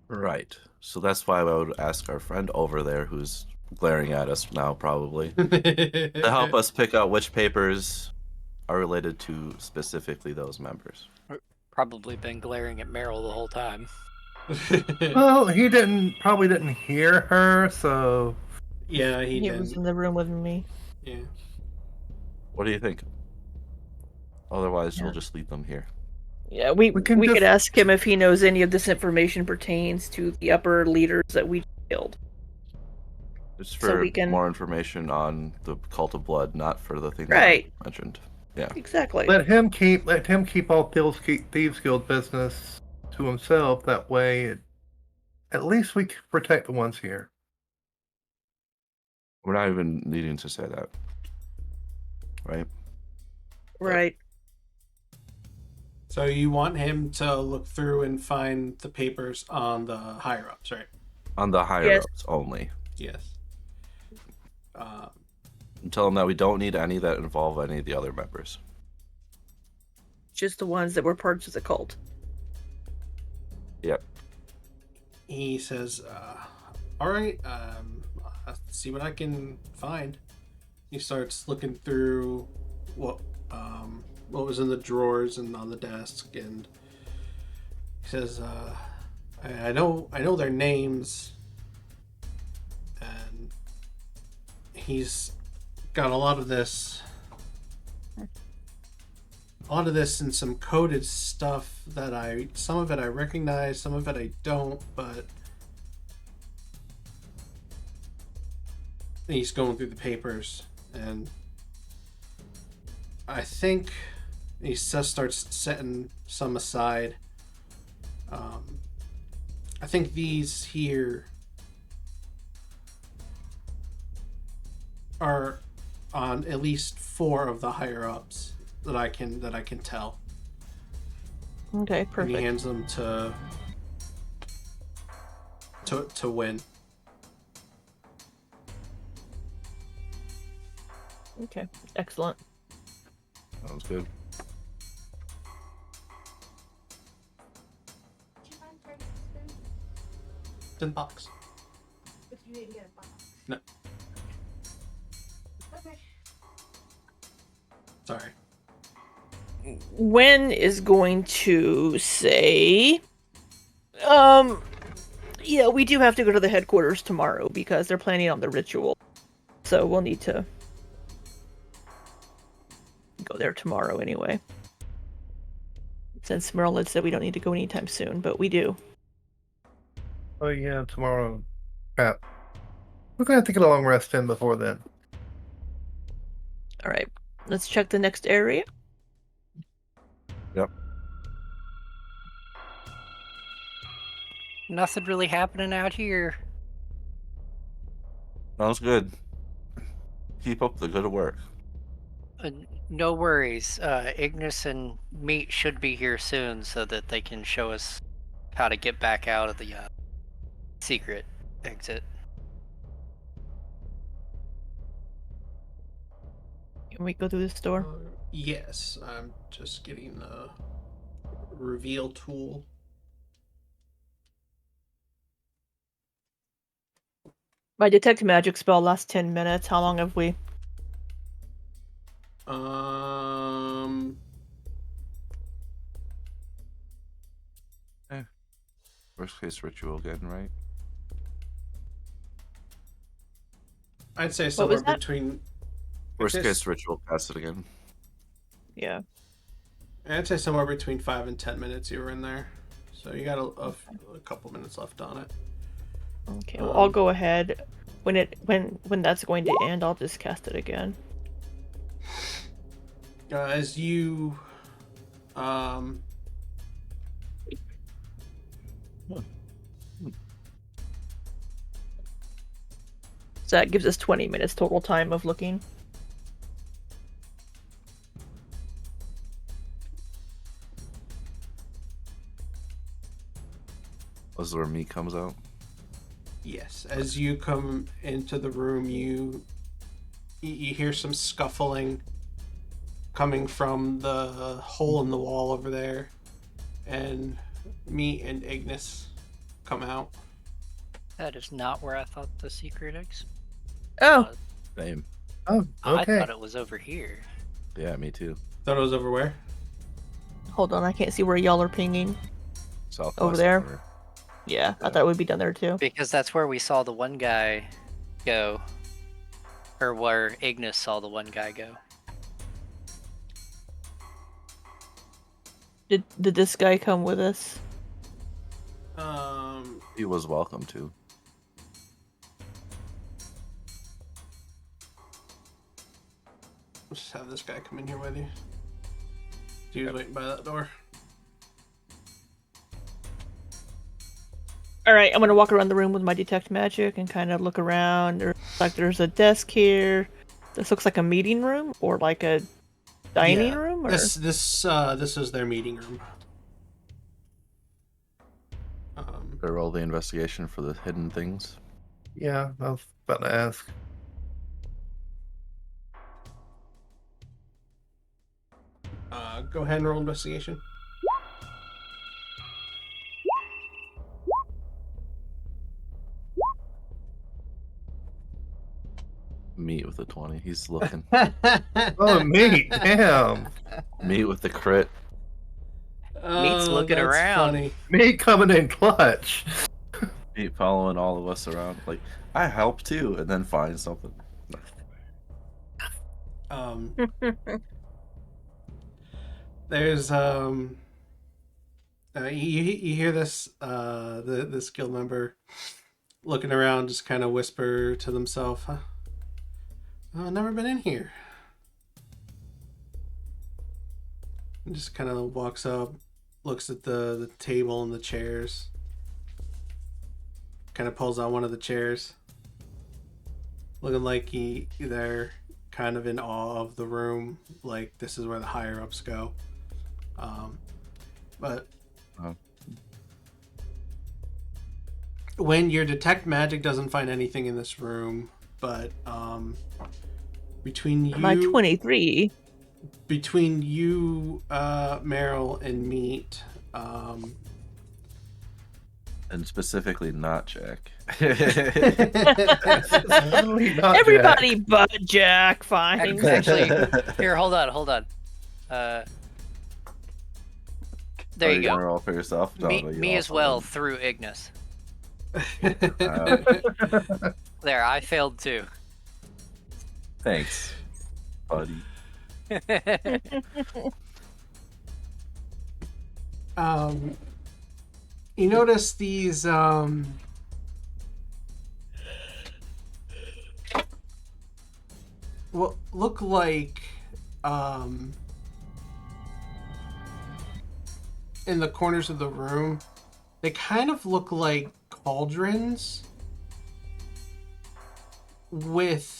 Right. So that's why I would ask our friend over there, who's glaring at us now probably, to help us pick out which papers are related to specifically those members. Probably been glaring at Meryl the whole time. Well, he probably didn't hear her, so Yeah, he was did. in the room with me. Yeah. What do you think? Otherwise, Yeah. we'll just leave them here. Yeah, we We can could just- ask him if he knows any of this information pertains to the upper leaders that we killed. Just So for we can- more information on the Cult of Blood, not for the things Right. I mentioned. Yeah. Exactly. let him keep all Thieves Guild business to himself. That way, at least we can protect the ones here. We're not even needing to say that. Right? Right. So you want him to look through and find the papers on the higher ups, right? On the higher Yes. ups only. Yes. And tell them that we don't need any that involve any of the other members. Just the ones that were parts of the cult. Yep. He says, all right, I'll see what I can find. He starts looking through what was in the drawers and on the desk, and he says, I know their names, and he's got a lot of this and some coded stuff that some of it I recognize, some of it I don't, but he's going through the papers, and I think he just starts setting some aside. I think these here are on at least 4 of the higher ups that I can tell. Okay, And he perfect. hands them to Wynne. Okay, excellent. Sounds good. It's in box. You didn't get a box. No. Okay. Sorry. Wynne is going to say, yeah, we do have to go to the headquarters tomorrow because they're planning on the ritual. So we'll need to go there tomorrow anyway. Since Meryl had said we don't need to go anytime soon, but we do. Oh yeah, tomorrow. Crap. We're gonna have to get a long rest in before then. Alright, let's check the next area. Yep. Nothing really happening out here. Sounds good. Keep up the good work. No worries. Ignis and Meat should be here soon so that they can show us how to get back out of the secret exit. Can we go through this door? Yes, I'm just getting the reveal tool. My detect magic spell lasts 10 minutes. How long have we? Worst case ritual again, right? I'd say somewhere was that? between. Worst Yes. case ritual, cast it again. Yeah. I'd say somewhere between 5 and 10 minutes you were in there, so you got a couple minutes left on it. Okay, well, I'll go ahead. When that's going to end, I'll just cast it again. As you So that gives us 20 minutes total time of looking. This is where meat comes out. Yes, as you come into the room, you hear some scuffling coming from the hole in the wall over there, and Meat and Ignis come out. That is not where I thought the secret exit Oh, was. Same. Oh, I okay. thought it was over here. Yeah, me too. Thought it was over where? hold on. I can't see where y'all are pinging. Southwest Over there? corner. Yeah, I Yeah. thought it would be down there too. Because that's where we saw the one guy go. Or where Ignis saw the one guy go. Did this guy come with us? He was welcome to. Just have this guy come in here with you. He was waiting by that door. All right, I'm gonna walk around the room with my detect magic and kind of look around. There's a desk here. This looks like a meeting room or like a dining Yeah, room. Or This is their meeting room. I roll the investigation for the hidden things. Yeah, I was about to ask. Go ahead and roll investigation. Meat with a 20. He's looking. Oh, meat. Damn. Meat with the crit. Meat's looking that's around. Funny. Meat coming in clutch. Meat following all of us around. Like, I help too. And then find something. There's you hear this this guild member looking around, just kind of whisper to themselves, huh? Oh, I've never been in here. And just kind of walks up, looks at the table and the chairs, kind of pulls out one of the chairs, looking like they're kind of in awe of the room, like this is where the higher ups go. But when your detect magic doesn't find anything in this room, but between my you 23. between you, Meryl and Meat, And specifically not Jack. Certainly not Everybody Jack. but Jack. Fine. Actually, here, hold on. There you go. Roll for yourself. No, Me, no, you me as also well didn't. through Ignis. There, I failed too. Thanks, buddy. You notice these what look like in the corners of the room, they kind of look like cauldrons with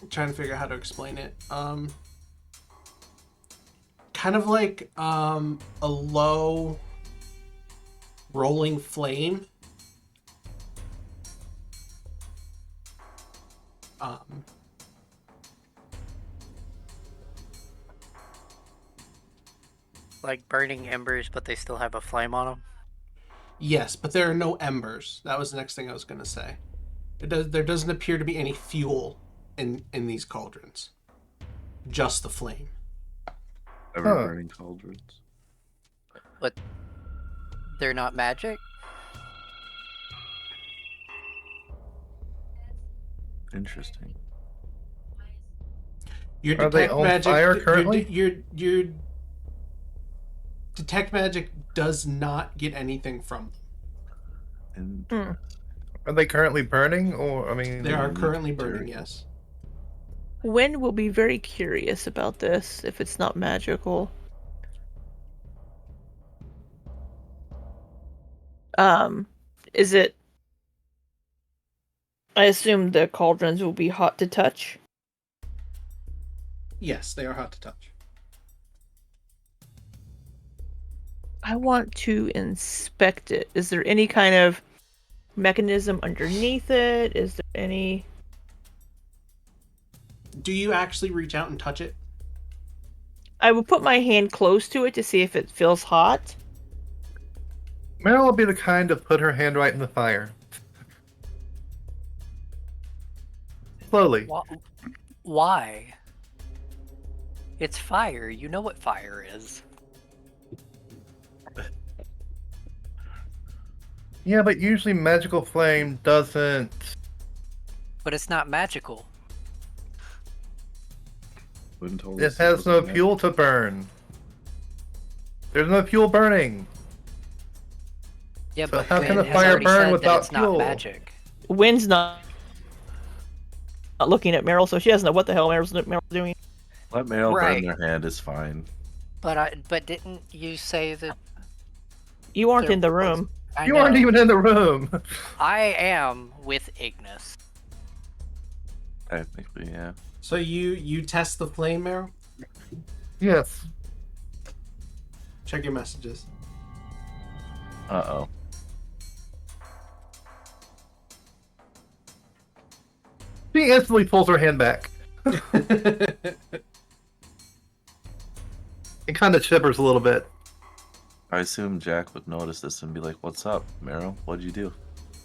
I'm trying to figure out how to explain it. Kind of like a low rolling flame. Like burning embers, but they still have a flame on them. Yes, but there are no embers. That was the next thing I was going to say. There doesn't appear to be any fuel in these cauldrons. Just the flame. Ever burning cauldrons. But they're not magic? Interesting. Your Are they detect on magic fire currently? your detect magic does not get anything from them. And Are they currently burning, or I mean, They are need currently material. burning, yes. Wynne will be very curious about this if it's not magical. Is it I assume the cauldrons will be hot to touch. Yes, they are hot to touch. I want to inspect it. Is there any kind of mechanism underneath it? Is there any... Do you actually reach out and touch it? I will put my hand close to it to see if it feels hot. Meryl will be the kind to put her hand right in the fire. Slowly. Why? It's fire. You know what fire is. Yeah, but usually magical flame doesn't... But it's not magical. It has no fuel to burn. There's no fuel burning. Yeah, So but how can Wynne a has fire already burn said without that it's fuel? not magic. Wynne's not looking at Meryl, so she doesn't know what the hell Meryl's doing. Let Meryl Right. burn their hand is fine. But didn't you say that You aren't there in the was- room. I You aren't know. even in the room. I am with Ignis. Technically, yeah. So you test the flame, Meryl? Yes. Check your messages. Uh-oh. She instantly pulls her hand back. It kind of shivers a little bit. I assume Jack would notice this and be like, "What's up, Meryl? What'd you do?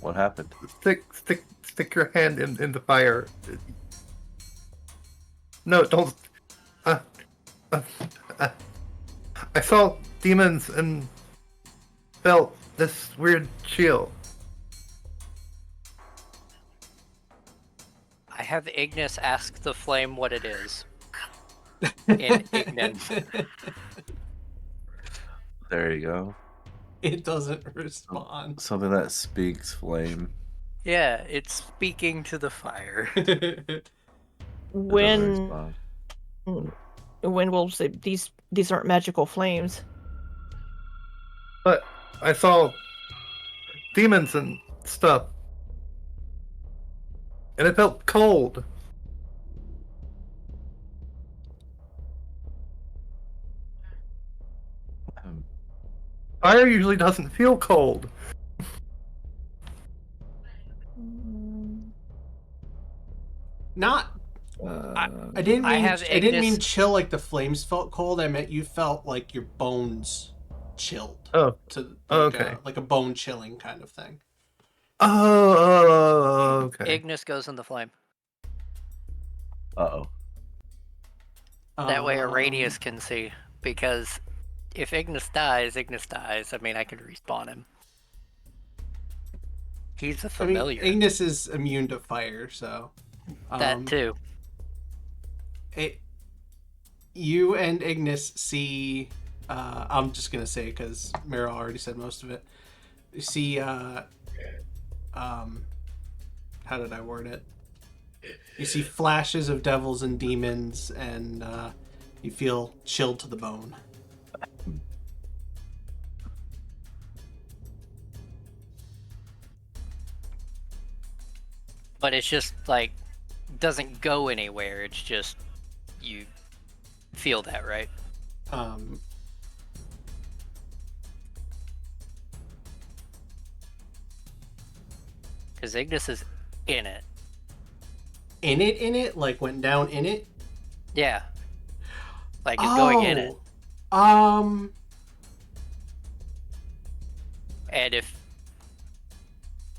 What happened?" Stick your hand in the fire. No, don't. I saw demons and felt this weird chill. I have Ignis ask the flame what it is. In Ignis. There you go. It doesn't respond. Something that speaks flame. Yeah, it's speaking to the fire. It doesn't When respond. will say these aren't magical flames. But I saw demons and stuff. And it felt cold. Um, Fire usually doesn't feel cold. Not. I didn't mean. I have I didn't mean Ignis- chill like the flames felt cold. I meant you felt like your bones chilled. Oh. To Okay. like a bone chilling kind of thing. Oh, okay. Ignis goes in the flame. Uh-oh. That way Um, Araneus can see. Because if Ignis dies, Ignis dies. I mean, I can respawn him. He's a I mean, familiar. Ignis is immune to fire, so. that too. You and Ignis see. I'm just gonna say because Meryl already said most of it. You see. How did I word it? You see flashes of devils and demons, and you feel chilled to the bone. But it's just like doesn't go anywhere. It's just you feel that, right? Um, Because Ignis is in it. in it, like went down in it. Yeah. Like it's going in it. Um, And if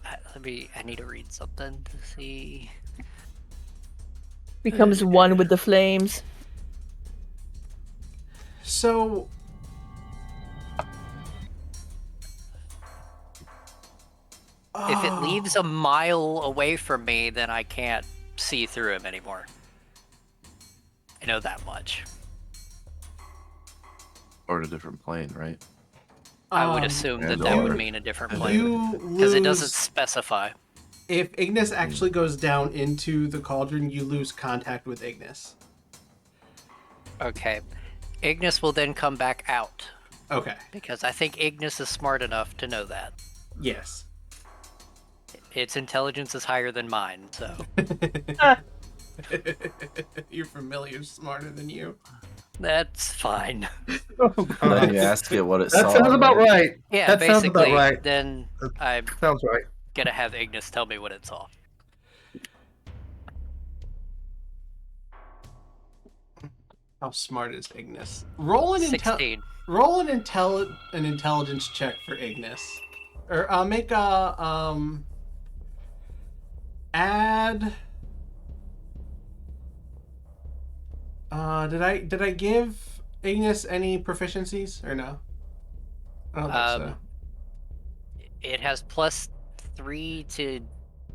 I need to read something to see. Becomes one with the flames. so If it leaves a mile away from me, then I can't see through him anymore. I know that much. Or in a different plane, right? I would Um, assume that and that would or- mean a different and plane. you Because it doesn't lose. specify. If Ignis actually goes down into the cauldron, you lose contact with Ignis. Okay. Ignis will then come back out. Okay. Because I think Ignis is smart enough to know that. Yes. its intelligence is higher than mine, so Your familiar's smarter than you. that's fine. Oh, Then you God. ask it what it That saw. sounds about right. Yeah, That sounds about basically, right. then I'm Sounds right. gonna have Ignis tell me what it saw. How smart is Ignis? Roll an 16. an intelligence check for Ignis, or make a add. Did I give Ignis any proficiencies or no? I don't think so. It has +3 to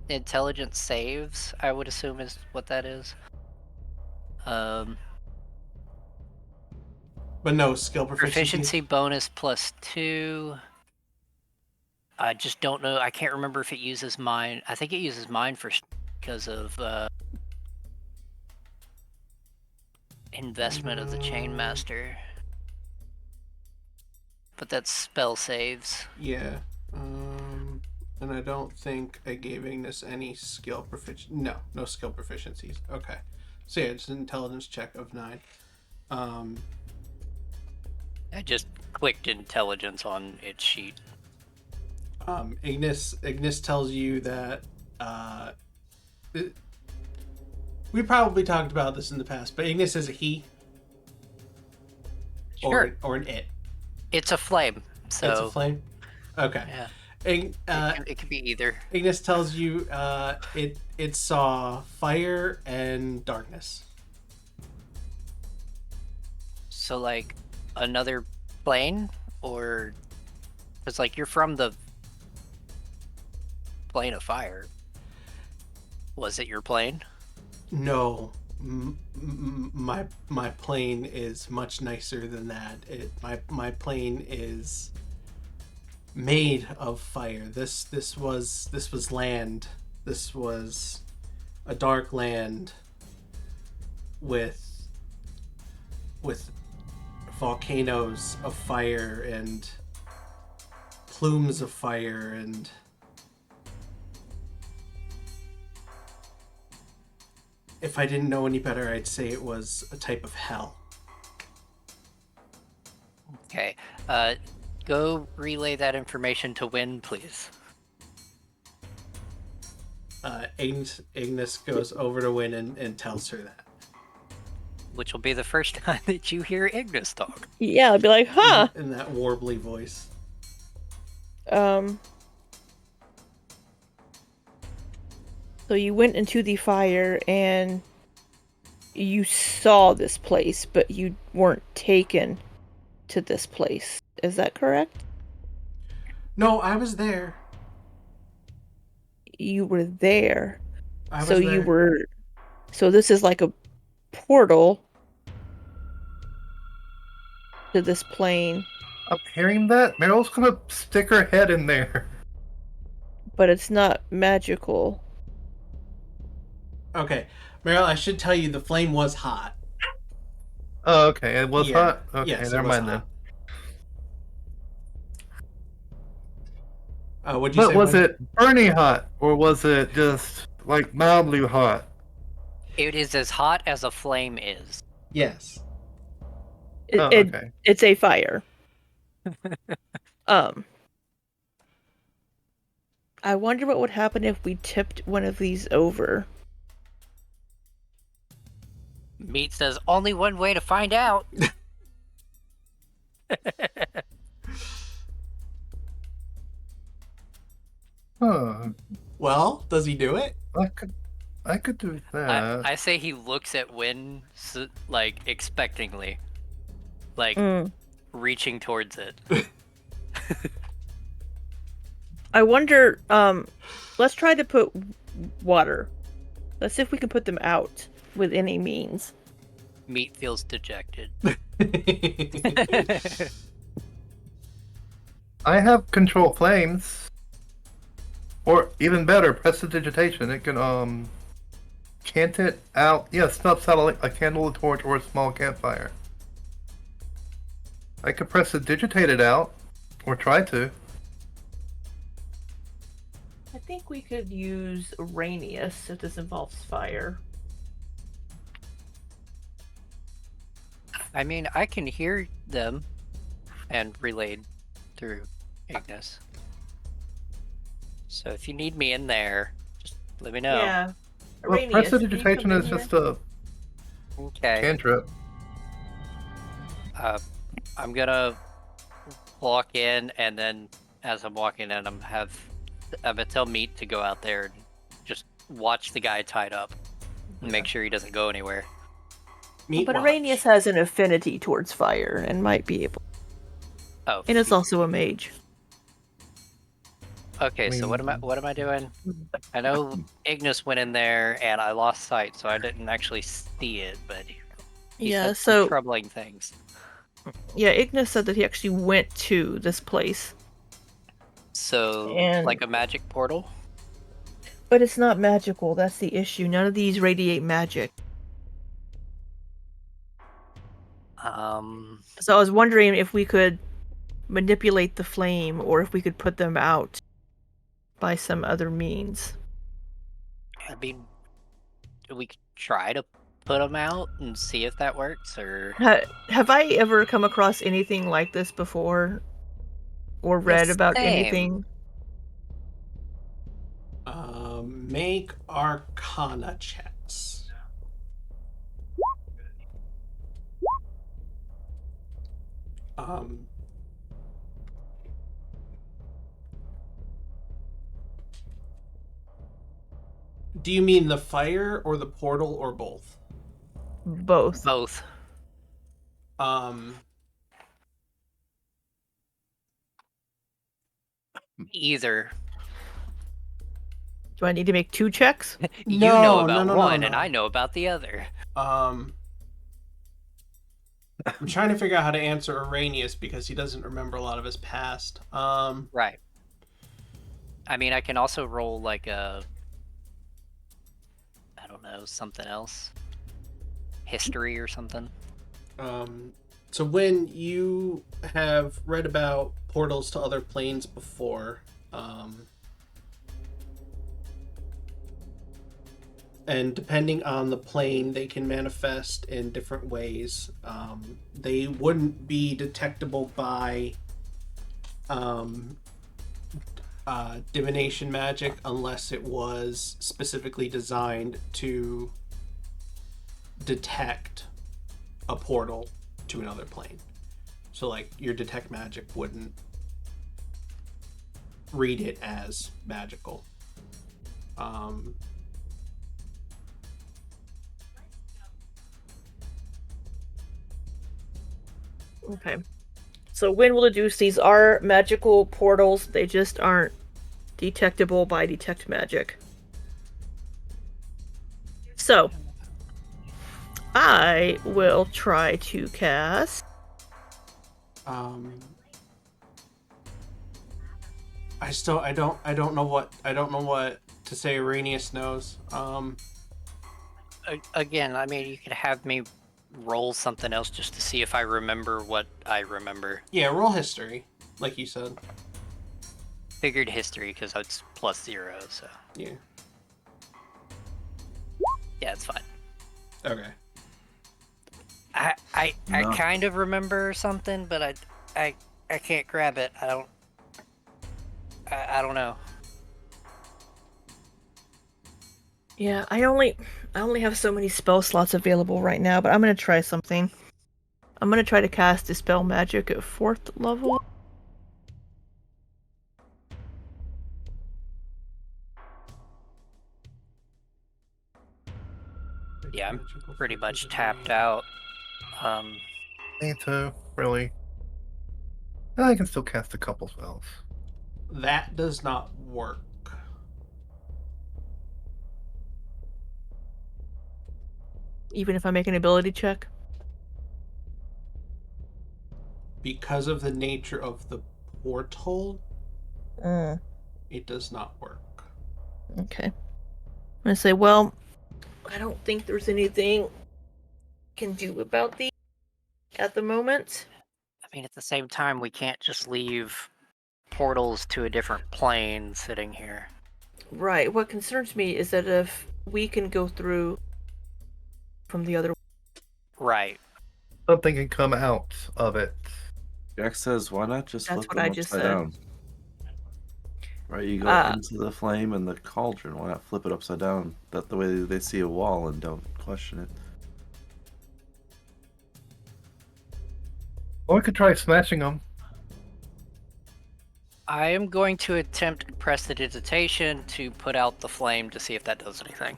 intelligence saves, I would assume is what that is. But no skill proficiencies. Proficiency bonus +2. I just don't know. I can't remember if it uses mine. I think it uses mine because of investment of the Chainmaster. But that's spell saves. Yeah. And I don't think I gave Ignis any skill proficiency. No skill proficiencies. Okay. So yeah, it's an intelligence check of 9. I just clicked intelligence on its sheet. Ignis tells you that we probably talked about this in the past, but Ignis is a he. Sure. Or an it. It's a flame. So It's a flame? Okay. Yeah. It could be either. Ignis tells you it saw fire and darkness. So like another plane, or it's like you're from the plane of fire. Was it your plane? No, my plane is much nicer than that. My plane is made of fire. This was land. This was a dark land with volcanoes of fire and plumes of fire, and if I didn't know any better, I'd say it was a type of hell. Okay. Go relay that information to Wynne, please. Ignis goes over to Wynne and tells her that. Which will be the first time that you hear Ignis talk. Yeah, I'd be like, huh. In that warbly voice. So you went into the fire and you saw this place, but you weren't taken to this place. Is that correct? No, I was there. You were there. I was So there. you were. So this is like a portal to this plane, I'm hearing that. Meryl's gonna stick her head in there. but it's not magical. Okay, Meryl, I should tell you the flame was hot. Oh, okay. It was Yeah. hot? Okay, Yes, it never was mind then. hot. What'd you say? But was Wynne? it burning hot? Or was it just, like, mildly hot? It is as hot as a flame is. Yes. Okay. It's a fire. I wonder what would happen if we tipped one of these over. Meat says only one way to find out. Huh. Well, does he do it? I could do that. I say he looks at Wynne, like, expectingly. Like, reaching towards it. I wonder, let's try to put water. Let's see if we can put them out with any means. Meat feels dejected. I have control flames. Or even better, prestidigitation. It can cant it out. Yeah, snuffs out a candle, a torch, or a small campfire. I could prestidigitate it out, or try to. think we could use Araneus if this involves fire. I mean, I can hear them and relayed through Ignis. So if you need me in there, just let me know. Yeah. Well, Araneus, can you prestidigitation come in is here? just a Okay. cantrip. I'm gonna walk in, and then as I'm walking in, I'm gonna tell Meat to go out there and just watch the guy tied up and make sure he doesn't go anywhere. Meat But watch. Araneus has an affinity towards fire and might be able. Oh, And is also a mage. okay. So what am I doing? I know Ignis went in there, and I lost sight, so I didn't actually see it. But he Yeah, said some so troubling things. yeah, Ignis said that he actually went to this place. So And- like a magic portal. But it's not magical, that's the issue. None of these radiate magic. So I was wondering if we could manipulate the flame or if we could put them out by some other means. I mean, we could try to put them out and see if that works, or Have I ever come across anything like this before? Or read about same. anything? Make Arcana checks. Do you mean the fire or the portal or both? Both. Both. Either. Do I need to make 2 checks? You No, know about no, one, no. and I know about the other. I'm trying to figure out how to answer Araneus because he doesn't remember a lot of his past. Right. I mean, I can also roll like a, I don't know, something else. History or something. So when you have read about portals to other planes before, and depending on the plane, they can manifest in different ways. They wouldn't be detectable by divination magic unless it was specifically designed to detect a portal to another plane. So like your detect magic wouldn't read it as magical. Okay. So Wynne will deduce these are magical portals, they just aren't detectable by detect magic. So, I will try to cast. I don't know what to say. Araneus knows. Again, I mean, you could have me roll something else just to see if I remember what I remember. Yeah, roll history, like you said. Figured history because it's +0, so Yeah. yeah, it's fine. Okay. I No. kind of remember something, but I can't grab it. I don't know. Yeah, I only have so many spell slots available right now, but I'm gonna try something. I'm gonna try to cast Dispel Magic at 4th level. Yeah, I'm pretty much tapped out. Me too, really. I can still cast a couple spells. That does not work. Even if I make an ability check. Because of the nature of the portal, it does not work. Okay. I'm gonna say, well, I don't think there's anything I can do about these at the moment. I mean, at the same time, we can't just leave portals to a different plane sitting here. Right. What concerns me is that if we can go through from the other, Right. Something can come out of it. Jack says, why not just That's flip what them I just upside said. down? Right, you go Uh, into the flame and the cauldron. Why not flip it upside down? That the way they see a wall and don't question it. Or we could try smashing them. I am going to attempt prestidigitation to put out the flame to see if that does anything.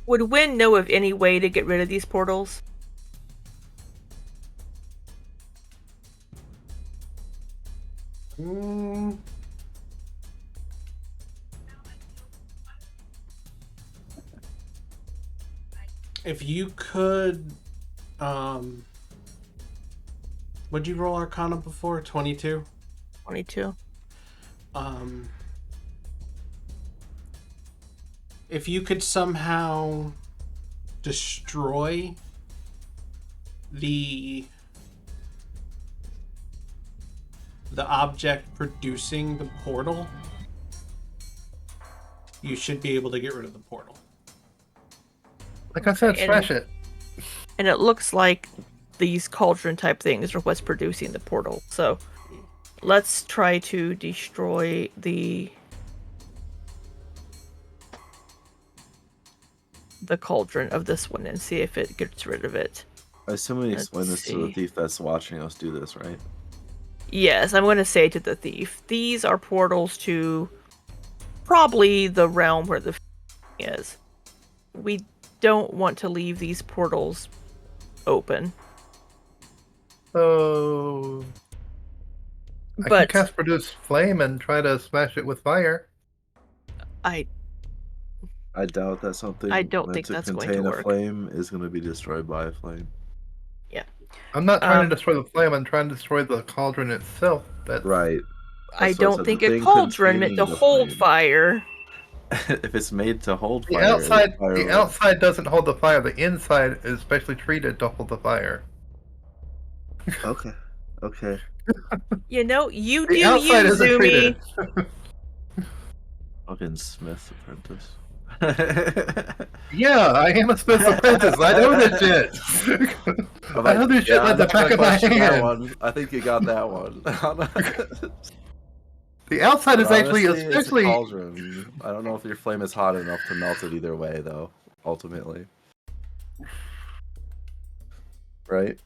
would Wynne know of any way to get rid of these portals? Mm. If you could, what'd you roll Arcana before? 22? 22. If you could somehow destroy the object producing the portal, you should be able to get rid of the portal. Like I said, And- smash it. And it looks like these cauldron type things are what's producing the portal. So let's try to destroy the cauldron of this one and see if it gets rid of it. I assume we Let's explain this to the see. thief that's watching us do this, right? Yes, I'm going to say to the thief, these are portals to probably the realm where the is. We don't want to leave these portals open. So I But can cast Produce Flame and try to smash it with fire. I doubt that something I don't meant think to that's going contain to a work. flame is going to be destroyed by a flame. I'm not trying Um, to destroy the flame, I'm trying to destroy the cauldron itself. That's Right. I That's what don't said, think the a thing cauldron meant to containing the hold flame. fire. If it's made to hold the fire, outside fire the will- outside doesn't hold the fire, the inside is specially treated to hold the fire. Okay. Okay. You know, you The do outside you, isn't Zoomy. treated. Fucking Smith apprentice. Yeah, I am a Smith's apprentice. I know this shit. I know this shit like the I'm not back gonna of my question that hand. one. I think you got that one. The outside is actually Honestly, it's a especially. cauldron. I don't know if your flame is hot enough to melt it either way, though. Ultimately, right?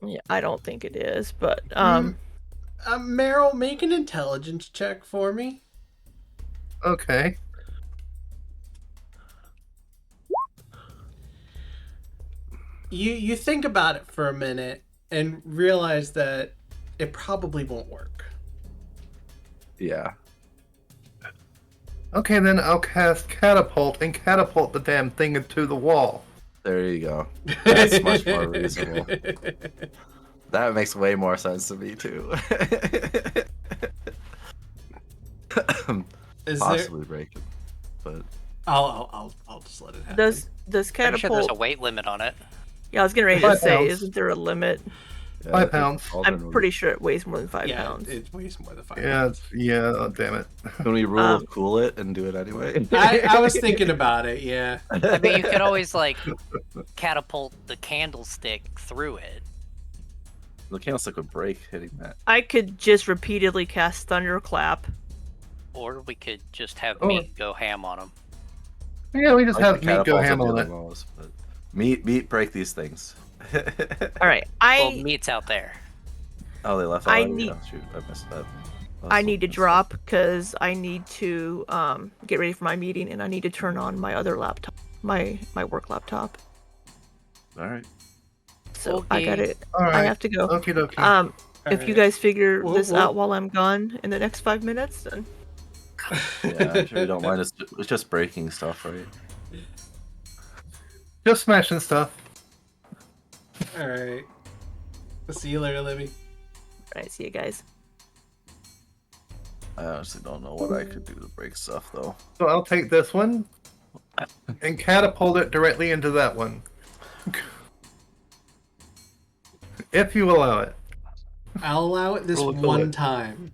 Yeah, I don't think it is, but Meryl, make an intelligence check for me. Okay. You think about it for a minute and realize that it probably won't work. Yeah. Okay, then I'll cast Catapult and catapult the damn thing into the wall. There you go. That's much more reasonable. That makes way more sense to me too. Is Possibly break it, but I'll just let it happen. does Pretty sure there's catapult? a weight limit on it. Yeah, I was getting ready to 5 say, pounds. isn't there a limit? yeah, 5 I think pounds. cauldron I'm would pretty be- sure it weighs more than 5 yeah, pounds. it weighs more than 5 Yeah, pounds. yeah. Oh, damn it. Can we rule of cool it and do it anyway? I was thinking about it. Yeah. I mean, you could always like catapult the candlestick through it. The candlestick would break hitting that. I could just repeatedly cast Thunderclap. Or we could just have Or- meat go ham on them. Yeah, we just I have think meat go catapults ham would do on the it. most, but meat break these things. All right, Well, meat's out there. Oh, they left. I already? need- Oh, shoot, I missed that. I need to drop because I need to get ready for my meeting and I need to turn on my other laptop, my work laptop. All right. So I got Okay. it. All I right. have to go. Okie dokie. If you Alright. guys figure Well- this well- out while I'm gone in the next 5 minutes, then Yeah, I'm sure you don't mind. It's just breaking stuff, right? Just smashing stuff. All right. See you later, Libby. all right, see you guys. I honestly don't know what I could do to break stuff, though. So I'll take this one and catapult it directly into that one. If you allow it. I'll allow it this Roll a bullet. one time.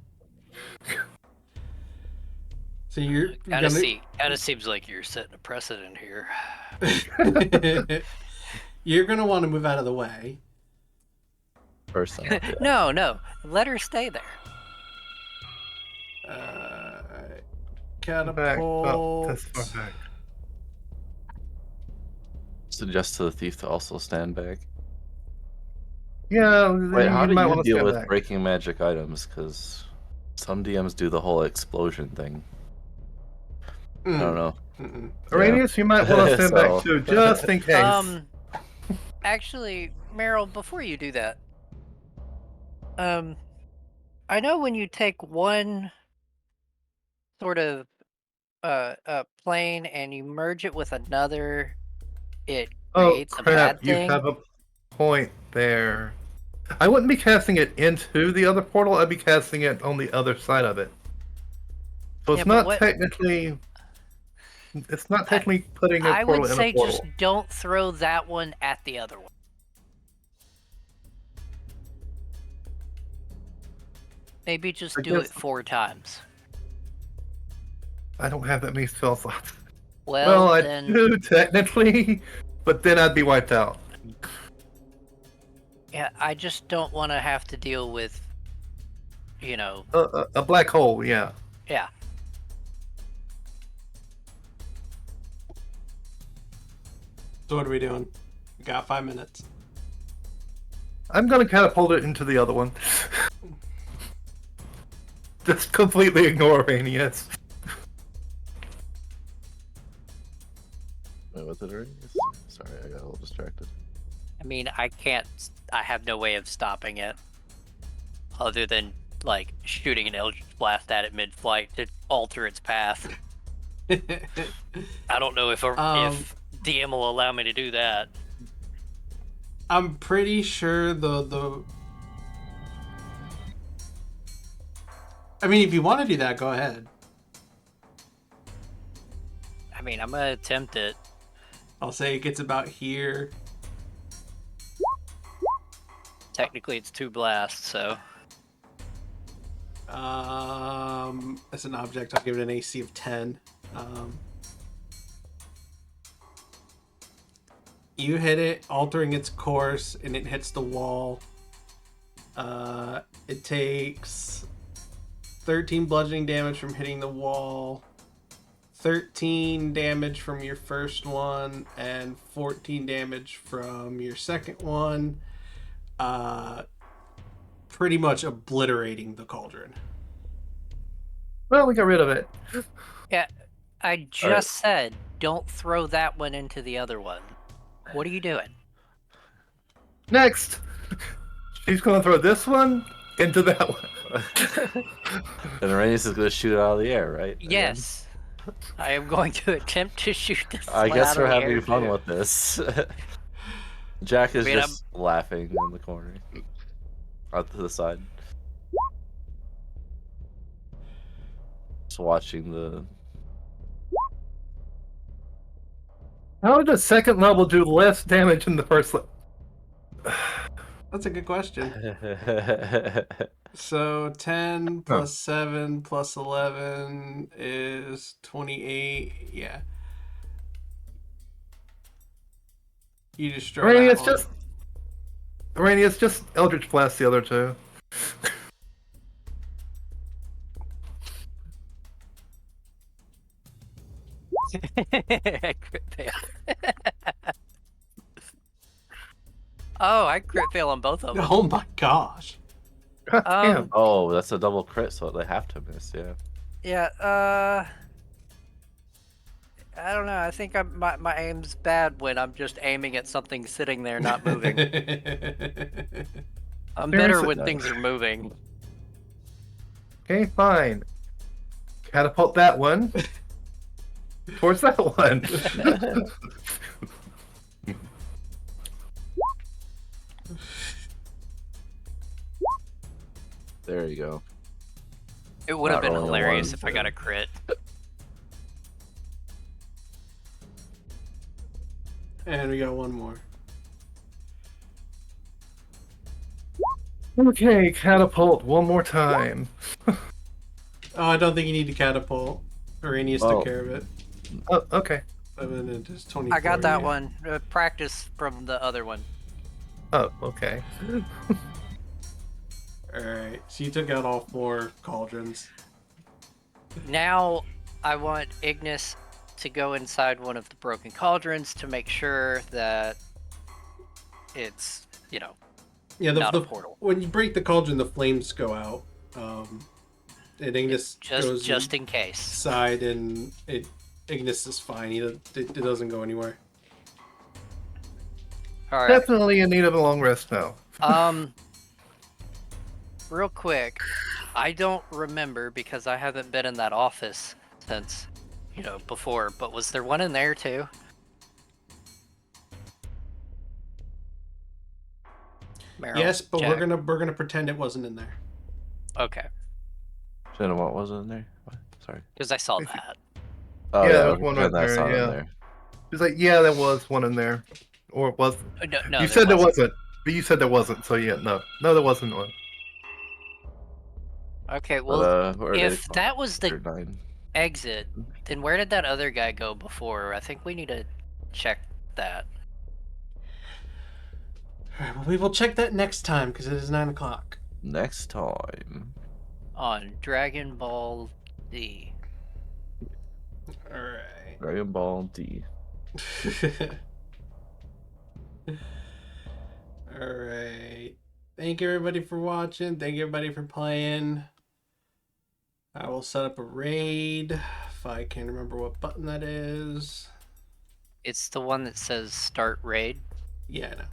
So you're Kind of gonna seems like you're setting a precedent here. you're gonna want to move out of the way. First time. Yeah. No, let her stay there. Back. Oh, Catapult. that's far back. Suggest to the thief to also stand back. Yeah, Wait, how do might you want to deal stand with back. breaking magic items? Because some DMs do the whole explosion thing. I don't know. Araneus, you might want to stand So- back too, just in case. Actually, Meryl, before you do that, I know when you take one sort of plane and you merge it with another, it Oh creates a bad crap! You thing. have a point there. I wouldn't be casting it into the other portal. I'd be casting it on the other side of it. So it's Yeah, but not what- technically. It's not technically putting a I portal would in say a portal. just don't throw that one at the other one. Maybe just I do it guess- 4 times. I don't have that many spell slots. Well, Well, I then do technically, but then I'd be wiped out. yeah, I just don't want to have to deal with, A black hole, yeah. yeah. So what are we doing? We got 5 minutes. I'm gonna catapult it into the other one. Just completely ignore Araneus. Wait, was it already? Sorry, I got a little distracted. I mean, I have no way of stopping it. Other than, like, shooting an Eldritch Blast at it mid-flight to alter its path. I don't know if DM will allow me to do that. I'm pretty sure the I mean, if you want to do that, go ahead. I mean, I'm gonna attempt it. I'll say it gets about here. Technically, it's 2 blasts, so... As an object, I'll give it an AC of 10. You hit it, altering its course, and it hits the wall. It takes 13 bludgeoning damage from hitting the wall, 13 damage from your first one, and 14 damage from your second one. Pretty much obliterating the cauldron. Well, we got rid of it. Yeah, I just said, don't throw that one into the other one. What are you doing? Next! She's gonna throw this one into that one. And Araneus is going to shoot it out of the air, right? Again? Yes. I am going to attempt to shoot this I one guess out we're of the having air, fun too. with this. Jack is I mean, just laughing in the corner. Out to the side. Just watching the... How did the second level do less damage than the first level? That's a good question. So 10 plus 7 plus 11 is 28. Yeah. You destroy that one. Araneus, just Eldritch Blast the other two. I crit fail. Oh, I crit fail on both of them. Oh my gosh. God damn. Oh, that's a double crit, so they have to miss, yeah. Yeah, I don't know. I think my aim's bad when I'm just aiming at something sitting there not moving. I'm better Seriously? when things are moving. Okay, fine. Catapult that one towards that one. There you go. It would have Not been rolling a hilarious one, if I got a crit. And we got one more. Okay, catapult one more time. Oh, I don't think you need to catapult. Araneus Oh. took care of it. Oh, okay. 7 and just 24. I got that yeah. one. Practice from the other one. Oh, okay. Alright, so you took out all 4 cauldrons. Now I want Ignis to go inside one of the broken cauldrons to make sure that it's, Yeah, not a portal. when you break the cauldron, the flames go out. And Ignis goes Just in case. inside, and Ignis is fine. It doesn't go anywhere. All right. Definitely in need of a long rest now. Real quick, I don't remember because I haven't been in that office since, before. But was there one in there too? Meryl, Yes, but Jack? we're gonna pretend it wasn't in there. Okay, Shannon, what was in there? What? Sorry. because I saw that. Oh Yeah, yeah, there's we one pretend right that's there, not in yeah. there. He's like, yeah, there was one in there. Or it was. No, You said there wasn't. But you said there wasn't, so yeah, no. No, there wasn't one. Okay, But, well, where are they if from? that was the 9. exit, then where did that other guy go before? I think we need to check that. Alright, well, we will check that next time because it is 9 o'clock. Next time. On Dragon Ball D. Alright. Dragon Ball D. Alright. Thank you everybody for watching. Thank you everybody for playing. I will set up a raid if I can remember what button that is. It's the one that says start raid. Yeah, I know.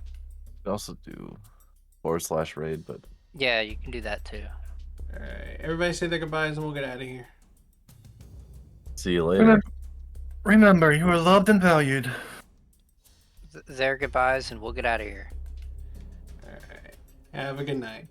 We also do /raid, but Yeah, you can do that too. Alright. Everybody say their goodbyes and we'll get out of here. see you later. Remember, you are loved and valued. Their goodbyes, and we'll get out of here. Alright. Have a good night.